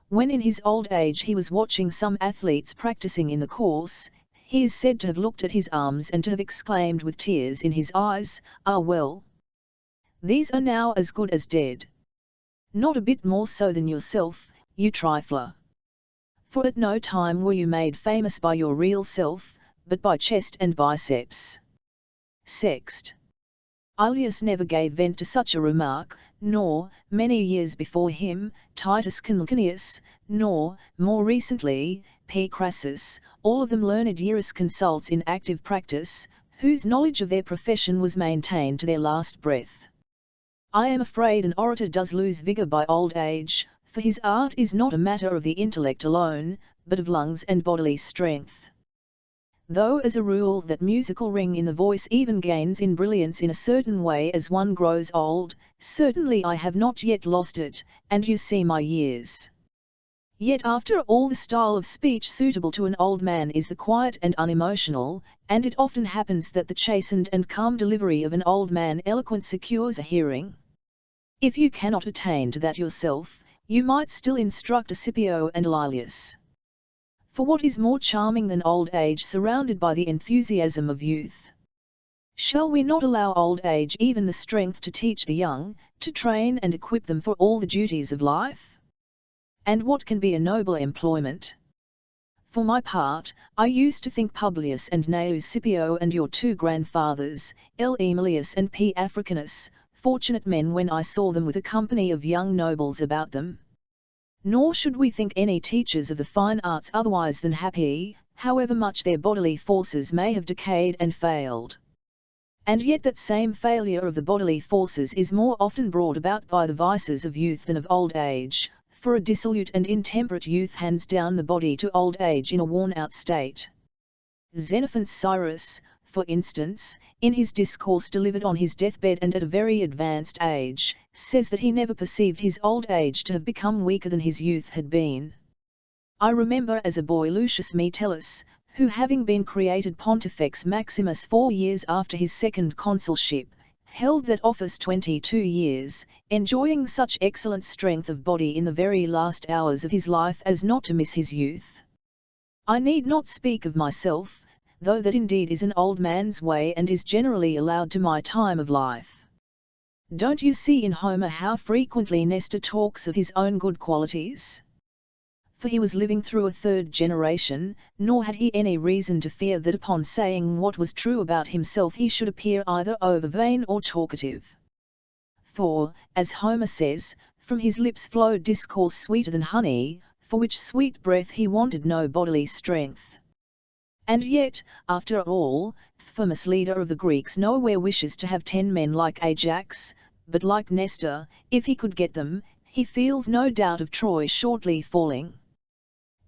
When in his old age he was watching some athletes practicing in the course, he is said to have looked at his arms and to have exclaimed with tears in his eyes, "Ah well! These are now as good as dead. Not a bit more so than yourself, you trifler. For at no time were you made famous by your real self, but by chest and biceps." Sext. Aelius never gave vent to such a remark, nor, many years before him, Titus Cancanius, nor, more recently, P. Crassus, all of them learned jurisconsults in active practice, whose knowledge of their profession was maintained to their last breath. I am afraid an orator does lose vigour by old age, for his art is not a matter of the intellect alone, but of lungs and bodily strength. Though as a rule that musical ring in the voice even gains in brilliance in a certain way as one grows old, certainly I have not yet lost it, and you see my years. Yet after all the style of speech suitable to an old man is the quiet and unemotional, and it often happens that the chastened and calm delivery of an old man eloquent secures a hearing. If you cannot attain to that yourself, you might still instruct a Scipio and Laelius. For what is more charming than old age surrounded by the enthusiasm of youth? Shall we not allow old age even the strength to teach the young, to train and equip them for all the duties of life? And what can be a noble employment? For my part, I used to think Publius and Gnaeus Scipio and your two grandfathers, L. Aemilius and P. Africanus, fortunate men when I saw them with a company of young nobles about them. Nor should we think any teachers of the fine arts otherwise than happy, however much their bodily forces may have decayed and failed. And yet that same failure of the bodily forces is more often brought about by the vices of youth than of old age, for a dissolute and intemperate youth hands down the body to old age in a worn-out state. Xenophon's Cyrus, for instance, in his discourse delivered on his deathbed and at a very advanced age, says that he never perceived his old age to have become weaker than his youth had been. I remember as a boy Lucius Metellus, who having been created Pontifex Maximus 4 years after his second consulship, held that office 22 years, enjoying such excellent strength of body in the very last hours of his life as not to miss his youth. I need not speak of myself, though that indeed is an old man's way and is generally allowed to my time of life. Don't you see in Homer how frequently Nestor talks of his own good qualities? For he was living through a third generation, nor had he any reason to fear that upon saying what was true about himself he should appear either over vain or talkative. For, as Homer says, from his lips flowed discourse sweeter than honey, for which sweet breath he wanted no bodily strength. And yet, after all, the famous leader of the Greeks nowhere wishes to have 10 men like Ajax, but like Nestor, if he could get them, he feels no doubt of Troy shortly falling.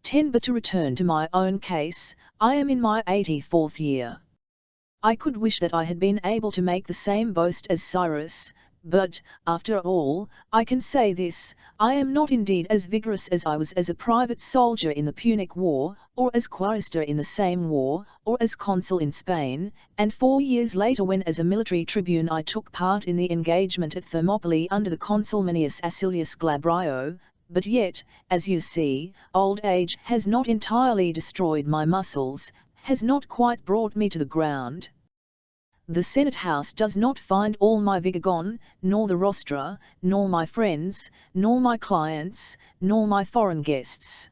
10. But to return to my own case, I am in my 84th year. I could wish that I had been able to make the same boast as Cyrus, but, after all, I can say this, I am not indeed as vigorous as I was as a private soldier in the Punic War, or as quaestor in the same war, or as consul in Spain, and 4 years later when as a military tribune I took part in the engagement at Thermopylae under the consul Manius Acilius Glabrio, but yet, as you see, old age has not entirely destroyed my muscles, has not quite brought me to the ground. The Senate House does not find all my vigour gone, nor the rostra, nor my friends, nor my clients, nor my foreign guests.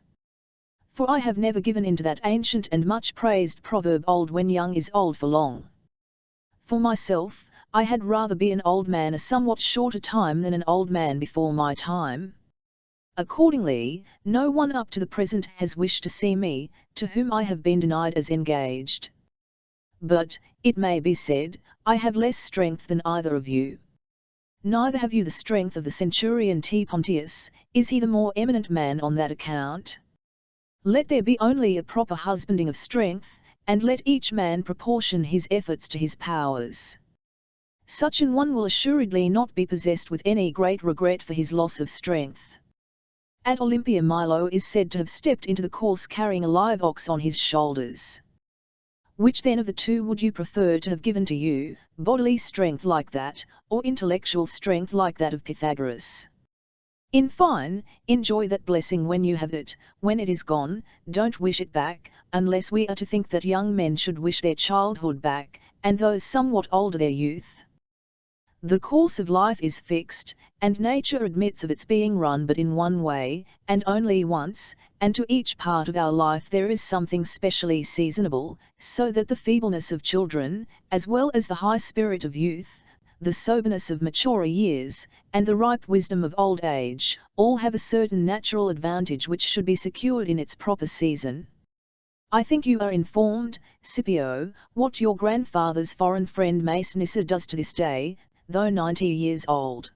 For I have never given in to that ancient and much praised proverb old when young is old for long. For myself, I had rather be an old man a somewhat shorter time than an old man before my time. Accordingly, no one up to the present has wished to see me, to whom I have been denied as engaged. But, it may be said, I have less strength than either of you. Neither have you the strength of the centurion T. Pontius, is he the more eminent man on that account? Let there be only a proper husbanding of strength, and let each man proportion his efforts to his powers. Such an one will assuredly not be possessed with any great regret for his loss of strength. At Olympia Milo is said to have stepped into the course carrying a live ox on his shoulders. Which then of the two would you prefer to have given to you, bodily strength like that, or intellectual strength like that of Pythagoras? In fine, enjoy that blessing when you have it, when it is gone, don't wish it back, unless we are to think that young men should wish their childhood back, and those somewhat older their youth. The course of life is fixed, and nature admits of its being run but in one way, and only once, and to each part of our life there is something specially seasonable, so that the feebleness of children, as well as the high spirit of youth, the soberness of maturer years, and the ripe wisdom of old age, all have a certain natural advantage which should be secured in its proper season. I think you are informed, Scipio, what your grandfather's foreign friend Mace Nissa does to this day, though 90 years old.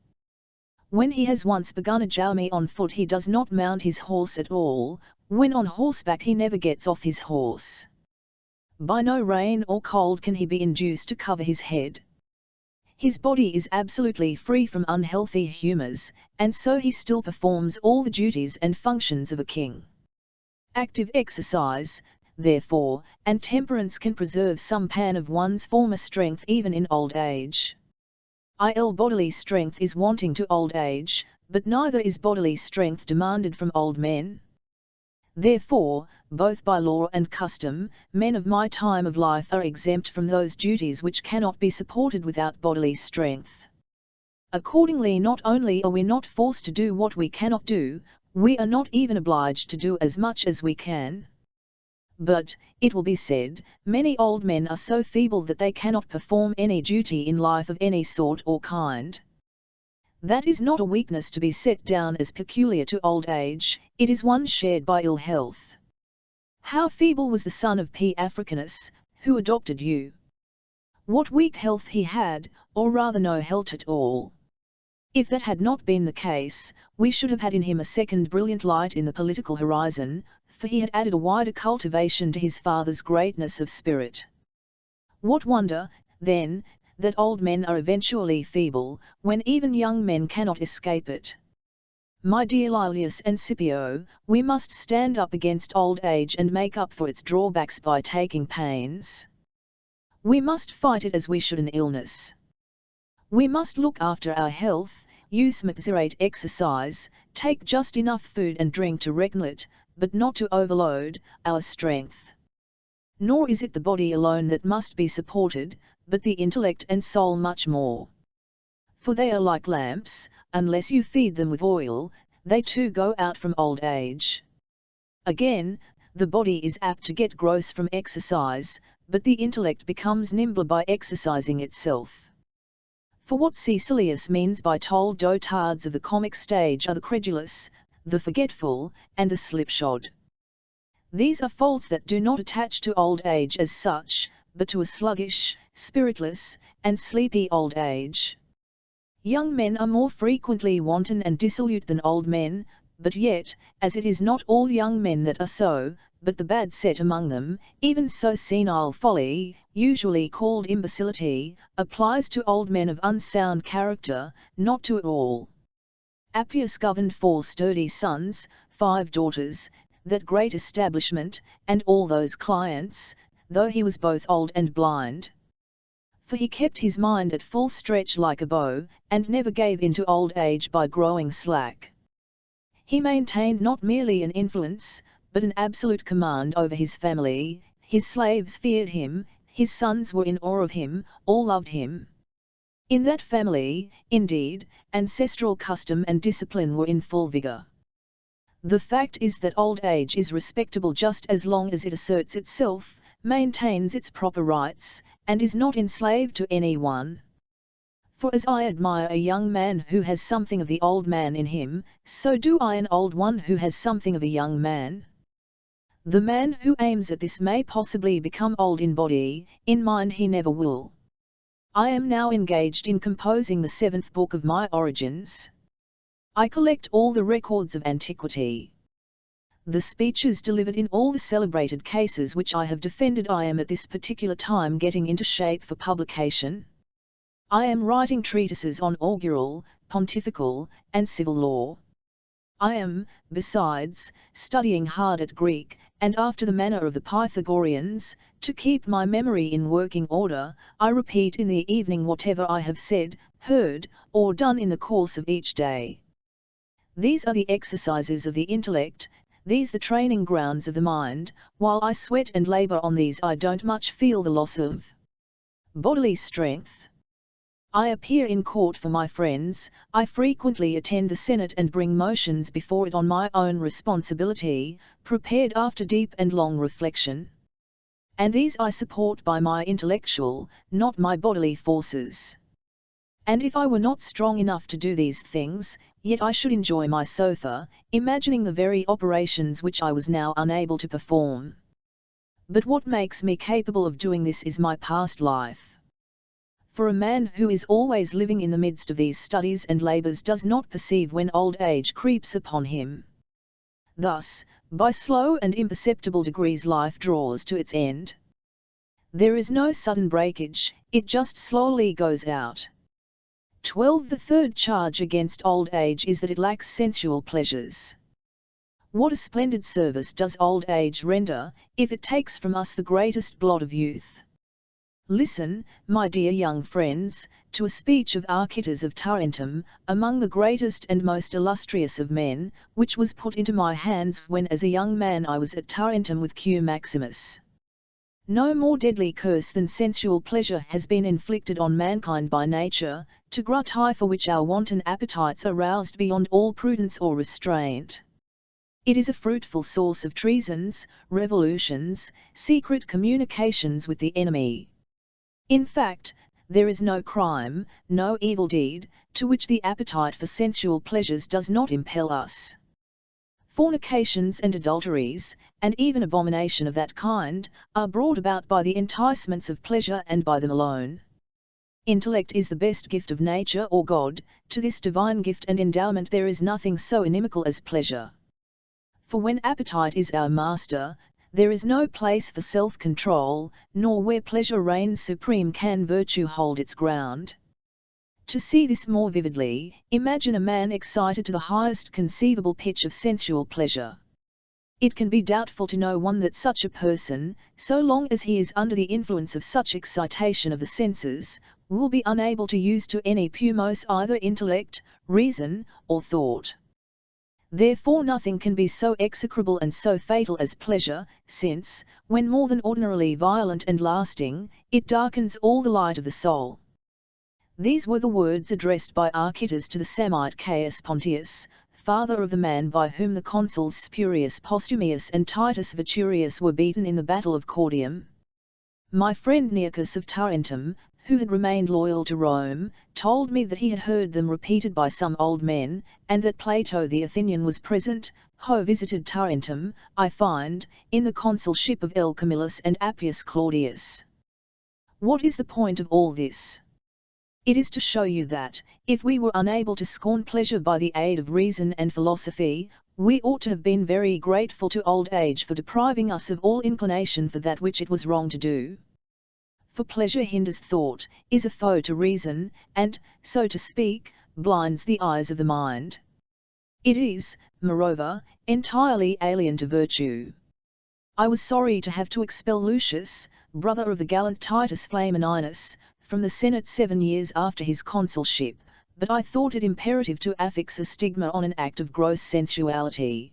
When he has once begun a journey on foot he does not mount his horse at all, when on horseback he never gets off his horse. By no rain or cold can he be induced to cover his head. His body is absolutely free from unhealthy humours, and so he still performs all the duties and functions of a king. Active exercise, therefore, and temperance can preserve some pan of one's former strength even in old age. Bodily strength is wanting to old age, but neither is bodily strength demanded from old men. Therefore, both by law and custom, men of my time of life are exempt from those duties which cannot be supported without bodily strength. Accordingly, not only are we not forced to do what we cannot do, we are not even obliged to do as much as we can. But, it will be said, many old men are so feeble that they cannot perform any duty in life of any sort or kind. That is not a weakness to be set down as peculiar to old age, it is one shared by ill health. How feeble was the son of P. Africanus, who adopted you? What weak health he had, or rather no health at all. If that had not been the case, we should have had in him a second brilliant light in the political horizon, for he had added a wider cultivation to his father's greatness of spirit. What wonder, then, that old men are eventually feeble, when even young men cannot escape it. My dear Lilius and Scipio, we must stand up against old age and make up for its drawbacks by taking pains. We must fight it as we should an illness. We must look after our health, use moderate exercise, take just enough food and drink to regulate, but not to overload, our strength. Nor is it the body alone that must be supported, but the intellect and soul much more. For they are like lamps, unless you feed them with oil, they too go out from old age. Again, the body is apt to get gross from exercise, but the intellect becomes nimbler by exercising itself. For what Cecilius means by tol dotards of the comic stage are the credulous, the forgetful, and the slipshod. These are faults that do not attach to old age as such, but to a sluggish, spiritless, and sleepy old age. Young men are more frequently wanton and dissolute than old men, but yet, as it is not all young men that are so, but the bad set among them, even so senile folly, usually called imbecility, applies to old men of unsound character, not to all. Appius governed 4 sturdy sons, 5 daughters, that great establishment, and all those clients, though he was both old and blind. For he kept his mind at full stretch like a bow, and never gave in to old age by growing slack. He maintained not merely an influence, but an absolute command over his family. His slaves feared him, his sons were in awe of him, all loved him. In that family, indeed, ancestral custom and discipline were in full vigor. The fact is that old age is respectable just as long as it asserts itself, maintains its proper rights, and is not enslaved to any one. For as I admire a young man who has something of the old man in him, so do I an old one who has something of a young man. The man who aims at this may possibly become old in body, in mind he never will. I am now engaged in composing the 7th book of my Origins. I collect all the records of antiquity. The speeches delivered in all the celebrated cases which I have defended I am at this particular time getting into shape for publication. I am writing treatises on augural, pontifical, and civil law. I am, besides, studying hard at Greek, and after the manner of the Pythagoreans, to keep my memory in working order, I repeat in the evening whatever I have said, heard, or done in the course of each day. These are the exercises of the intellect, these the training grounds of the mind. While I sweat and labor on these I don't much feel the loss of bodily strength. I appear in court for my friends, I frequently attend the Senate and bring motions before it on my own responsibility, prepared after deep and long reflection. And these I support by my intellectual, not my bodily forces. And if I were not strong enough to do these things, yet I should enjoy my sofa, imagining the very operations which I was now unable to perform. But what makes me capable of doing this is my past life. For a man who is always living in the midst of these studies and labors does not perceive when old age creeps upon him. Thus, by slow and imperceptible degrees life draws to its end. There is no sudden breakage, it just slowly goes out. 12. The third charge against old age is that it lacks sensual pleasures. What a splendid service does old age render, if it takes from us the greatest blot of youth! Listen, my dear young friends, to a speech of Archytas of Tarentum, among the greatest and most illustrious of men, which was put into my hands when as a young man I was at Tarentum with Q. Maximus. No more deadly curse than sensual pleasure has been inflicted on mankind by nature, to gratify for which our wanton appetites are roused beyond all prudence or restraint. It is a fruitful source of treasons, revolutions, secret communications with the enemy. In fact, there is no crime, no evil deed, to which the appetite for sensual pleasures does not impel us. Fornications and adulteries, and even abomination of that kind, are brought about by the enticements of pleasure and by them alone. Intellect is the best gift of nature or God. To this divine gift and endowment there is nothing so inimical as pleasure. For when appetite is our master, there is no place for self-control, nor where pleasure reigns supreme can virtue hold its ground. To see this more vividly, imagine a man excited to the highest conceivable pitch of sensual pleasure. It can be doubtful to know one that such a person, so long as he is under the influence of such excitation of the senses, will be unable to use to any purpose either intellect, reason, or thought. Therefore nothing can be so execrable and so fatal as pleasure, since, when more than ordinarily violent and lasting, it darkens all the light of the soul. These were the words addressed by Archytas to the Samnite Caius Pontius, father of the man by whom the consuls Spurius Postumius and Titus Veturius were beaten in the battle of Cordium. My friend Nearchus of Tarentum, who had remained loyal to Rome, told me that he had heard them repeated by some old men, and that Plato the Athenian was present, who visited Tarentum, I find, in the consulship of L. Camillus and Appius Claudius. What is the point of all this? It is to show you that, if we were unable to scorn pleasure by the aid of reason and philosophy, we ought to have been very grateful to old age for depriving us of all inclination for that which it was wrong to do. For pleasure hinders thought, is a foe to reason, and, so to speak, blinds the eyes of the mind. It is, moreover, entirely alien to virtue. I was sorry to have to expel Lucius, brother of the gallant Titus Flamininus, from the Senate 7 years after his consulship, but I thought it imperative to affix a stigma on an act of gross sensuality.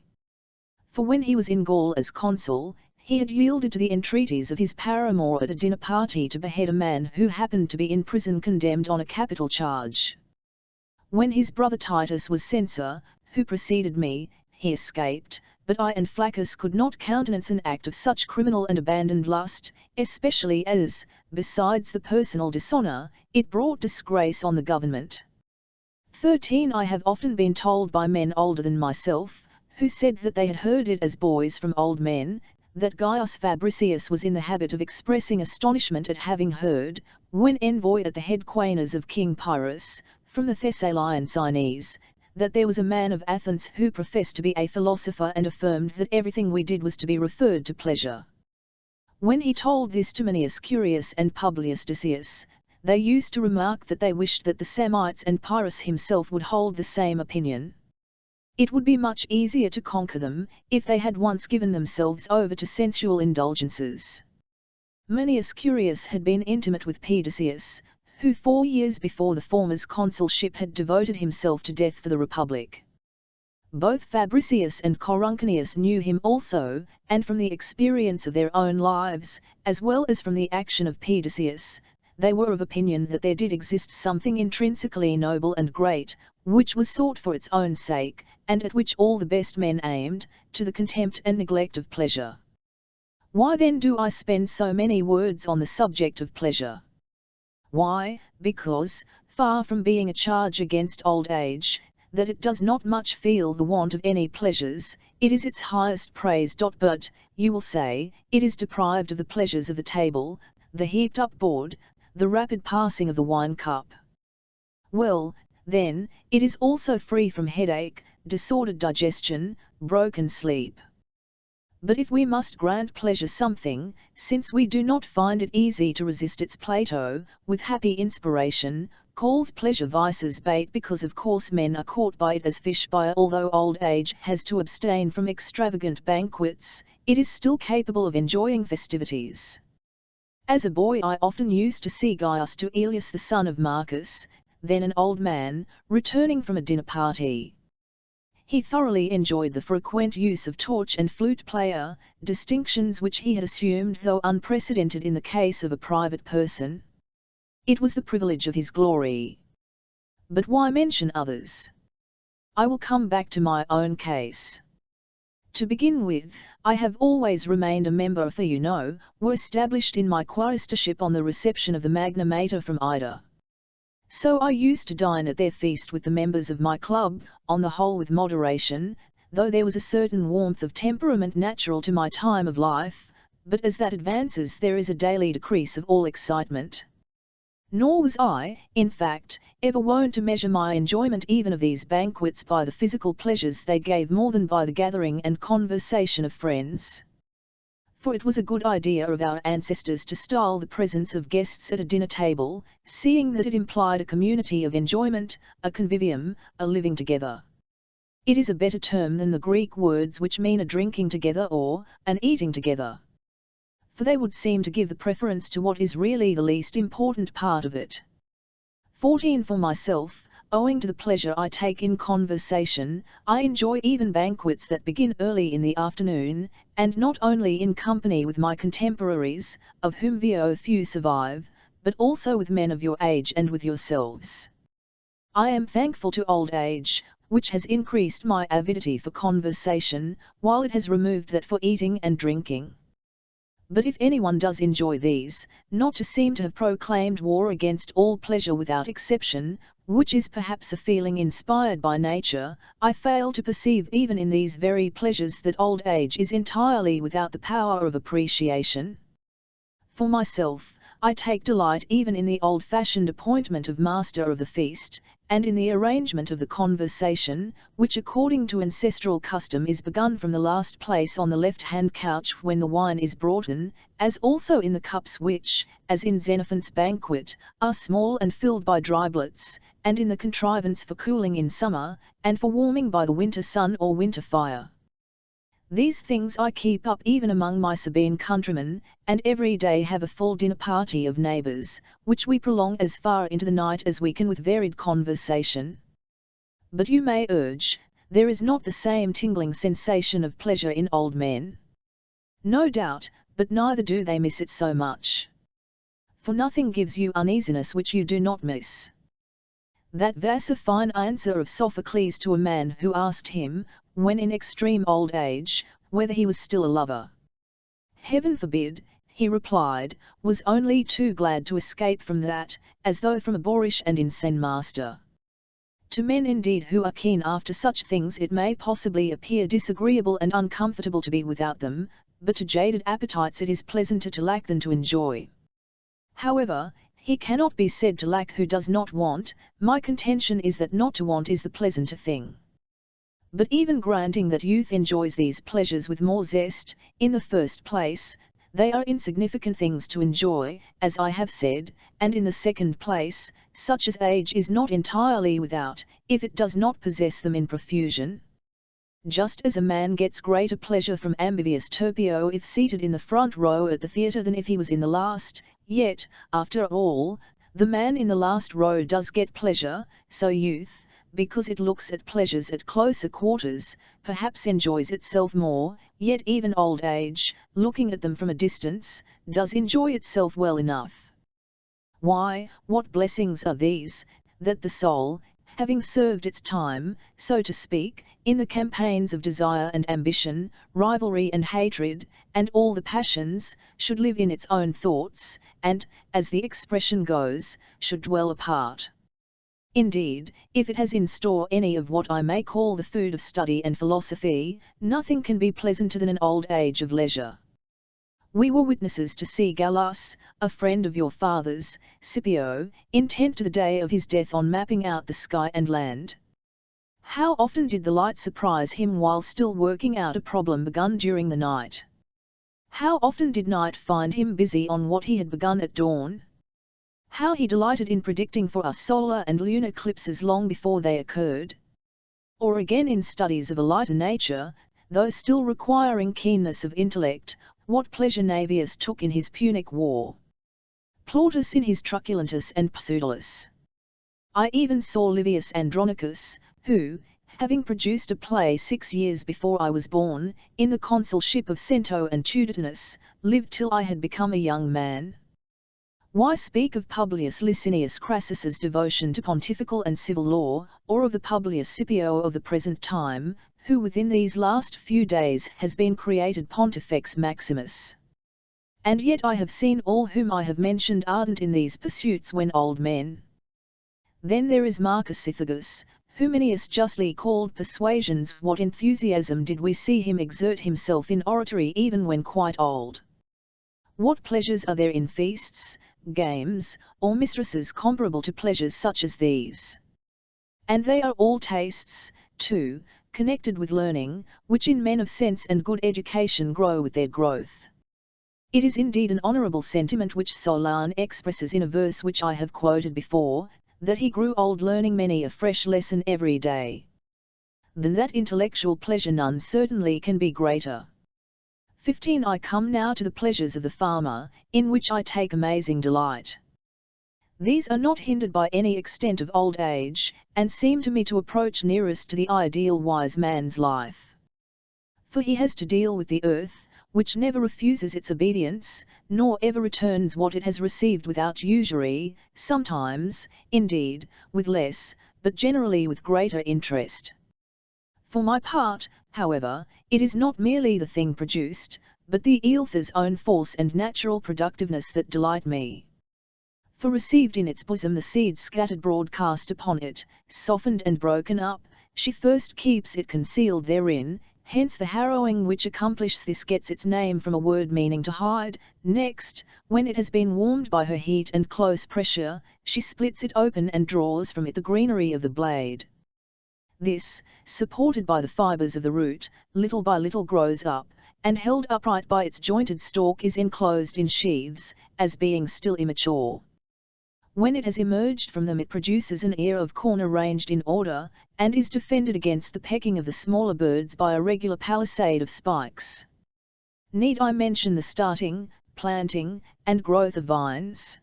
For when he was in Gaul as consul, he had yielded to the entreaties of his paramour at a dinner party to behead a man who happened to be in prison condemned on a capital charge. When his brother Titus was censor, who preceded me, he escaped, but I and Flaccus could not countenance an act of such criminal and abandoned lust, especially as, besides the personal dishonour, it brought disgrace on the government. 13. I have often been told by men older than myself, who said that they had heard it as boys from old men, that Gaius Fabricius was in the habit of expressing astonishment at having heard, when envoy at the head quainers of King Pyrrhus, from the Thessalian Cynese, that there was a man of Athens who professed to be a philosopher and affirmed that everything we did was to be referred to pleasure. When he told this to Manius Curius and Publius Decius, they used to remark that they wished that the Samnites and Pyrrhus himself would hold the same opinion. It would be much easier to conquer them, if they had once given themselves over to sensual indulgences. Manius Curius had been intimate with P. Decius, who 4 years before the former's consulship had devoted himself to death for the Republic. Both Fabricius and Coruncanius knew him also, and from the experience of their own lives, as well as from the action of P. Decius, they were of opinion that there did exist something intrinsically noble and great, which was sought for its own sake, and at which all the best men aimed, to the contempt and neglect of pleasure. Why then do I spend so many words on the subject of pleasure? Why, because, far from being a charge against old age, that it does not much feel the want of any pleasures, it is its highest praise. But, you will say, it is deprived of the pleasures of the table, the heaped-up board, the rapid passing of the wine-cup. Well, then, it is also free from headache, disordered digestion, broken sleep. But if we must grant pleasure something, since we do not find it easy to resist its Plato, with happy inspiration, calls pleasure vice's bait, because of course men are caught by it as fish by although old age has to abstain from extravagant banquets, it is still capable of enjoying festivities. As a boy I often used to see Gaius Tuelius the son of Marcus, then an old man, returning from a dinner party. He thoroughly enjoyed the frequent use of torch and flute player, distinctions which he had assumed though unprecedented in the case of a private person. It was the privilege of his glory. But why mention others? I will come back to my own case. To begin with, I have always remained a member, for you know, were established in my quaestorship on the reception of the Magna Mater from Ida. So I used to dine at their feast with the members of my club, on the whole with moderation, though there was a certain warmth of temperament natural to my time of life, but as that advances there is a daily decrease of all excitement. Nor was I, in fact, ever wont to measure my enjoyment even of these banquets by the physical pleasures they gave more than by the gathering and conversation of friends. For it was a good idea of our ancestors to style the presence of guests at a dinner table, seeing that it implied a community of enjoyment, a convivium, a living together. It is a better term than the Greek words which mean a drinking together or an eating together. For they would seem to give the preference to what is really the least important part of it. 14. For myself, owing to the pleasure I take in conversation, I enjoy even banquets that begin early in the afternoon, and not only in company with my contemporaries, of whom few survive, but also with men of your age and with yourselves. I am thankful to old age, which has increased my avidity for conversation, while it has removed that for eating and drinking. But if anyone does enjoy these, not to seem to have proclaimed war against all pleasure without exception, which is perhaps a feeling inspired by nature, I fail to perceive even in these very pleasures that old age is entirely without the power of appreciation. For myself, I take delight even in the old-fashioned appointment of master of the feast, and in the arrangement of the conversation, which according to ancestral custom is begun from the last place on the left-hand couch when the wine is brought in, as also in the cups which, as in Xenophon's banquet, are small and filled by driblets, and in the contrivance for cooling in summer, and for warming by the winter sun or winter fire. These things I keep up even among my Sabine countrymen, and every day have a full dinner party of neighbours, which we prolong as far into the night as we can with varied conversation. But you may urge, there is not the same tingling sensation of pleasure in old men. No doubt, but neither do they miss it so much. For nothing gives you uneasiness which you do not miss. That was a fine answer of Sophocles to a man who asked him, when in extreme old age, whether he was still a lover. Heaven forbid, he replied, was only too glad to escape from that, as though from a boorish and insane master. To men indeed who are keen after such things it may possibly appear disagreeable and uncomfortable to be without them, but to jaded appetites it is pleasanter to lack than to enjoy. However, he cannot be said to lack who does not want. My contention is that not to want is the pleasanter thing. But even granting that youth enjoys these pleasures with more zest, in the first place, they are insignificant things to enjoy, as I have said, and in the second place, such as age is not entirely without, if it does not possess them in profusion. Just as a man gets greater pleasure from ambivious terpio if seated in the front row at the theatre than if he was in the last, yet, after all, the man in the last row does get pleasure, so youth, because it looks at pleasures at closer quarters, perhaps enjoys itself more, yet even old age, looking at them from a distance, does enjoy itself well enough. Why, what blessings are these, that the soul, having served its time, so to speak, in the campaigns of desire and ambition, rivalry and hatred, and all the passions, should live in its own thoughts, and, as the expression goes, should dwell apart. Indeed, if it has in store any of what I may call the food of study and philosophy, nothing can be pleasanter than an old age of leisure. We were witnesses to see Gallus, a friend of your father's, Scipio, intent to the day of his death on mapping out the sky and land. How often did the light surprise him while still working out a problem begun during the night? How often did night find him busy on what he had begun at dawn? How he delighted in predicting for us solar and lunar eclipses long before they occurred. Or again in studies of a lighter nature, though still requiring keenness of intellect, what pleasure Navius took in his Punic War. Plautus in his Truculentus and Pseudolus. I even saw Livius Andronicus, who, having produced a play 6 years before I was born, in the consulship of Cento and Tuditanus, lived till I had become a young man. Why speak of Publius Licinius Crassus's devotion to pontifical and civil law, or of the Publius Scipio of the present time, who within these last few days has been created Pontifex Maximus? And yet I have seen all whom I have mentioned ardent in these pursuits when old men. Then there is Marcus Cythagus, whom Ennius justly called Persuasions. What enthusiasm did we see him exert himself in oratory even when quite old? What pleasures are there in feasts, games, or mistresses comparable to pleasures such as these? And they are all tastes, too, connected with learning, which in men of sense and good education grow with their growth. It is indeed an honourable sentiment which Solon expresses in a verse which I have quoted before, that he grew old learning many a fresh lesson every day. Than that intellectual pleasure none certainly can be greater. 15. I come now to the pleasures of the farmer, in which I take amazing delight. These are not hindered by any extent of old age, and seem to me to approach nearest to the ideal wise man's life. For he has to deal with the earth, which never refuses its obedience, nor ever returns what it has received without usury, sometimes, indeed, with less, but generally with greater interest. For my part, however, it is not merely the thing produced, but the earth's own force and natural productiveness that delight me. For received in its bosom the seed scattered broadcast upon it, softened and broken up, she first keeps it concealed therein, hence the harrowing which accomplishes this gets its name from a word meaning to hide. Next, when it has been warmed by her heat and close pressure, she splits it open and draws from it the greenery of the blade. This, supported by the fibres of the root, little by little grows up, and held upright by its jointed stalk is enclosed in sheaths, as being still immature. When it has emerged from them it produces an ear of corn arranged in order, and is defended against the pecking of the smaller birds by a regular palisade of spikes. Need I mention the starting, planting, and growth of vines?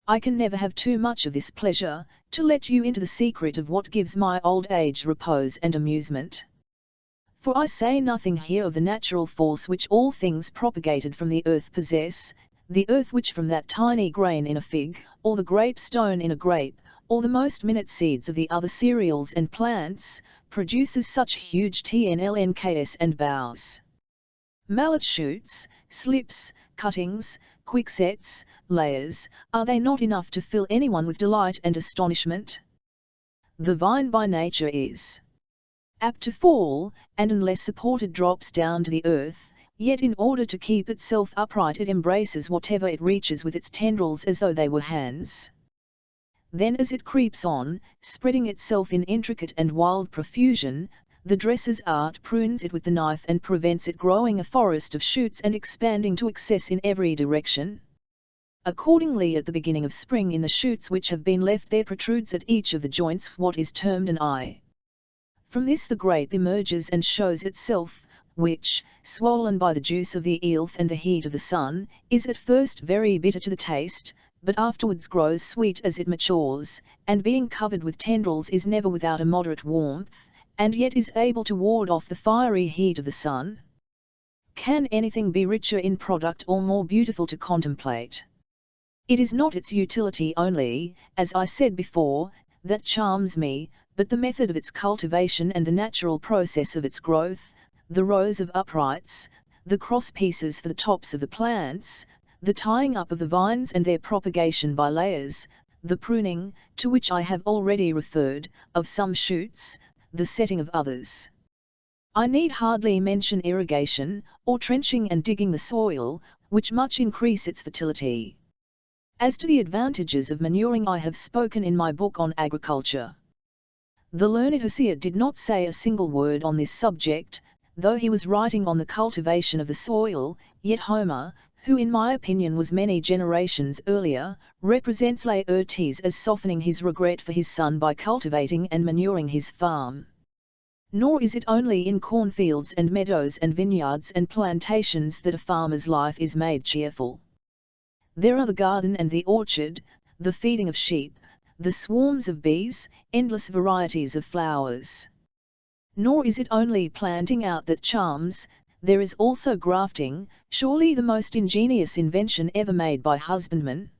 I can never have too much of this pleasure, to let you into the secret of what gives my old age repose and amusement. For I say nothing here of the natural force which all things propagated from the earth possess, the earth which from that tiny grain in a fig, or the grape stone in a grape, or the most minute seeds of the other cereals and plants, produces such huge TNLNKs and boughs. Mallet shoots, slips, cuttings, quicksets, layers, are they not enough to fill anyone with delight and astonishment? The vine by nature is apt to fall, and unless supported drops down to the earth, yet in order to keep itself upright it embraces whatever it reaches with its tendrils as though they were hands. Then as it creeps on, spreading itself in intricate and wild profusion, the dresser's art prunes it with the knife and prevents it growing a forest of shoots and expanding to excess in every direction. Accordingly at the beginning of spring in the shoots which have been left there protrudes at each of the joints what is termed an eye. From this the grape emerges and shows itself, which, swollen by the juice of the earth and the heat of the sun, is at first very bitter to the taste, but afterwards grows sweet as it matures, and being covered with tendrils is never without a moderate warmth, and yet is able to ward off the fiery heat of the sun. Can anything be richer in product or more beautiful to contemplate? It is not its utility only, as I said before, that charms me, but the method of its cultivation and the natural process of its growth, the rows of uprights, the cross pieces for the tops of the plants, the tying up of the vines and their propagation by layers, the pruning, to which I have already referred, of some shoots, the setting of others. I need hardly mention irrigation, or trenching and digging the soil, which much increase its fertility. As to the advantages of manuring I have spoken in my book on agriculture. The learned Hesiod did not say a single word on this subject, though he was writing on the cultivation of the soil, yet Homer, who in my opinion was many generations earlier, represents Laertes as softening his regret for his son by cultivating and manuring his farm. Nor is it only in cornfields and meadows and vineyards and plantations that a farmer's life is made cheerful. There are the garden and the orchard, the feeding of sheep, the swarms of bees, endless varieties of flowers. Nor is it only planting out that charms, there is also grafting, surely the most ingenious invention ever made by husbandmen.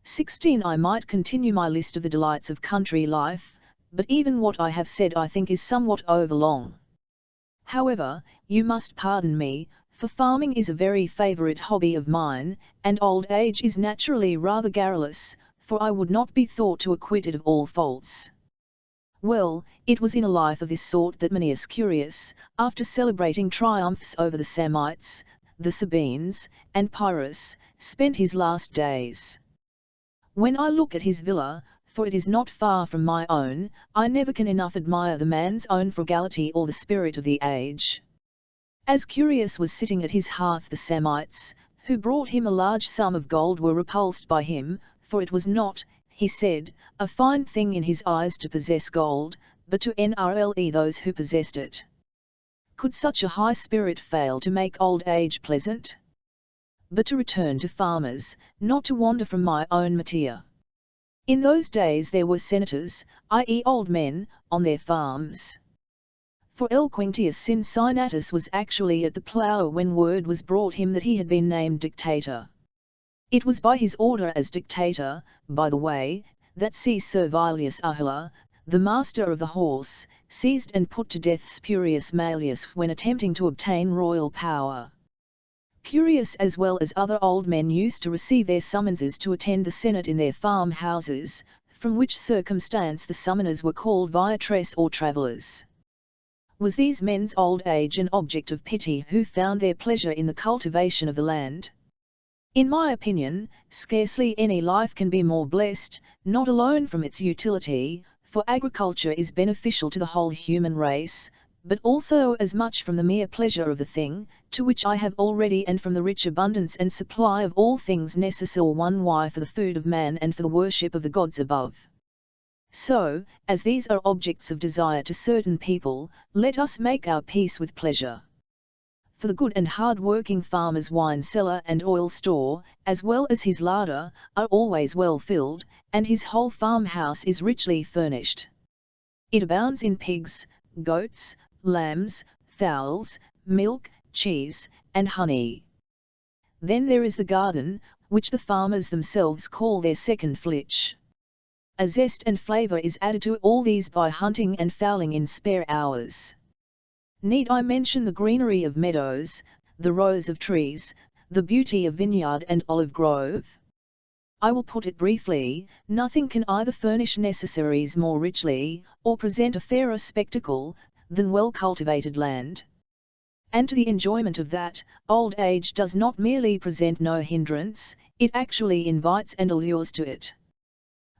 16. I might continue my list of the delights of country life, but even what I have said I think is somewhat overlong. However, you must pardon me, for farming is a very favourite hobby of mine, and old age is naturally rather garrulous, for I would not be thought to acquit it of all faults. Well, it was in a life of this sort that Manius Curius, after celebrating triumphs over the Samites, the Sabines, and Pyrrhus, spent his last days. When I look at his villa, for it is not far from my own, I never can enough admire the man's own frugality or the spirit of the age. As Curius was sitting at his hearth the Samites, who brought him a large sum of gold were repulsed by him, for it was not, he said, a fine thing in his eyes to possess gold, but to NRLE those who possessed it. Could such a high spirit fail to make old age pleasant? But to return to farmers, not to wander from my own materia. In those days there were senators, i.e. old men, on their farms. For L. Quintius Cincinnatus was actually at the plough when word was brought him that he had been named dictator. It was by his order as dictator, by the way, that C. Servilius Ahala, the master of the horse, seized and put to death Spurius Maelius when attempting to obtain royal power. Curius as well as other old men used to receive their summonses to attend the Senate in their farmhouses, from which circumstance the summoners were called viatres or travellers. Was these men's old age an object of pity who found their pleasure in the cultivation of the land? In my opinion, scarcely any life can be more blessed, not alone from its utility, for agriculture is beneficial to the whole human race, but also as much from the mere pleasure of the thing, to which I have already, and from the rich abundance and supply of all things necessary one why for the food of man and for the worship of the gods above. So, as these are objects of desire to certain people, let us make our peace with pleasure. For the good and hard-working farmer's wine cellar and oil store, as well as his larder, are always well filled, and his whole farmhouse is richly furnished. It abounds in pigs, goats, lambs, fowls, milk, cheese, and honey. Then there is the garden, which the farmers themselves call their second flitch. A zest and flavour is added to all these by hunting and fowling in spare hours. Need I mention the greenery of meadows, the rows of trees, the beauty of vineyard and olive grove? I will put it briefly, nothing can either furnish necessaries more richly, or present a fairer spectacle, than well-cultivated land. And to the enjoyment of that, old age does not merely present no hindrance, it actually invites and allures to it.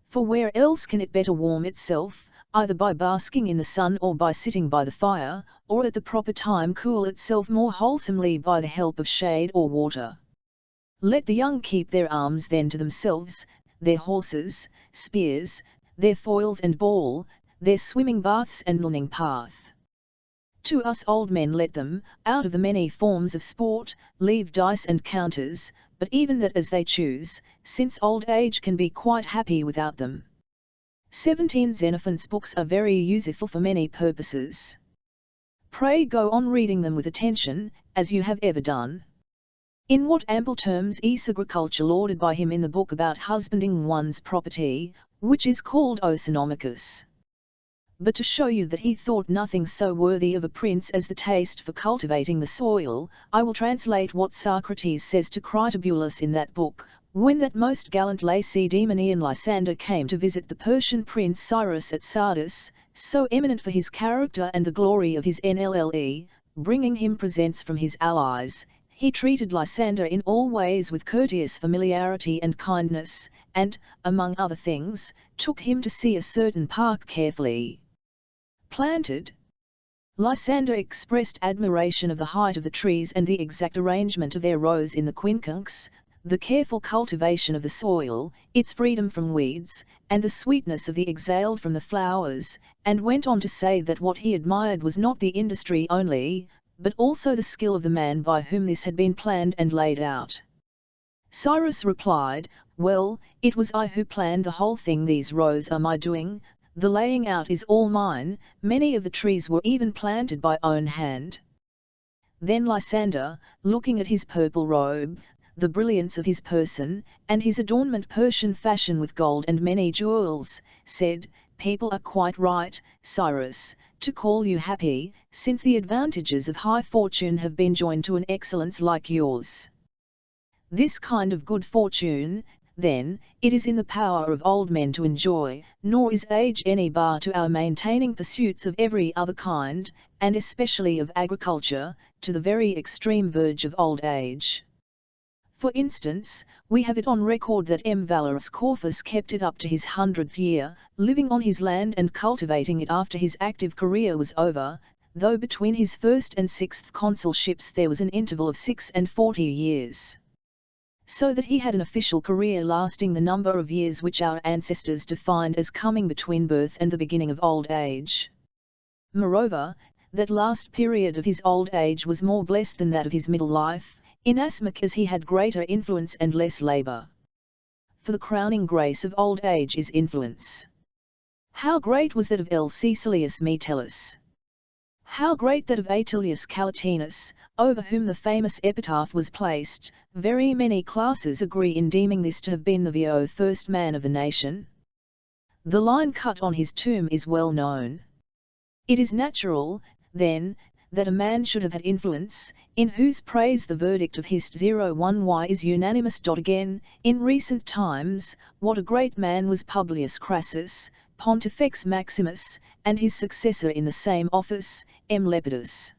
For where else can it better warm itself, either by basking in the sun or by sitting by the fire, or at the proper time cool itself more wholesomely by the help of shade or water? Let the young keep their arms then to themselves, their horses, spears, their foils and ball, their swimming baths and learning path. To us old men let them, out of the many forms of sport, leave dice and counters, but even that as they choose, since old age can be quite happy without them. 17 Xenophon's books are very useful for many purposes. Pray go on reading them with attention, as you have ever done. In what ample terms is agriculture lauded by him in the book about husbanding one's property, which is called Oceanomachus. But to show you that he thought nothing so worthy of a prince as the taste for cultivating the soil, I will translate what Socrates says to Critobulus in that book, when that most gallant Lacedaemonian Lysander came to visit the Persian prince Cyrus at Sardis, so eminent for his character and the glory of his NLLE, bringing him presents from his allies. He treated Lysander in all ways with courteous familiarity and kindness, and, among other things, took him to see a certain park carefully planted. Lysander expressed admiration of the height of the trees and the exact arrangement of their rows in the quincunx, the careful cultivation of the soil, its freedom from weeds, and the sweetness of the exhaled from the flowers, and went on to say that what he admired was not the industry only, but also the skill of the man by whom this had been planned and laid out. Cyrus replied, "Well, it was I who planned the whole thing. These rows are my doing, the laying out is all mine, many of the trees were even planted by own hand." Then Lysander, looking at his purple robe, the brilliance of his person, and his adornment Persian fashion with gold and many jewels, said, "People are quite right, Cyrus, to call you happy, since the advantages of high fortune have been joined to an excellence like yours. This kind of good fortune, then, it is in the power of old men to enjoy, nor is age any bar to our maintaining pursuits of every other kind, and especially of agriculture, to the very extreme verge of old age. For instance, we have it on record that M. Valerius Corfus kept it up to his 100th year, living on his land and cultivating it after his active career was over, though between his first and 6th consulships there was an interval of 46 years. so that he had an official career lasting the number of years which our ancestors defined as coming between birth and the beginning of old age. Moreover, that last period of his old age was more blessed than that of his middle life, inasmuch as he had greater influence and less labour. For the crowning grace of old age is influence. How great was that of L. Caecilius Metellus! How great that of Atilius Calatinus, over whom the famous epitaph was placed! Very many classes agree in deeming this to have been the first man of the nation. The line cut on his tomb is well known. It is natural, then, that a man should have had influence, in whose praise the verdict of Hist. 01y is unanimous. Again, in recent times, what a great man was Publius Crassus, Pontifex Maximus, and his successor in the same office, M. Lepidus.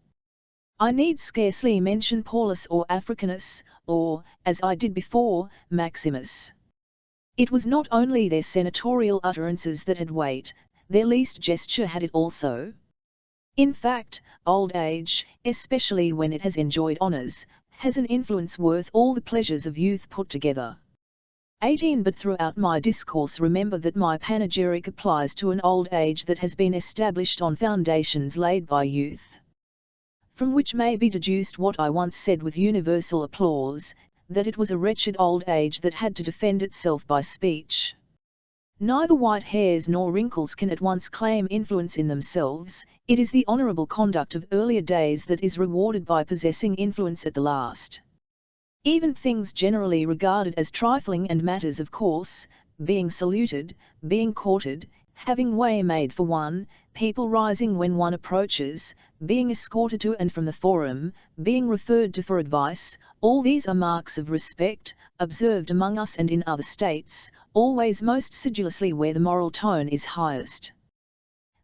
I need scarcely mention Paulus or Africanus, or, as I did before, Maximus. It was not only their senatorial utterances that had weight, their least gesture had it also. In fact, old age, especially when it has enjoyed honours, has an influence worth all the pleasures of youth put together. 18. But throughout my discourse remember that my panegyric applies to an old age that has been established on foundations laid by youth. From which may be deduced what I once said with universal applause, that it was a wretched old age that had to defend itself by speech. Neither white hairs nor wrinkles can at once claim influence in themselves. It is the honourable conduct of earlier days that is rewarded by possessing influence at the last. Even things generally regarded as trifling and matters of course, being saluted, being courted, having way made for one, people rising when one approaches, being escorted to and from the forum, being referred to for advice, all these are marks of respect, observed among us and in other states, always most sedulously where the moral tone is highest.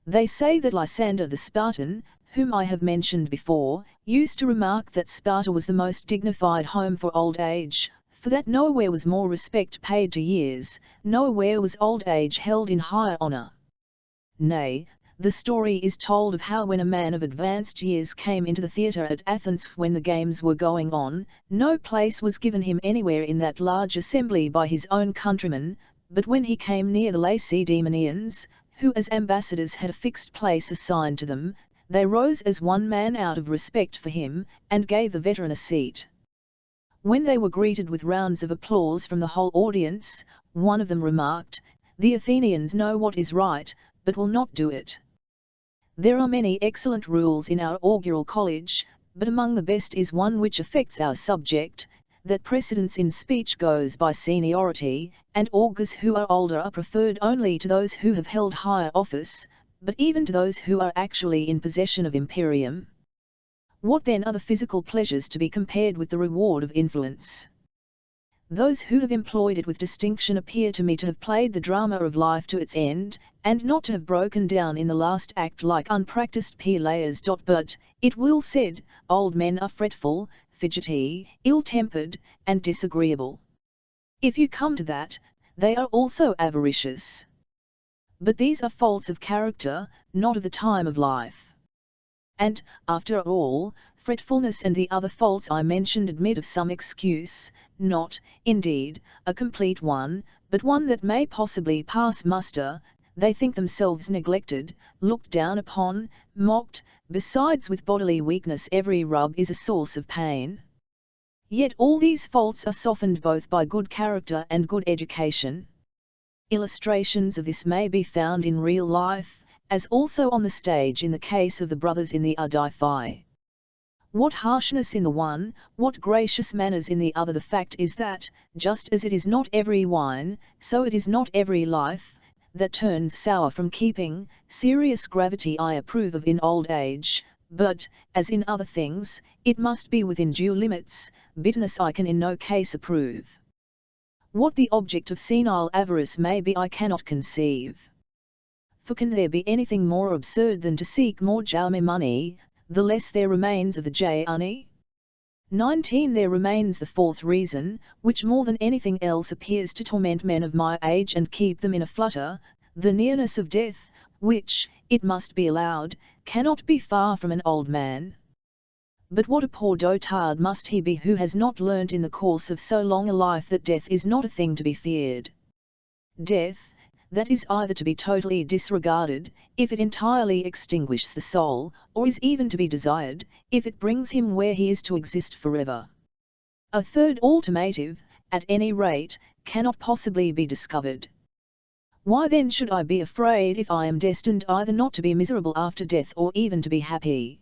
They say that Lysander the Spartan, whom I have mentioned before, used to remark that Sparta was the most dignified home for old age, for that nowhere was more respect paid to years, nowhere was old age held in higher honour. Nay, the story is told of how when a man of advanced years came into the theatre at Athens when the games were going on, no place was given him anywhere in that large assembly by his own countrymen, but when he came near the Lacedaemonians, who as ambassadors had a fixed place assigned to them, they rose as one man out of respect for him, and gave the veteran a seat. When they were greeted with rounds of applause from the whole audience, one of them remarked, "The Athenians know what is right, but will not do it." There are many excellent rules in our augural college, but among the best is one which affects our subject, that precedence in speech goes by seniority, and augurs who are older are preferred only to those who have held higher office, but even to those who are actually in possession of imperium. What then are the physical pleasures to be compared with the reward of influence? Those who have employed it with distinction appear to me to have played the drama of life to its end, and not to have broken down in the last act like unpractised players. But, it will said, old men are fretful, fidgety, ill-tempered, and disagreeable. If you come to that, they are also avaricious. But these are faults of character, not of the time of life. And, after all, fretfulness and the other faults I mentioned admit of some excuse, not, indeed, a complete one, but one that may possibly pass muster. They think themselves neglected, looked down upon, mocked, besides with bodily weakness every rub is a source of pain. Yet all these faults are softened both by good character and good education. Illustrations of this may be found in real life, as also on the stage in the case of the brothers in the Adelphi. What harshness in the one, what gracious manners in the other. The fact is that, just as it is not every wine, so it is not every life, that turns sour from keeping. Serious gravity I approve of in old age, but, as in other things, it must be within due limits. Bitterness I can in no case approve. What the object of senile avarice may be I cannot conceive. For can there be anything more absurd than to seek more jaume money, the less there remains of the journey? 19. There remains the fourth reason, which more than anything else appears to torment men of my age and keep them in a flutter, the nearness of death, which, it must be allowed, cannot be far from an old man. But what a poor dotard must he be who has not learnt in the course of so long a life that death is not a thing to be feared. Death, that is either to be totally disregarded, if it entirely extinguishes the soul, or is even to be desired, if it brings him where he is to exist forever. A third alternative, at any rate, cannot possibly be discovered. Why then should I be afraid if I am destined either not to be miserable after death or even to be happy?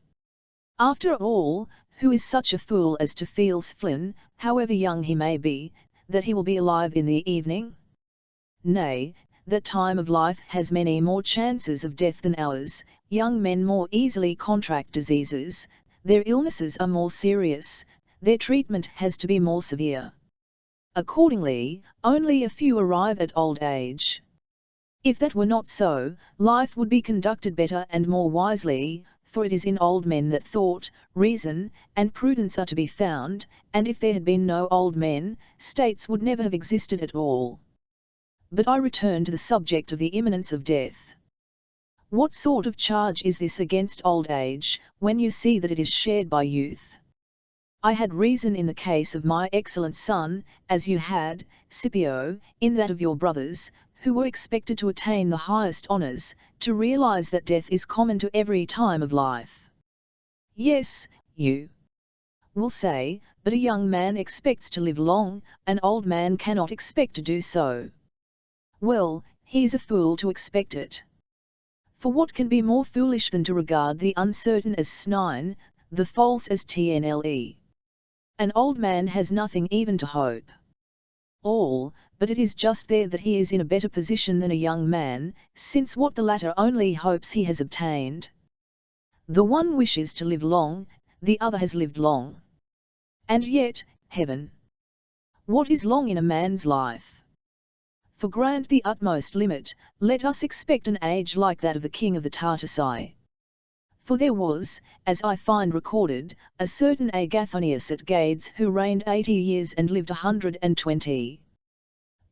After all, who is such a fool as to feel Flynn, however young he may be, that he will be alive in the evening? Nay, that time of life has many more chances of death than ours. Young men more easily contract diseases, their illnesses are more serious, their treatment has to be more severe. Accordingly, only a few arrive at old age. If that were not so, life would be conducted better and more wisely, for it is in old men that thought, reason, and prudence are to be found, and if there had been no old men, states would never have existed at all. But I return to the subject of the imminence of death. What sort of charge is this against old age, when you see that it is shared by youth? I had reason in the case of my excellent son, as you had, Scipio, in that of your brothers, who were expected to attain the highest honours, to realize that death is common to every time of life. Yes, you will say, but a young man expects to live long, an old man cannot expect to do so. Well, he is a fool to expect it. For what can be more foolish than to regard the uncertain as snine, the false as TNLE? An old man has nothing even to hope. All, but it is just there that he is in a better position than a young man, since what the latter only hopes he has obtained. The one wishes to live long, the other has lived long. And yet, heaven! What is long in a man's life? For grant the utmost limit, let us expect an age like that of the king of the Tartari. For there was, as I find recorded, a certain Agathonius at Gades who reigned 80 years and lived 120.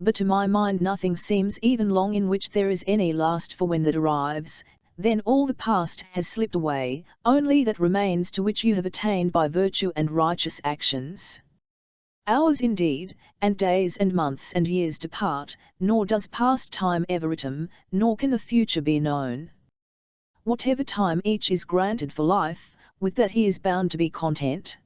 But to my mind nothing seems even long in which there is any last, for when that arrives, then all the past has slipped away, only that remains to which you have attained by virtue and righteous actions. Hours indeed, and days and months and years depart, nor does past time ever return, nor can the future be known. Whatever time each is granted for life, with that he is bound to be content.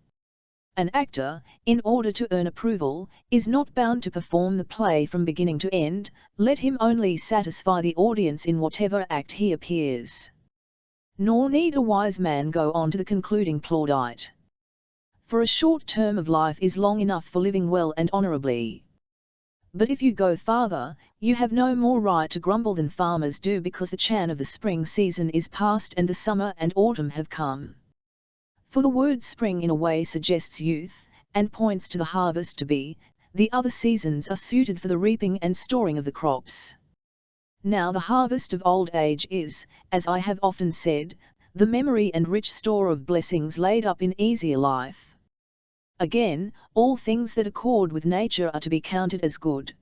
An actor, in order to earn approval, is not bound to perform the play from beginning to end, let him only satisfy the audience in whatever act he appears. Nor need a wise man go on to the concluding plaudite. For a short term of life is long enough for living well and honourably. But if you go farther, you have no more right to grumble than farmers do because the chan of the spring season is past and the summer and autumn have come. For the word spring in a way suggests youth, and points to the harvest to be, the other seasons are suited for the reaping and storing of the crops. Now the harvest of old age is, as I have often said, the memory and rich store of blessings laid up in easier life. Again, all things that accord with nature are to be counted as good.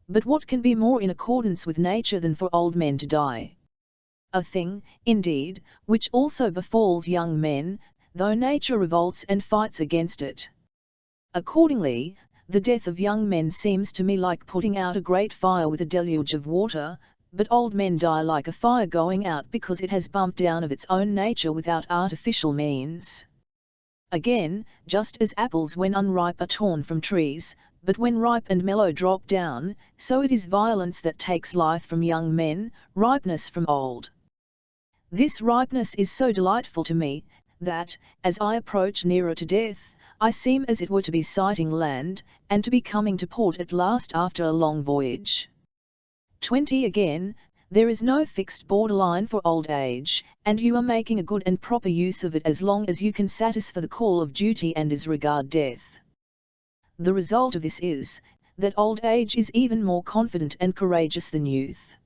But what can be more in accordance with nature than for old men to die? A thing, indeed, which also befalls young men, though nature revolts and fights against it. Accordingly, the death of young men seems to me like putting out a great fire with a deluge of water, but old men die like a fire going out because it has bumped down of its own nature without artificial means. Again, just as apples when unripe are torn from trees, but when ripe and mellow drop down, so it is violence that takes life from young men, ripeness from old. This ripeness is so delightful to me, that, as I approach nearer to death, I seem as it were to be sighting land, and to be coming to port at last after a long voyage. 20 Again, there is no fixed borderline for old age, and you are making a good and proper use of it as long as you can satisfy the call of duty and disregard death. The result of this is, that old age is even more confident and courageous than youth.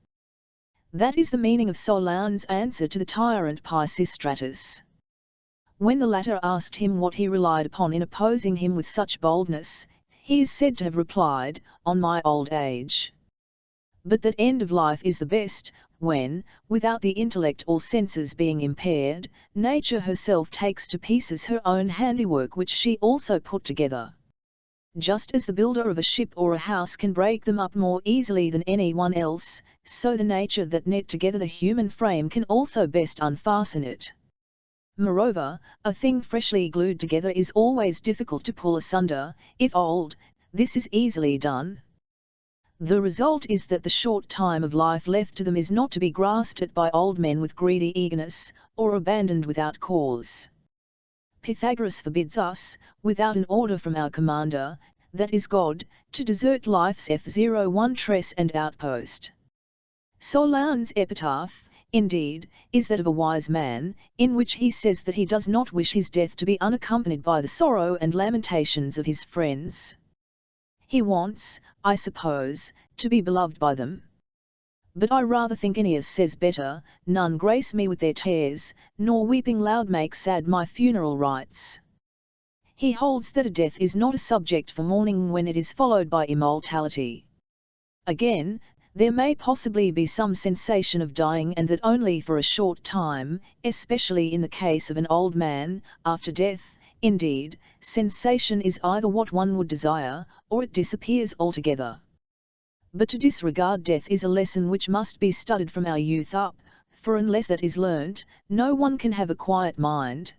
That is the meaning of Solon's answer to the tyrant Pisistratus. When the latter asked him what he relied upon in opposing him with such boldness, he is said to have replied, "On my old age." But that end of life is the best, when, without the intellect or senses being impaired, nature herself takes to pieces her own handiwork which she also put together. Just as the builder of a ship or a house can break them up more easily than anyone else, so the nature that knit together the human frame can also best unfasten it. Moreover, a thing freshly glued together is always difficult to pull asunder. If old, this is easily done. The result is that the short time of life left to them is not to be grasped at by old men with greedy eagerness, or abandoned without cause. Pythagoras forbids us, without an order from our commander, that is God, to desert life's F01 tress and outpost. Solon's epitaph, indeed, is that of a wise man, in which he says that he does not wish his death to be unaccompanied by the sorrow and lamentations of his friends. He wants, I suppose, to be beloved by them. But I rather think Aeneas says better, none grace me with their tears, nor weeping loud make sad my funeral rites. He holds that a death is not a subject for mourning when it is followed by immortality. Again, there may possibly be some sensation of dying, and that only for a short time, especially in the case of an old man. After death, indeed, sensation is either what one would desire, or it disappears altogether. But to disregard death is a lesson which must be studied from our youth up, for unless that is learnt, no one can have a quiet mind.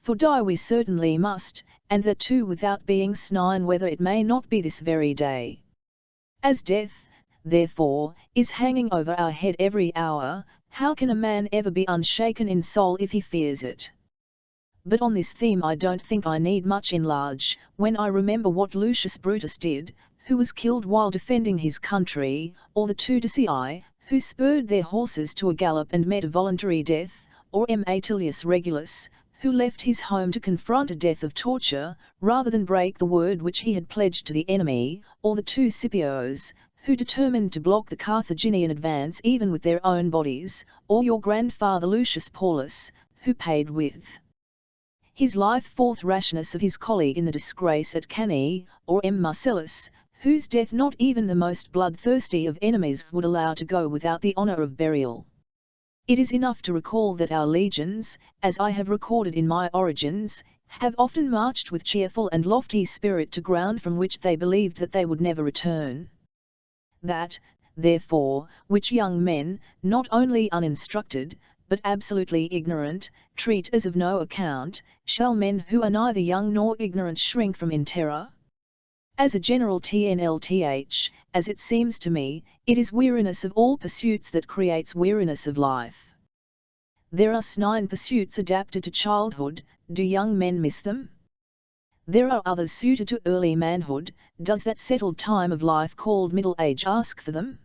For die we certainly must, and that too without being snine whether it may not be this very day. As death, therefore, is hanging over our head every hour, how can a man ever be unshaken in soul if he fears it? But on this theme I don't think I need much enlarge, when I remember what Lucius Brutus did, who was killed while defending his country, or the two Decii, who spurred their horses to a gallop and met a voluntary death, or Atilius Regulus, who left his home to confront a death of torture, rather than break the word which he had pledged to the enemy, or the two Scipios, who determined to block the Carthaginian advance even with their own bodies, or your grandfather Lucius Paulus, who paid with his life forth rashness of his colleague in the disgrace at Cannae, or Marcellus, whose death not even the most bloodthirsty of enemies would allow to go without the honour of burial. It is enough to recall that our legions, as I have recorded in my Origins, have often marched with cheerful and lofty spirit to ground from which they believed that they would never return. That, therefore, which young men, not only uninstructed, but absolutely ignorant, treat as of no account, shall men who are neither young nor ignorant shrink from in terror? As a general TNLTH, as it seems to me, it is weariness of all pursuits that creates weariness of life. There are 9 pursuits adapted to childhood, do young men miss them? There are others suited to early manhood, does that settled time of life called middle age ask for them?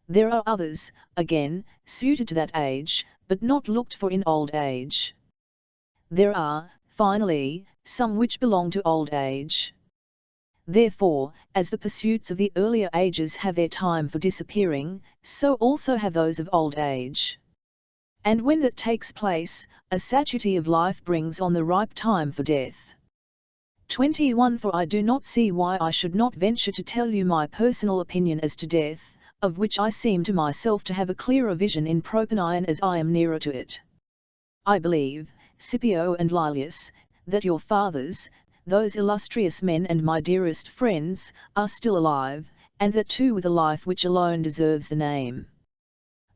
There are others, again, suited to that age, but not looked for in old age. There are, finally, some which belong to old age. Therefore, as the pursuits of the earlier ages have their time for disappearing, so also have those of old age. And when that takes place, a satiety of life brings on the ripe time for death. 21 For I do not see why I should not venture to tell you my personal opinion as to death, of which I seem to myself to have a clearer vision in Propylaeon as I am nearer to it. I believe, Scipio and Lilius, that your fathers, those illustrious men and my dearest friends, are still alive, and that too with a life which alone deserves the name.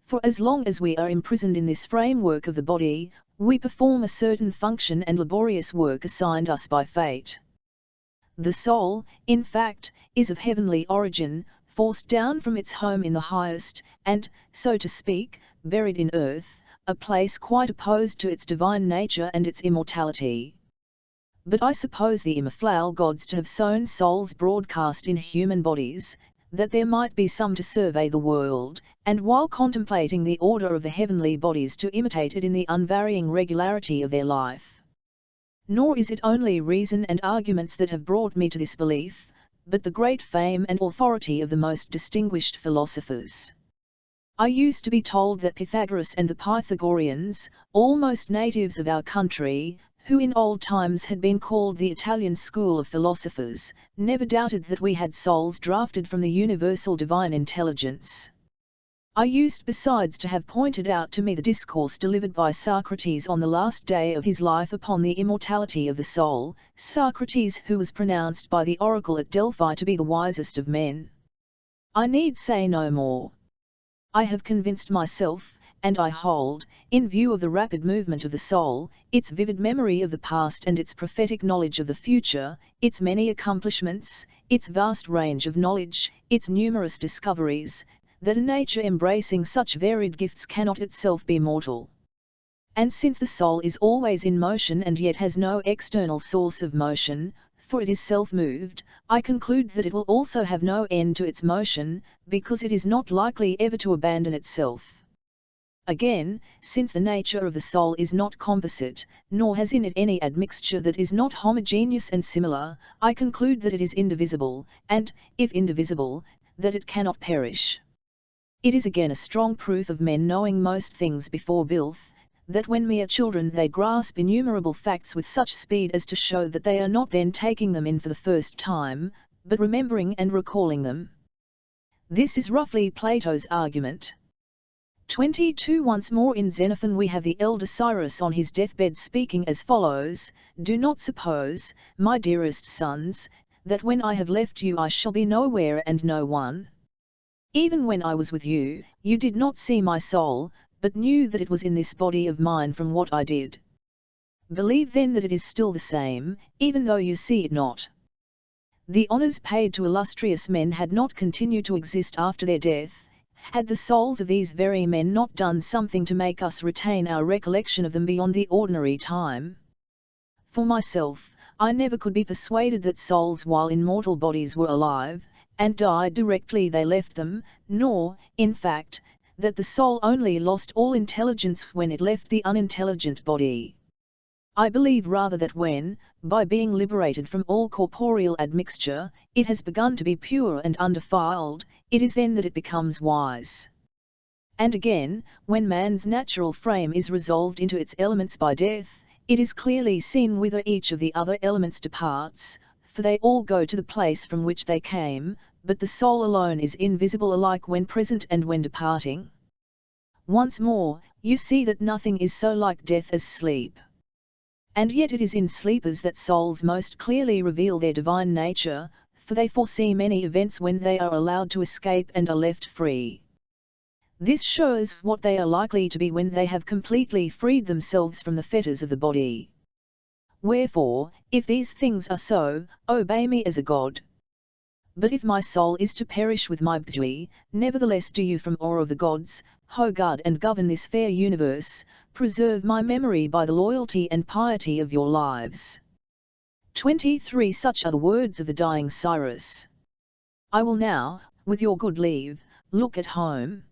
For as long as we are imprisoned in this framework of the body, we perform a certain function and laborious work assigned us by fate. The soul, in fact, is of heavenly origin, forced down from its home in the highest, and, so to speak, buried in earth, a place quite opposed to its divine nature and its immortality. But I suppose the immortal gods to have sown souls broadcast in human bodies, that there might be some to survey the world, and while contemplating the order of the heavenly bodies to imitate it in the unvarying regularity of their life. Nor is it only reason and arguments that have brought me to this belief, but the great fame and authority of the most distinguished philosophers. I used to be told that Pythagoras and the Pythagoreans, almost natives of our country, who in old times had been called the Italian school of philosophers, never doubted that we had souls drafted from the universal divine intelligence. I used besides to have pointed out to me the discourse delivered by Socrates on the last day of his life upon the immortality of the soul, Socrates who was pronounced by the oracle at Delphi to be the wisest of men. I need say no more. I have convinced myself, and I hold, in view of the rapid movement of the soul, its vivid memory of the past and its prophetic knowledge of the future, its many accomplishments, its vast range of knowledge, its numerous discoveries, that a nature embracing such varied gifts cannot itself be mortal. And since the soul is always in motion and yet has no external source of motion, for it is self-moved, I conclude that it will also have no end to its motion, because it is not likely ever to abandon itself. Again, since the nature of the soul is not composite, nor has in it any admixture that is not homogeneous and similar, I conclude that it is indivisible, and, if indivisible, that it cannot perish. It is again a strong proof of men knowing most things before birth, that when mere children they grasp innumerable facts with such speed as to show that they are not then taking them in for the first time, but remembering and recalling them. This is roughly Plato's argument. 22. Once more in Xenophon we have the elder Cyrus on his deathbed speaking as follows: "Do not suppose, my dearest sons, that when I have left you I shall be nowhere and no one. Even when I was with you, you did not see my soul, but knew that it was in this body of mine from what I did. Believe then that it is still the same, even though you see it not. The honours paid to illustrious men had not continued to exist after their death, had the souls of these very men not done something to make us retain our recollection of them beyond the ordinary time. For myself, I never could be persuaded that souls while in mortal bodies were alive, and died directly they left them, nor, in fact, that the soul only lost all intelligence when it left the unintelligent body. I believe rather that when, by being liberated from all corporeal admixture, it has begun to be pure and undefiled, it is then that it becomes wise. And again, when man's natural frame is resolved into its elements by death, it is clearly seen whither each of the other elements departs, for they all go to the place from which they came, but the soul alone is invisible alike when present and when departing. Once more, you see that nothing is so like death as sleep. And yet it is in sleepers that souls most clearly reveal their divine nature, for they foresee many events when they are allowed to escape and are left free. This shows what they are likely to be when they have completely freed themselves from the fetters of the body. Wherefore, if these things are so, obey me as a god. But if my soul is to perish with my body, nevertheless do you from awe of the gods, ho guard and govern this fair universe, preserve my memory by the loyalty and piety of your lives." 23. Such are the words of the dying Cyrus. I will now, with your good leave, look at home.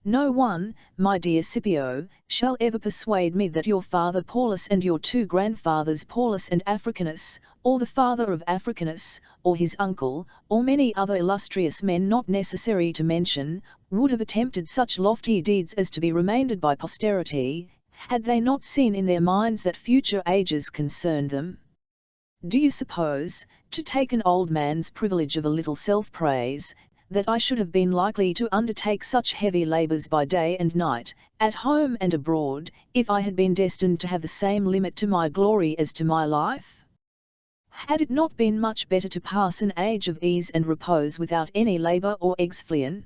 No one, my dear Scipio, shall ever persuade me that your father Paulus and your two grandfathers Paulus and Africanus, or the father of Africanus, or his uncle, or many other illustrious men not necessary to mention, would have attempted such lofty deeds as to be remembered by posterity, had they not seen in their minds that future ages concerned them. Do you suppose, to take an old man's privilege of a little self-praise, that I should have been likely to undertake such heavy labours by day and night, at home and abroad, if I had been destined to have the same limit to my glory as to my life? Had it not been much better to pass an age of ease and repose without any labour or exflion?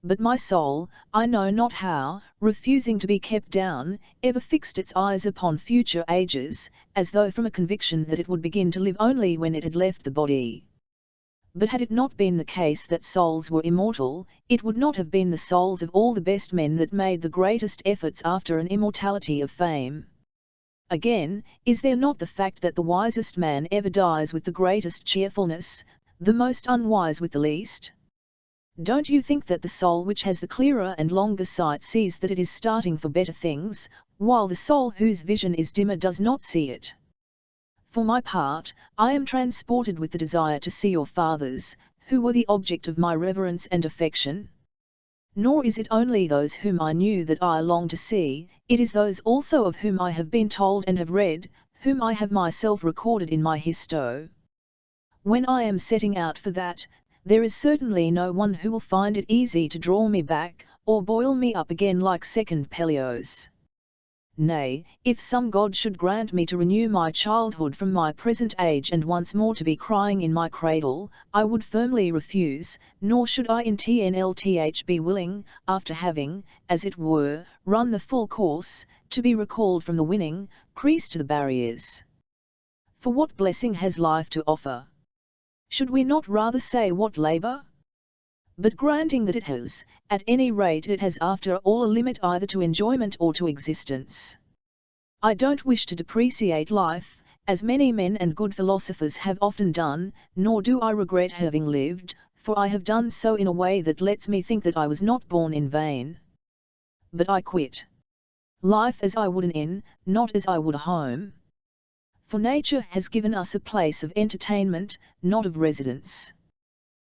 But my soul, I know not how, refusing to be kept down, ever fixed its eyes upon future ages, as though from a conviction that it would begin to live only when it had left the body. But had it not been the case that souls were immortal, it would not have been the souls of all the best men that made the greatest efforts after an immortality of fame. Again, is there not the fact that the wisest man ever dies with the greatest cheerfulness, the most unwise with the least? Don't you think that the soul which has the clearer and longer sight sees that it is starting for better things, while the soul whose vision is dimmer does not see it? For my part, I am transported with the desire to see your fathers, who were the object of my reverence and affection. Nor is it only those whom I knew that I long to see, it is those also of whom I have been told and have read, whom I have myself recorded in my histo. When I am setting out for that, There is certainly no one who will find it easy to draw me back, or boil me up again like second Pelios. Nay, if some god should grant me to renew my childhood from my present age and once more to be crying in my cradle, I would firmly refuse, nor should I in TNLTH be willing, after having, as it were, run the full course, to be recalled from the winning crease to the barriers. For what blessing has life to offer? Should we not rather say what labour? But granting that it has, at any rate it has after all a limit either to enjoyment or to existence. I don't wish to depreciate life, as many men and good philosophers have often done, nor do I regret having lived, for I have done so in a way that lets me think that I was not born in vain. But I quit life as I would an inn, not as I would a home. For nature has given us a place of entertainment, not of residence.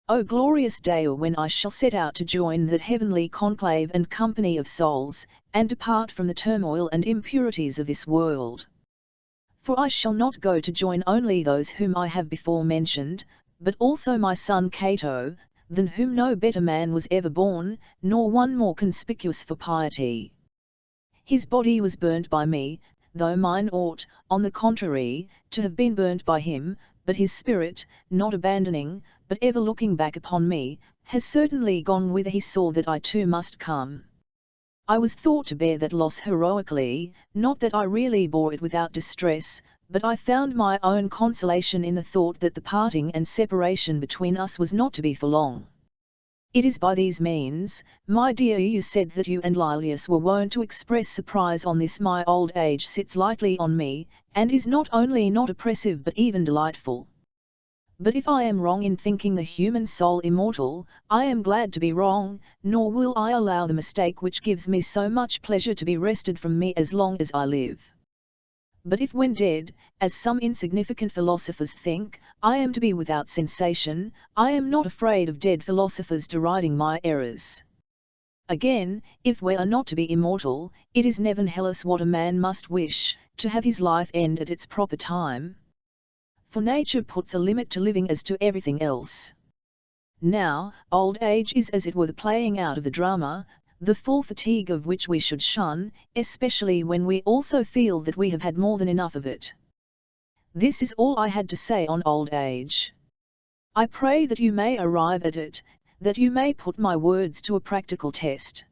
O glorious day when I shall set out to join that heavenly conclave and company of souls, and depart from the turmoil and impurities of this world. For I shall not go to join only those whom I have before mentioned, but also my son Cato, than whom no better man was ever born, nor one more conspicuous for piety. His body was burnt by me, though mine ought, on the contrary, to have been burnt by him, but his spirit, not abandoning, but ever looking back upon me, has certainly gone whither he saw that I too must come. I was thought to bear that loss heroically, not that I really bore it without distress, but I found my own consolation in the thought that the parting and separation between us was not to be for long. It is by these means, my dear, you said that you and Lilius were wont to express surprise on this my old age sits lightly on me, and is not only not oppressive but even delightful. But if I am wrong in thinking the human soul immortal, I am glad to be wrong, nor will I allow the mistake which gives me so much pleasure to be wrested from me as long as I live. But if when dead, as some insignificant philosophers think, I am to be without sensation, I am not afraid of dead philosophers deriding my errors. Again, if we are not to be immortal, it is nevertheless what a man must wish, to have his life end at its proper time. For nature puts a limit to living as to everything else. Now, old age is as it were the playing out of the drama, the full fatigue of which we should shun, especially when we also feel that we have had more than enough of it. This is all I had to say on old age. I pray that you may arrive at it, that you may put my words to a practical test.